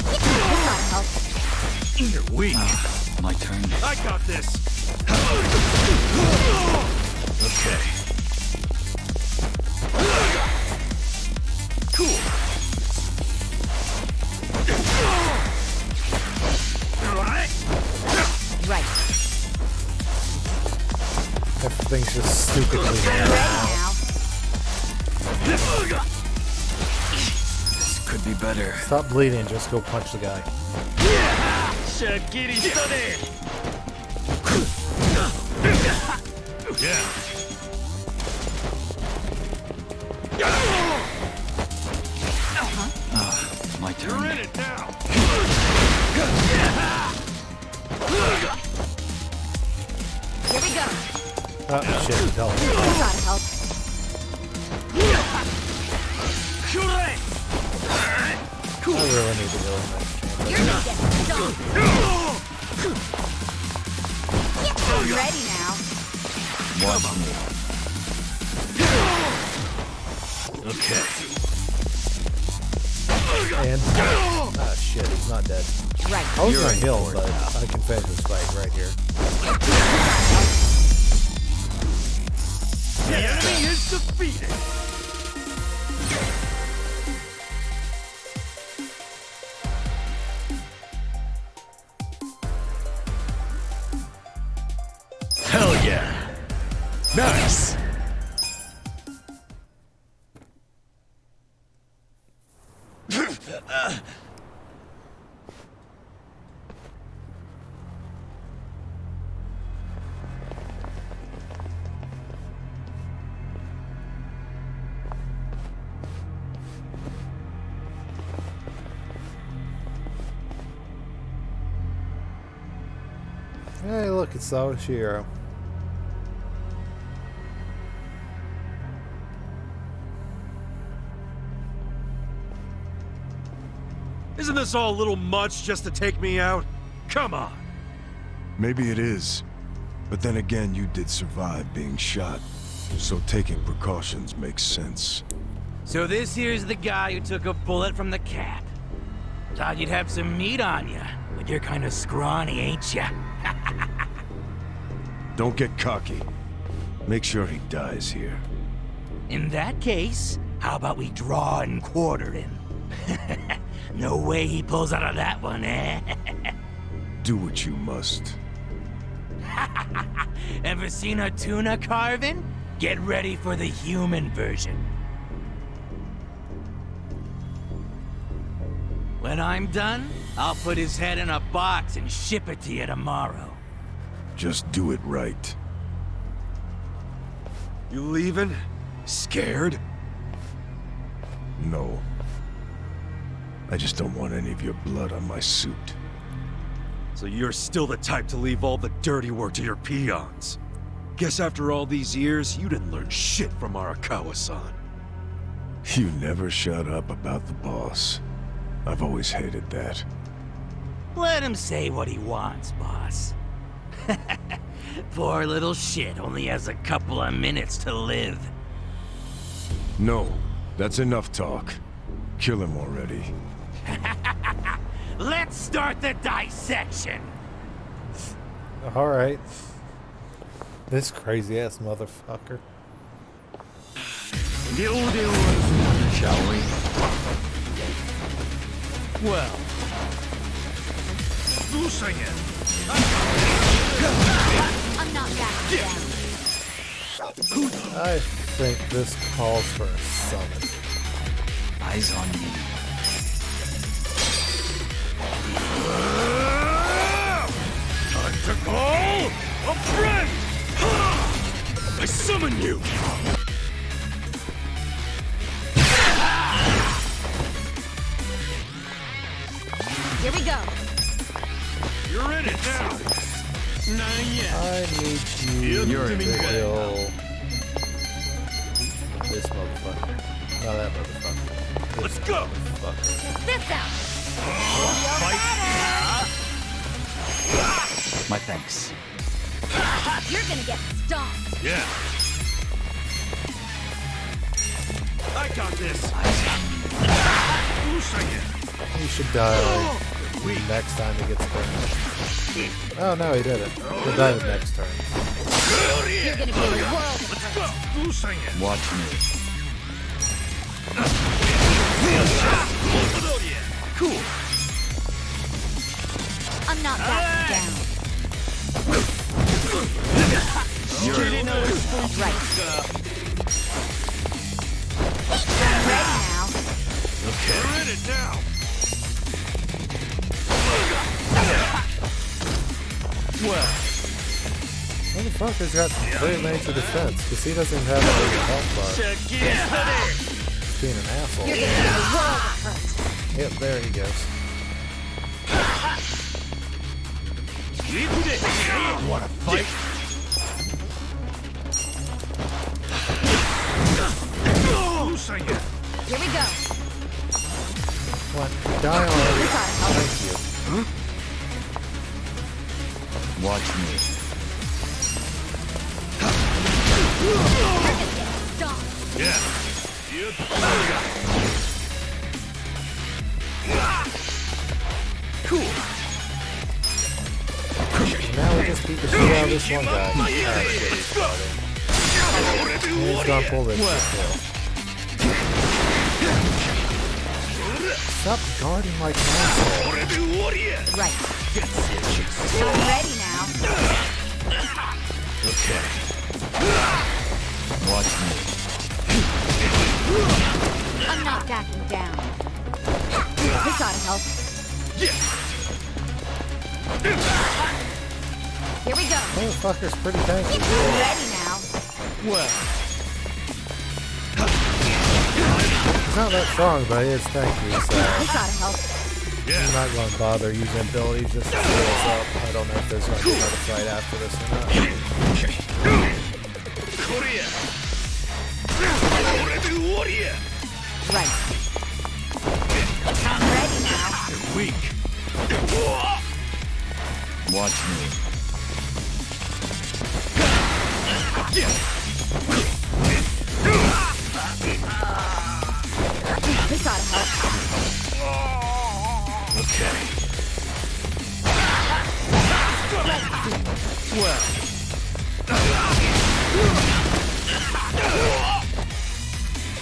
This ought to help. You're weak. My turn. I got this. Okay. Cool. Right. Everything's just stupidly I'm ready now. This could be better. Stop bleeding, just go punch the guy. Yeah. My You're turn. in it now. Here we go. Oh, shit, help. This ought to help. I really need to go in that chamber. You're gonna get stomped. I'm ready now. Watch me. Okay. And ah, shit, he's not dead. Right. I was gonna heal, but I can finish this fight right here. The enemy is defeated. Hell yeah. Nice. Hey, look, it's Sawashiro. Isn't this all a little much just to take me out? Come on. Maybe it is. But then again, you did survive being shot. So taking precautions makes sense. So this here's the guy who took a bullet from the cap. Thought you'd have some meat on you, but you're kind of scrawny, ain't ya? Don't get cocky. Make sure he dies here. In that case, how about we draw and quarter him? No way he pulls out of that one, eh? Do what you must. Ever seen a tuna carving? Get ready for the human version. When I'm done, I'll put his head in a box and ship it to you tomorrow. Just do it right. You leaving? Scared? No. I just don't want any of your blood on my suit. So you're still the type to leave all the dirty work to your peons. Guess after all these years, you didn't learn shit from Arakawa-san. You never shut up about the boss. I've always hated that. Let him say what he wants, boss. Poor little shit only has a couple of minutes to live. No, that's enough talk. Kill him already. Let's start the dissection. All right. This crazy ass motherfucker. Shall we? Well. I'm not backing down. I think this calls for a summon. Eyes on me. Time to call a friend! I summon you! Here we go. You're in it now! Not yet. I need you to kill this motherfucker. Not that motherfucker. Let's go! Check this out. My thanks. You're gonna get stomped. Yeah. I got this. He should die next time he gets burned. Oh no, he didn't. He'll die the next turn. You're gonna be a world of hurt. Watch me. Cool. I'm not backing down. You're Right. I'm ready now. Okay. We're in it now. Well, motherfucker's got very major defense because he doesn't have a health bar. He's being an asshole. You're gonna be a world of hurt. Yep, there he goes. Wanna fight? Here we go. What? Die already. Thank you. Watch me. You're gonna get stomped. Yeah. Cool. Now we just beat the shit out of this one guy. He's gonna pull this shit kill. Stop guarding like an asshole. Right. I'm ready now. Okay. Watch me. I'm not backing down. This ought to help. Here we go. Motherfucker's pretty tanky. I'm ready now. Well. He's not that strong, but he is tanky, so. This ought to help. I'm not going to bother using abilities just to heal us up. I don't know if there's going to be another fight after this or not. Right. I'm ready now. You're weak. Watch me. This ought to help. Okay. Well.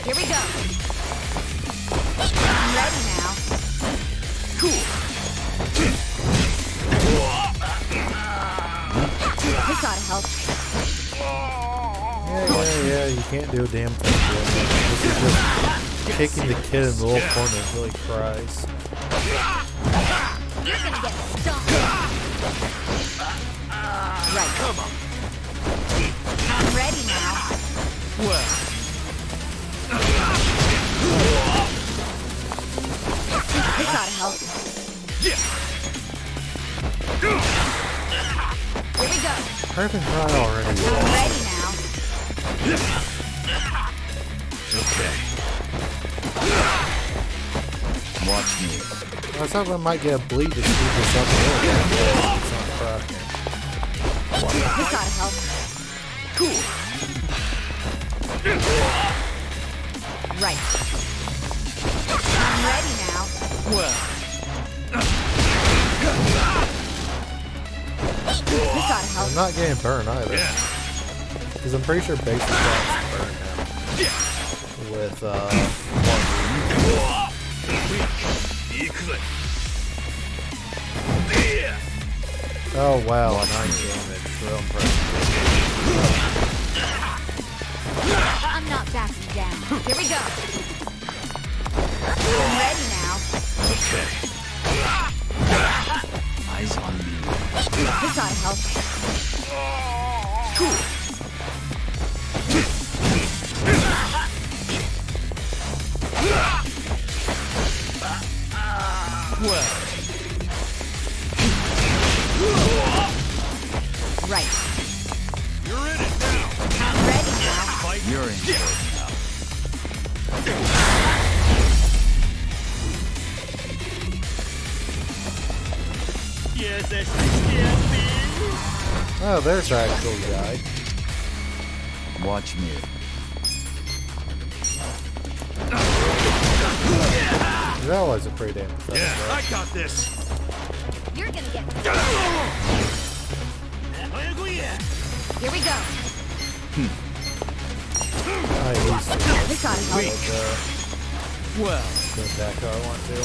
Here we go. I'm ready now. Cool. This ought to help. Yeah, you can't do a damn thing to him. This is just kicking the kid in the little corner until he cries. You're gonna get stomped. Right. Come on. I'm ready now. Well. This ought to help. Yeah. Here we go. Perfect try already. I'm ready now. Okay. Watch me. I was hoping I might get a bleed to speed this up a little bit. It's not cracking. This ought to help. Cool. Right. I'm ready now. Well. This ought to help. I'm not getting burned either. Because I'm pretty sure basic attacks burn now. With, oh wow, 9 damage. Real impressive. I'm not backing down. Here we go. I'm ready now. Okay. Eyes on me. This ought to help. Cool. Well. Right. You're in it now. I'm ready now. You're in for it now. Oh, there's our actual guy. Watch me. That was a pretty damn pathetic. Yeah, I got this. You're gonna get. Here we go. I used to This ought to help. Well. go back how I want to.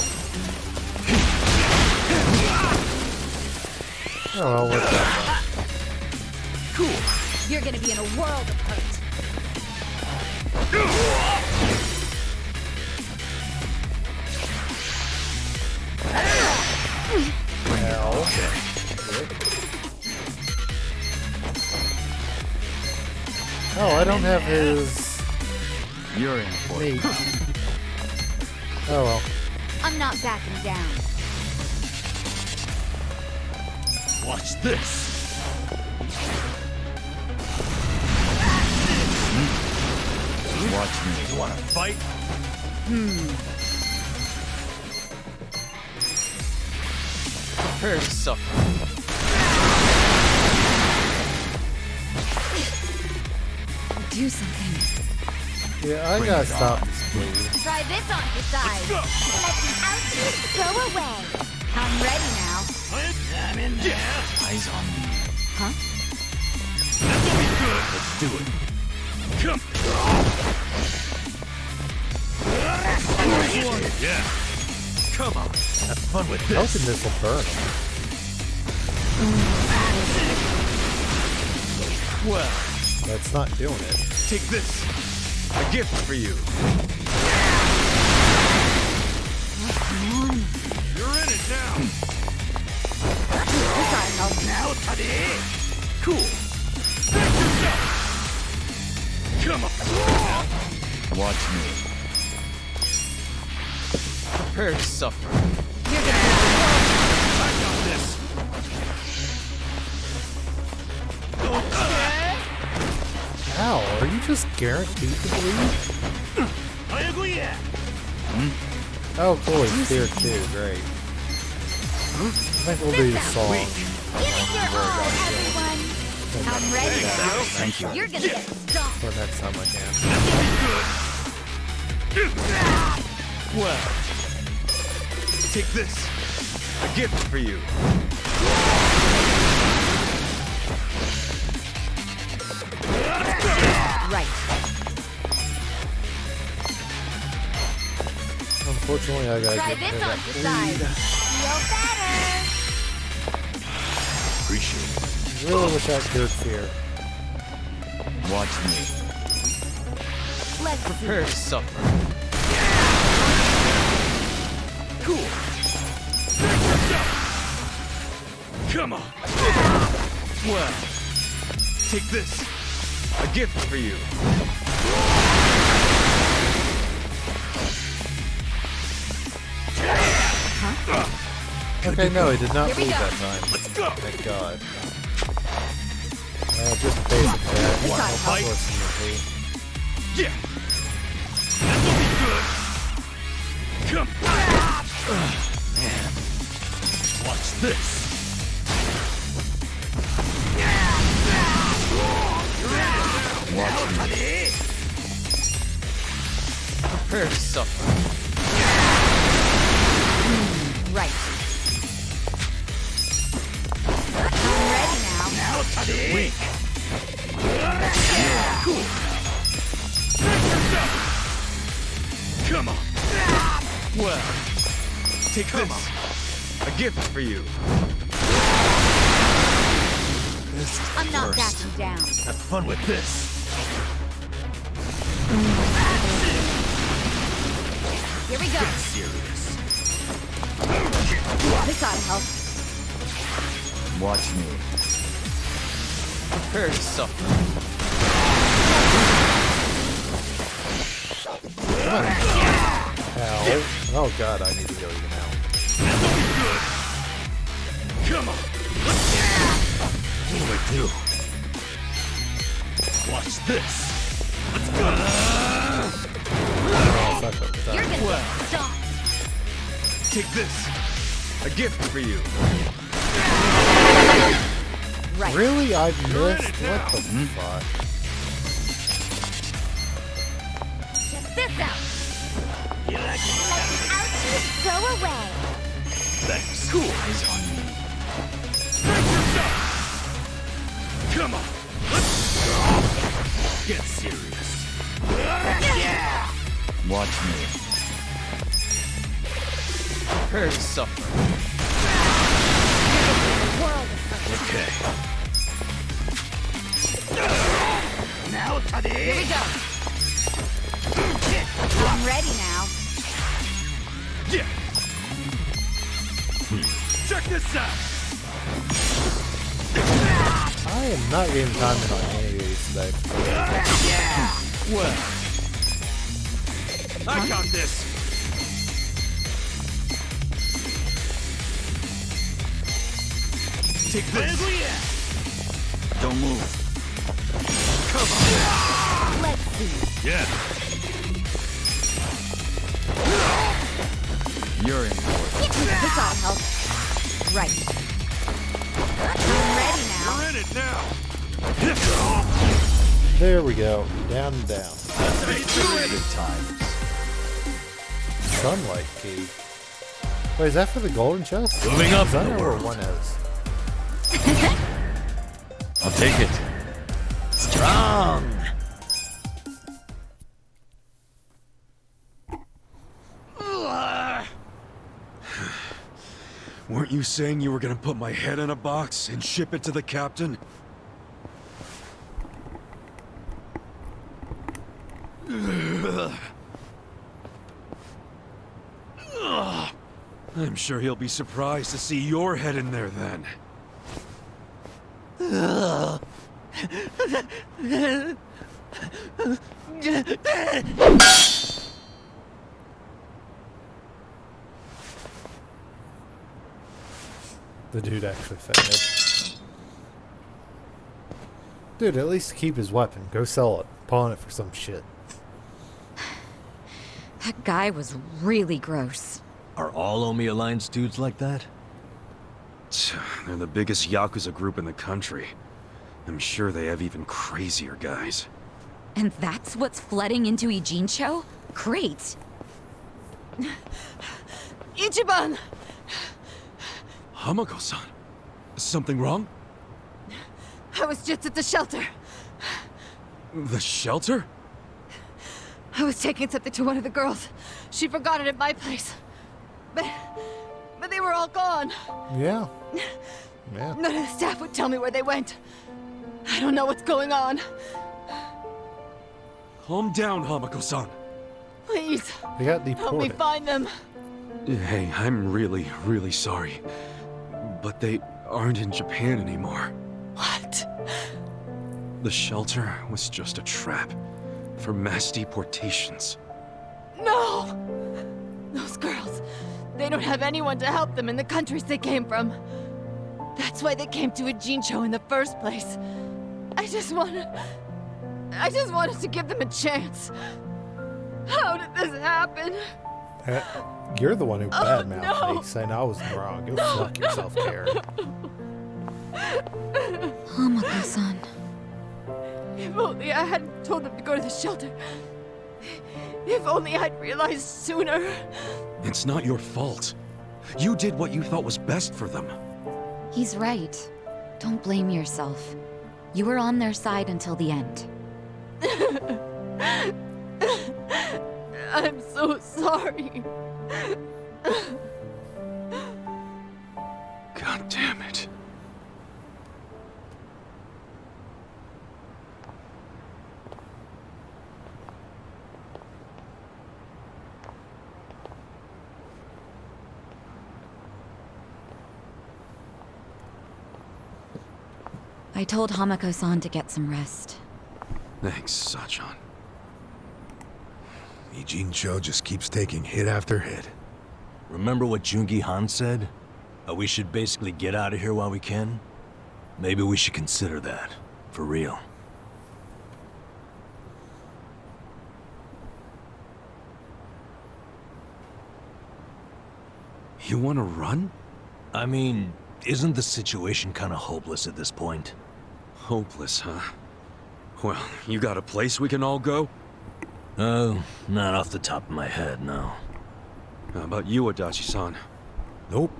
Oh, well, worked out fine. Cool. You're gonna be in a world of hurt. Ow. Oh, I don't have his You're in for it. meat. Oh well. I'm not backing down. Watch this. Watch me. You want to fight? Prepare to suffer. Do something. Yeah, I gotta stop this bleed. Try this on the side. Let's go. Let the ouchies go away. I'm ready now. I'm in there. Eyes on me. Huh? Let's do it. Come. Yeah. Come on. Have fun with I'm this. hoping this will burn him. Well, That's not doing it. take this. A gift for you. You're in it now. This ought to help. Now, Tade. Cool. Fix yourself. Come on. Watch me. Prepare to suffer. You're gonna How? Are you just guaranteed to bleed? Oh, cool. He's here too. Great. I think we'll do the song. Give it your all, everyone. I'm ready now. Thank you. You're gonna get stomped. For next time I can. Well, take this. A gift for you. Right. Unfortunately, I gotta Try get this rid on of the that side. Feel better. Appreciate it. bleed. Really wish I cured fear. Watch me. Let's Prepare to suffer. Cool. Come on. Well, take this. A gift for you. Okay, no, he did not Here we bleed go. that time. Let's go. Thank God. Just basic that. This ought to help. Unfortunately. Yeah. This'll be good. Come. Man. Watch this. Watch me. Prepare to suffer. Right. I'm ready now. Weak. Cool. Come on. Well, take this. A gift for you. I'm not backing down. Have fun with this. Here we go. Serious. This ought to help. Watch me. Prepare to suffer. Ow. Oh God, I need to go even out. Come on. What do I do? Watch this. Let's go. You're gonna get stomped. Take this. A gift for you. Right. Really? I missed? What the fuck? Check this out. Let the ouchies go away. Thanks. Cool. Eyes on me. Come on. Let's get serious. Watch me. Prepare to suffer. Okay. Here we go. I'm ready now. Yeah. Check this out. I am not getting time on any of these today. Well, I got this. Take this. Don't move. Come on. Let's see. Yeah. You're in for it. This ought to help. Right. I'm ready now. We're in it now. There we go. Down and down. Good times. Sunlight key. Wait, is that for the golden chest? Moving up I in the know where world. one is. I'll take it. Strong. Weren't you saying you were gonna put my head in a box and ship it to the captain? I'm sure he'll be surprised to see your head in there then. The dude actually fainted. Dude, at least keep his weapon. Go sell it. Pawn it for some shit. That guy was really gross. Are all Omi Alliance dudes like that? They're the biggest Yakuza group in the country. I'm sure they have even crazier guys. And that's what's flooding into Ijincho? Great. Ichiban! Hamako-san, something wrong? I was just at the shelter. The shelter? I was taking something to one of the girls. She forgot it at my place. But they were all gone. Yeah. Yeah. None of the staff would tell me where they went. I don't know what's going on. Calm down, Hamako-san. Please. They got help me deported. find them. Hey, I'm really, really sorry. But they aren't in Japan anymore. What? The shelter was just a trap for mass deportations. No! Those girls, they don't have anyone to help them in the countries they came from. That's why they came to Ijincho in the first place. I just wanted to give them a chance. How did this happen? You're the one who badmouthed no. me, saying I was wrong. Go fuck yourself, Karen. Hamako-san. If only I hadn't told them to go to the shelter. If only I'd realized sooner. It's not your fault. You did what you thought was best for them. He's right. Don't blame yourself. You were on their side until the end. I'm so sorry. God damn it. I told Hamako-san to get some rest. Thanks, Sachan. Ijincho just keeps taking hit after hit. Remember what Jungi Han said? How we should basically get out of here while we can? Maybe we should consider that. For real. You want to run? I mean, isn't the situation kind of hopeless at this point? Hopeless, huh? Well, you got a place we can all go? Oh, not off the top of my head, no. How about you, Adachi-san? Nope.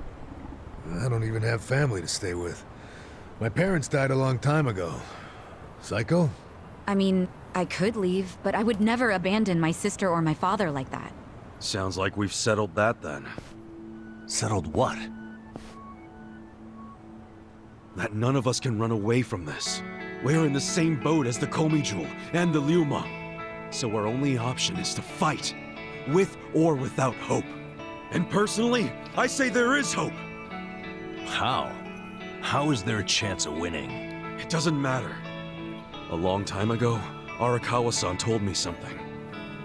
I don't even have family to stay with. My parents died a long time ago. Psycho? I mean, I could leave, but I would never abandon my sister or my father like that. Sounds like we've settled that then. Settled what? That none of us can run away from this. We're in the same boat as the Komijul and the Ryuma. So our only option is to fight, with or without hope. And personally, I say there is hope. How? How is there a chance of winning? It doesn't matter. A long time ago, Arakawa-san told me something.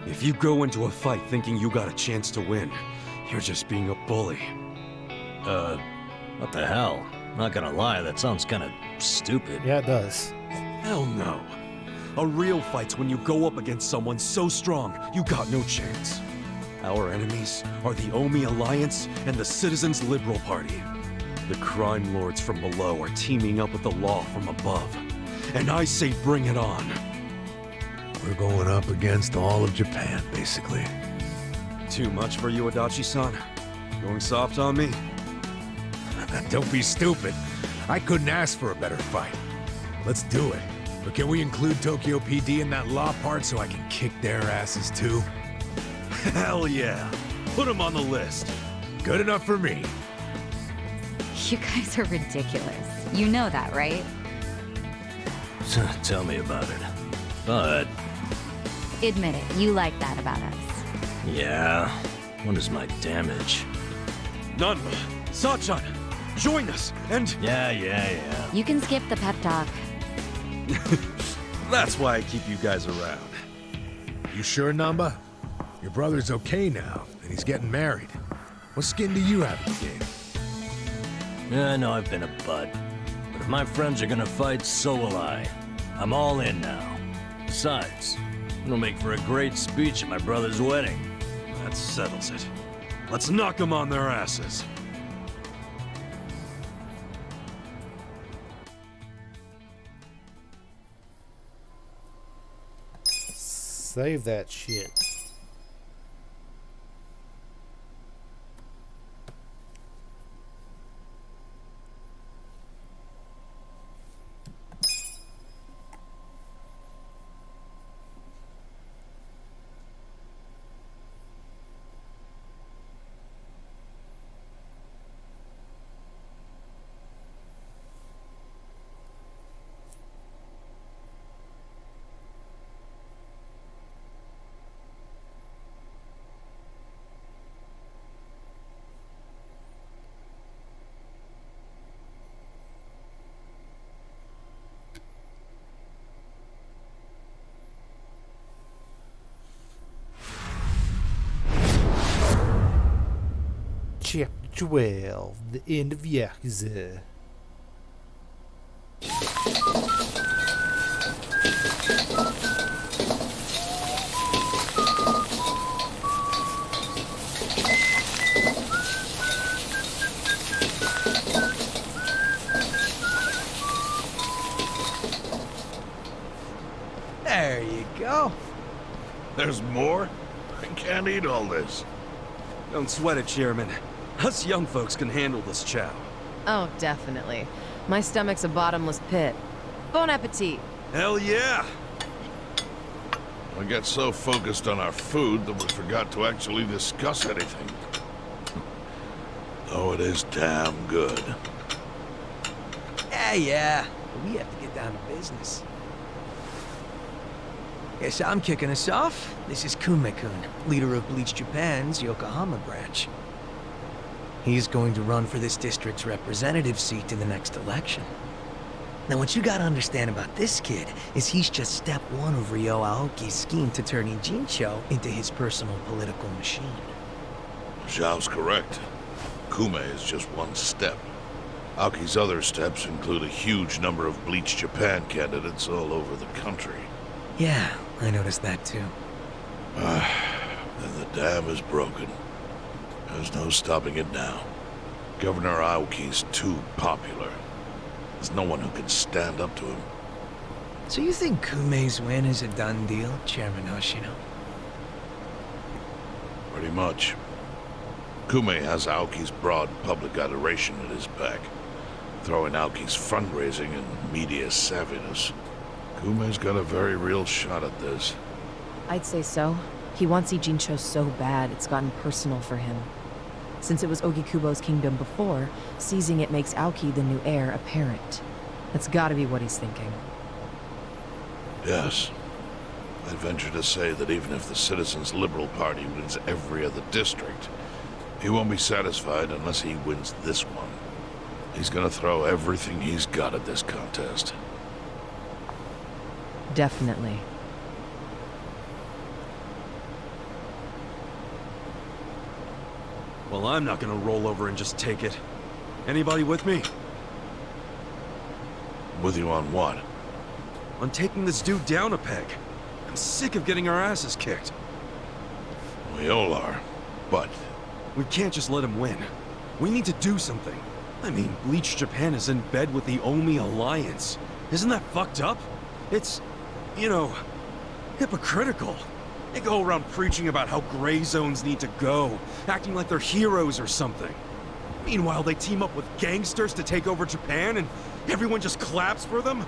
If you go into a fight thinking you got a chance to win, you're just being a bully. What the hell? Not gonna lie, that sounds kinda stupid. Yeah, it does. Hell no. A real fight's when you go up against someone so strong, you got no chance. Our enemies are the Omi Alliance and the Citizens Liberal Party. The crime lords from below are teaming up with the law from above. And I say bring it on. We're going up against all of Japan, basically. Too much for you, Adachi-san? Going soft on me? Don't be stupid. I couldn't ask for a better fight. Let's do it. But can we include Tokyo PD in that law part so I can kick their asses too? Hell yeah. Put them on the list. Good enough for me. You guys are ridiculous. You know that, right? Tell me about it. But... Admit it, you like that about us. yeah, what is my damage? Nanba, Sachan, join us, and... Yeah. You can skip the pep talk. That's why I keep you guys around. You sure, Namba? Your brother's okay now, and he's getting married. What skin do you have in the game? Yeah, I know I've been a butt. But if my friends are gonna fight, so will I. I'm all in now. Besides, it'll make for a great speech at my brother's wedding. That settles it. Let's knock them on their asses. Save that shit. Chapter 12, the end of Yakuza. There you go. There's more? I can't eat all this. Don't sweat it, Chairman. Us young folks can handle this chow. Oh, definitely. My stomach's a bottomless pit. Bon appetit. Hell yeah! We got so focused on our food that we forgot to actually discuss anything. Oh, it is damn good. Yeah. But we have to get down to business. Guess I'm kicking us off. This is Kume-kun, leader of Bleach Japan's Yokohama branch. He's going to run for this district's representative seat in the next election. Now, what you gotta understand about this kid is he's just step one of Ryo Aoki's scheme to turn Ijincho into his personal political machine. Zhao's correct. Kume is just one step. Aoki's other steps include a huge number of Bleach Japan candidates all over the country. Yeah, I noticed that too. And the dam is broken. There's no stopping it now. Governor Aoki's too popular. There's no one who can stand up to him. So you think Kume's win is a done deal, Chairman Hoshino? Pretty much. Kume has Aoki's broad public adoration at his back, throwing Aoki's fundraising and media savviness. Kume's got a very real shot at this. I'd say so. He wants Ijincho so bad, it's gotten personal for him. Since it was Ogikubo's kingdom before, seizing it makes Aoki the new heir apparent. That's gotta be what he's thinking. Yes. I'd venture to say that even if the Citizens' Liberal Party wins every other district, he won't be satisfied unless he wins this one. He's gonna throw everything he's got at this contest. Definitely. Well, I'm not gonna roll over and just take it. Anybody with me? With you on what? On taking this dude down a peg. I'm sick of getting our asses kicked. We all are, but... We can't just let him win. We need to do something. I mean, Bleach Japan is in bed with the Omi Alliance. Isn't that fucked up? It's, you know, hypocritical. They go around preaching about how gray zones need to go, acting like they're heroes or something. Meanwhile, they team up with gangsters to take over Japan, and everyone just claps for them?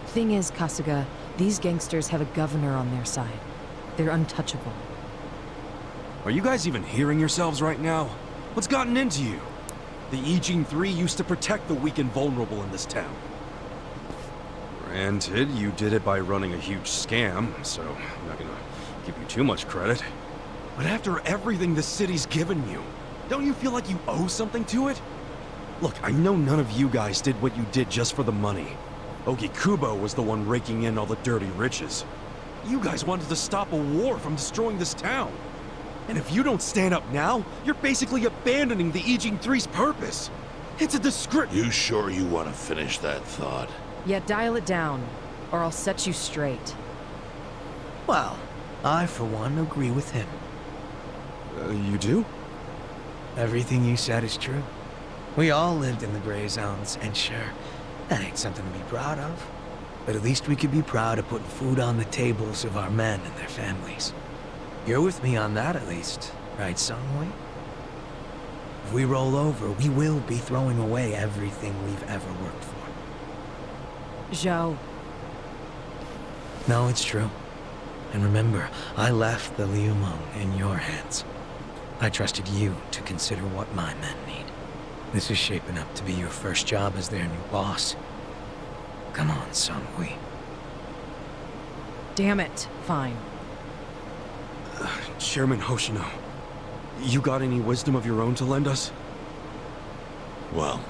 Thing is, Kasuga, these gangsters have a governor on their side. They're untouchable. Are you guys even hearing yourselves right now? What's gotten into you? The Ijin 3 used to protect the weak and vulnerable in this town. Granted, you did it by running a huge scam, so I'm not gonna give you too much credit. But after everything the city's given you, don't you feel like you owe something to it? Look, I know none of you guys did what you did just for the money. Ogikubo was the one raking in all the dirty riches. You guys wanted to stop a war from destroying this town. And if you don't stand up now, you're basically abandoning the Ijin 3's purpose. It's a disgrace. You sure you want to finish that thought? Yeah, dial it down, or I'll set you straight. Well, I, for one, agree with him. You do? Everything you said is true. We all lived in the gray zones, and sure, that ain't something to be proud of. But at least we could be proud of putting food on the tables of our men and their families. You're with me on that, at least, right, Songhui? If we roll over, we will be throwing away everything we've ever worked for. Zhao. No, it's true. And remember, I left the Liu Meng in your hands. I trusted you to consider what my men need. This is shaping up to be your first job as their new boss. Come on, Songhui. Damn it. Fine. Chairman Hoshino, you got any wisdom of your own to lend us? Well,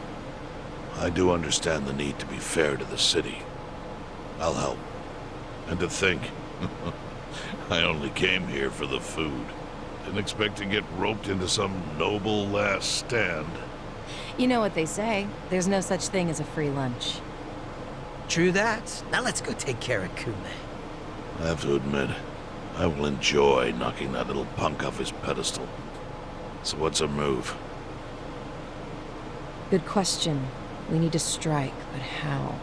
I do understand the need to be fair to the city. I'll help. And to think, I only came here for the food. Didn't expect to get roped into some noble last stand. You know what they say. There's no such thing as a free lunch. True that. Now let's go take care of Kume. I have to admit, I will enjoy knocking that little punk off his pedestal. So what's our move? Good question. We need to strike, but how?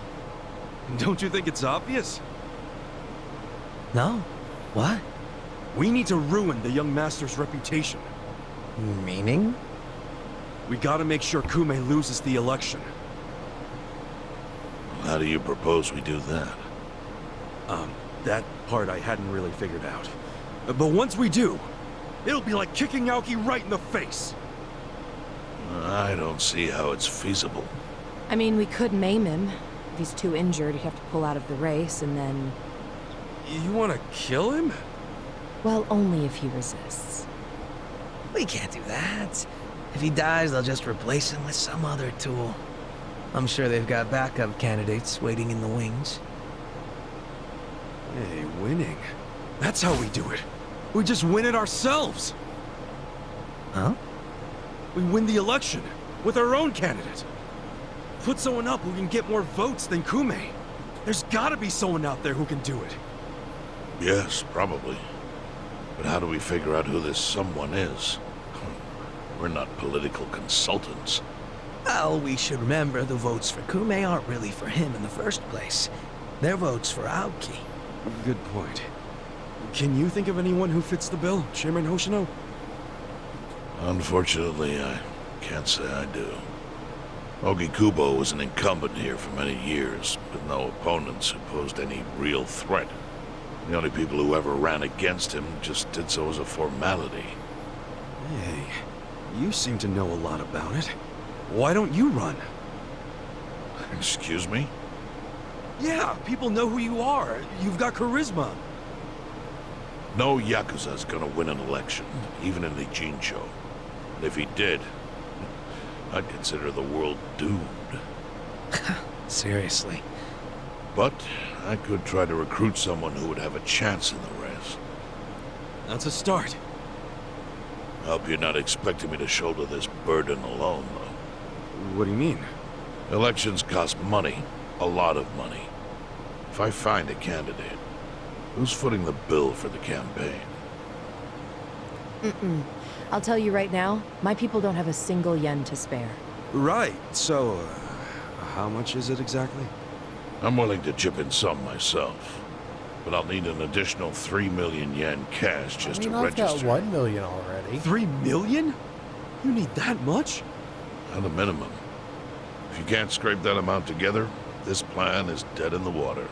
Don't you think it's obvious? No. What? We need to ruin the young master's reputation. Meaning? We gotta make sure Kume loses the election. How do you propose we do that? That part I hadn't really figured out. But once we do, it'll be like kicking Aoki right in the face. I don't see how it's feasible. I mean, we could maim him. If he's too injured, he'd have to pull out of the race, and then... You wanna kill him? Well, only if he resists. We can't do that. If he dies, they'll just replace him with some other tool. I'm sure they've got backup candidates waiting in the wings. Hey, winning. That's how we do it. We just win it ourselves. Huh? We win the election with our own candidate. Put someone up who can get more votes than Kume. There's gotta be someone out there who can do it. Yes, probably. But how do we figure out who this someone is? We're not political consultants. Well, we should remember the votes for Kume aren't really for him in the first place. They're votes for Aoki. Good point. Can you think of anyone who fits the bill, Chairman Hoshino? Unfortunately, I can't say I do. Ogi Kubo was an incumbent here for many years, with no opponents who posed any real threat. The only people who ever ran against him just did so as a formality. Hey, you seem to know a lot about it. Why don't you run? Excuse me? Yeah, people know who you are. You've got charisma. No Yakuza's gonna win an election, even in the Jincho. And if he did, I'd consider the world doomed. Seriously. But I could try to recruit someone who would have a chance in the race. That's a start. I hope you're not expecting me to shoulder this burden alone, though. What do you mean? Elections cost money. A lot of money. If I find a candidate, who's footing the bill for the campaign? I'll tell you right now, my people don't have a single yen to spare. Right, so, how much is it exactly? I'm willing to chip in some myself, but I'll need an additional 3 million yen cash just to I've register. got 1 million already. 3 million? You need that much? At a minimum. If you can't scrape that amount together, this plan is dead in the water.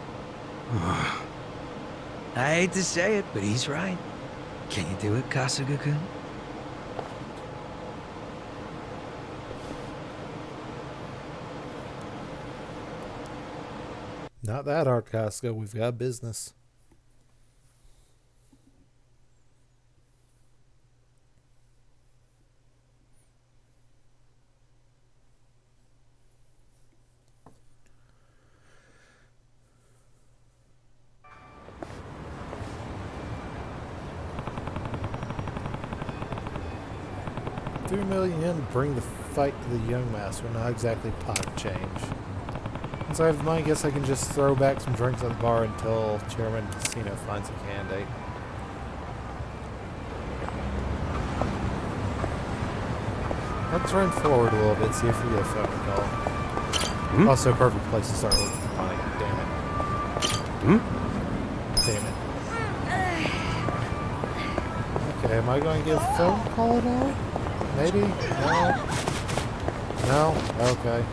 I hate to say it, but he's right. Can you do it, Kasuga-kun? Not that hard, Costco. We've got business. $3 million yen to bring the fight to the young master. Not exactly pocket change. Since I have the money, I guess I can just throw back some drinks at the bar until Chairman Casino finds a candidate. Let's run forward a little bit, see if we get a phone call. Also, perfect place to start looking for money. Damn it. Damn it. Okay, am I going to get a phone call at all? Maybe? No? No? Okay.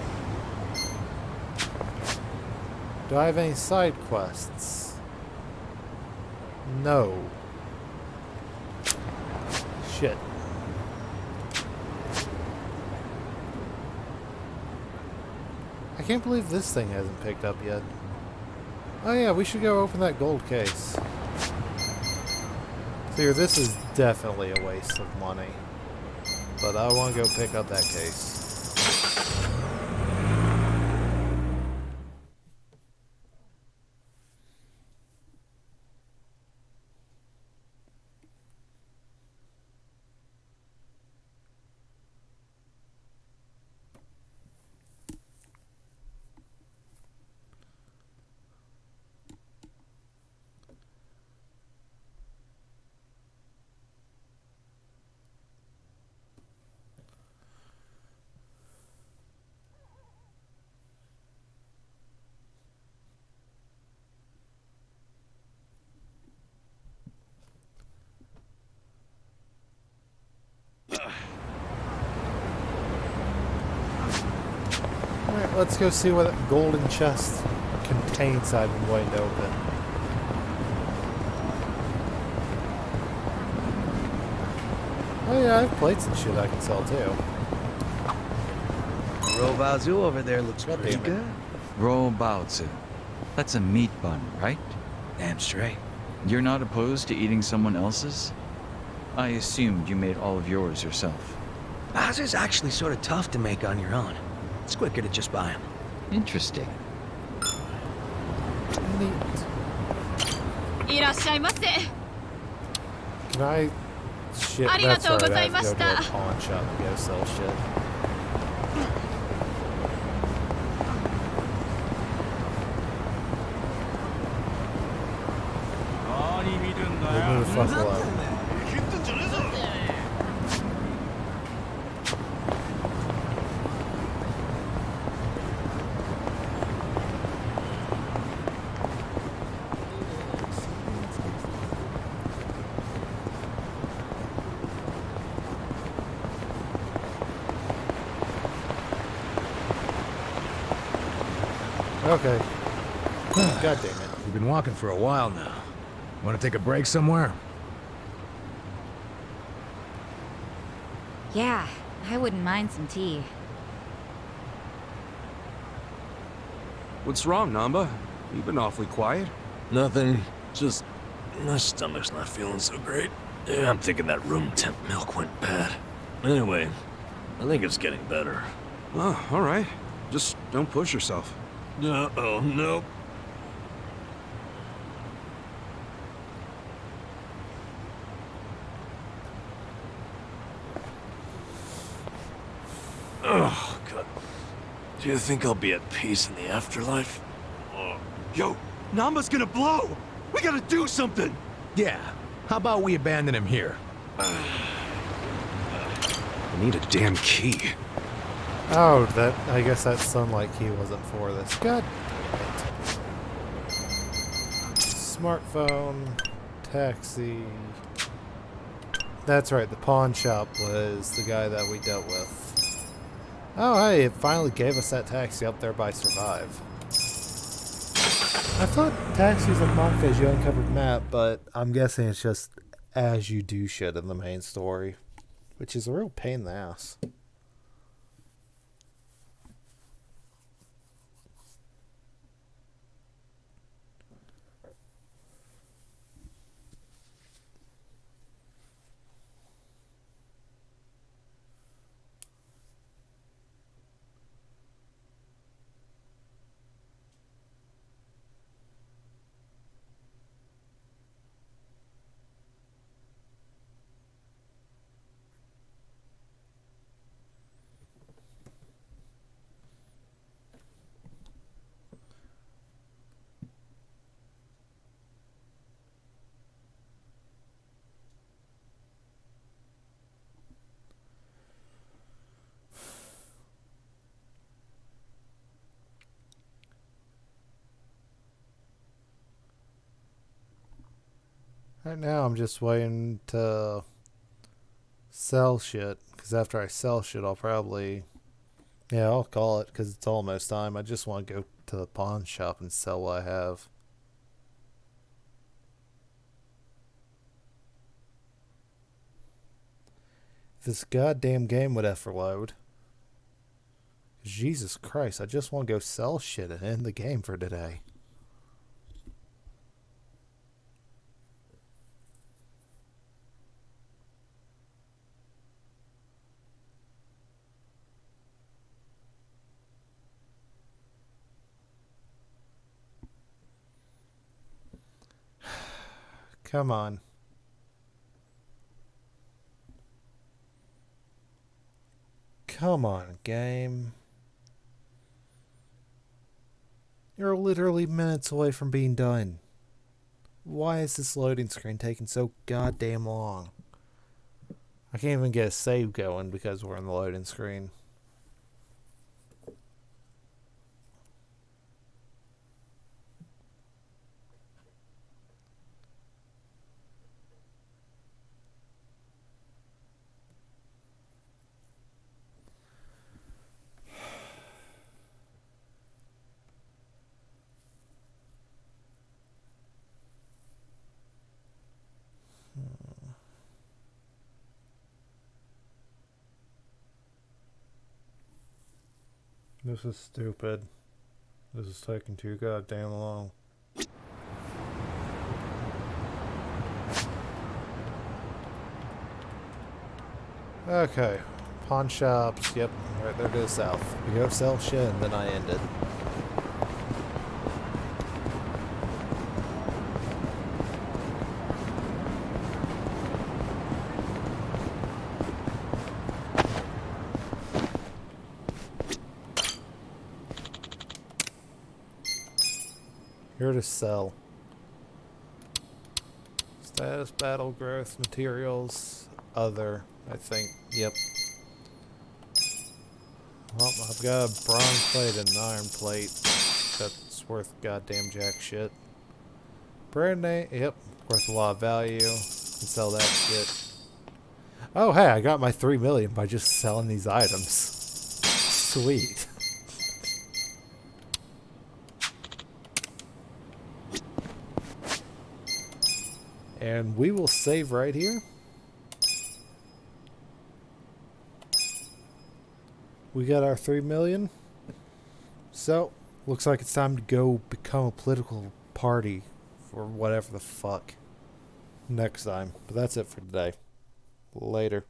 Do I have any side quests? No. Shit. I can't believe this thing hasn't picked up yet. Oh yeah, we should go open that gold case. Here, this is definitely a waste of money. But I want to go pick up that case. Alright, let's go see what that golden chest contains I've been waiting to open. Oh yeah, I have plates and shit I can sell too. Robazu over there looks pretty good. Robaozi. That's a meat bun, right? Damn straight. You're not opposed to eating someone else's? I assumed you made all of yours yourself. Baozi's actually sort of tough to make on your own. It's quicker to just buy them. Interesting. Neat. Can I... Shit, that's right, I have to go to a pawn shop and go sell shit. Leave me the fuck alone. Okay. God damn it. We've been walking for a while now. Want to take a break somewhere? Yeah, I wouldn't mind some tea. What's wrong, Namba? You've been awfully quiet. Nothing. Just my stomach's not feeling so great. Yeah, I'm thinking that room temp milk went bad. Anyway, I think it's getting better. Oh, all right. Just don't push yourself. Uh-oh, nope. Oh, God. Do you think I'll be at peace in the afterlife? Oh. Yo, Namba's gonna blow! We gotta do something! Yeah. How about we abandon him here? I need a damn key. Oh, I guess that sunlight key wasn't for this. God damn it. Smartphone, taxi. That's right, the pawn shop was the guy that we dealt with. Oh, hey, it finally gave us that taxi up there by Survive. I thought taxis unlocked as you uncovered map, but I'm guessing it's just as you do shit in the main story, which is a real pain in the ass. Right now, I'm just waiting to sell shit. Because after I sell shit, I'll probably... Yeah, I'll call it because it's almost time. I just want to go to the pawn shop and sell what I have. This goddamn game would ever load. Jesus Christ, I just want to go sell shit and end the game for today. Come on. Come on, game. You're literally minutes away from being done. Why is this loading screen taking so goddamn long? I can't even get a save going because we're in the loading screen. This is stupid. This is taking too goddamn long. Okay. Pawn shops. Yep. Right there to the south. We go sell shit and then I end it. Here to sell. Status, battle growth, materials, other, I think. Yep. Well, I've got a bronze plate and an iron plate. That's worth goddamn jack shit. Brand name, yep, worth a lot of value. Can sell that shit. Oh, hey, I got my 3 million by just selling these items. Sweet. And we will save right here. We got our 3 million. So, looks like it's time to go become a political party for whatever the fuck next time. But that's it for today. Later.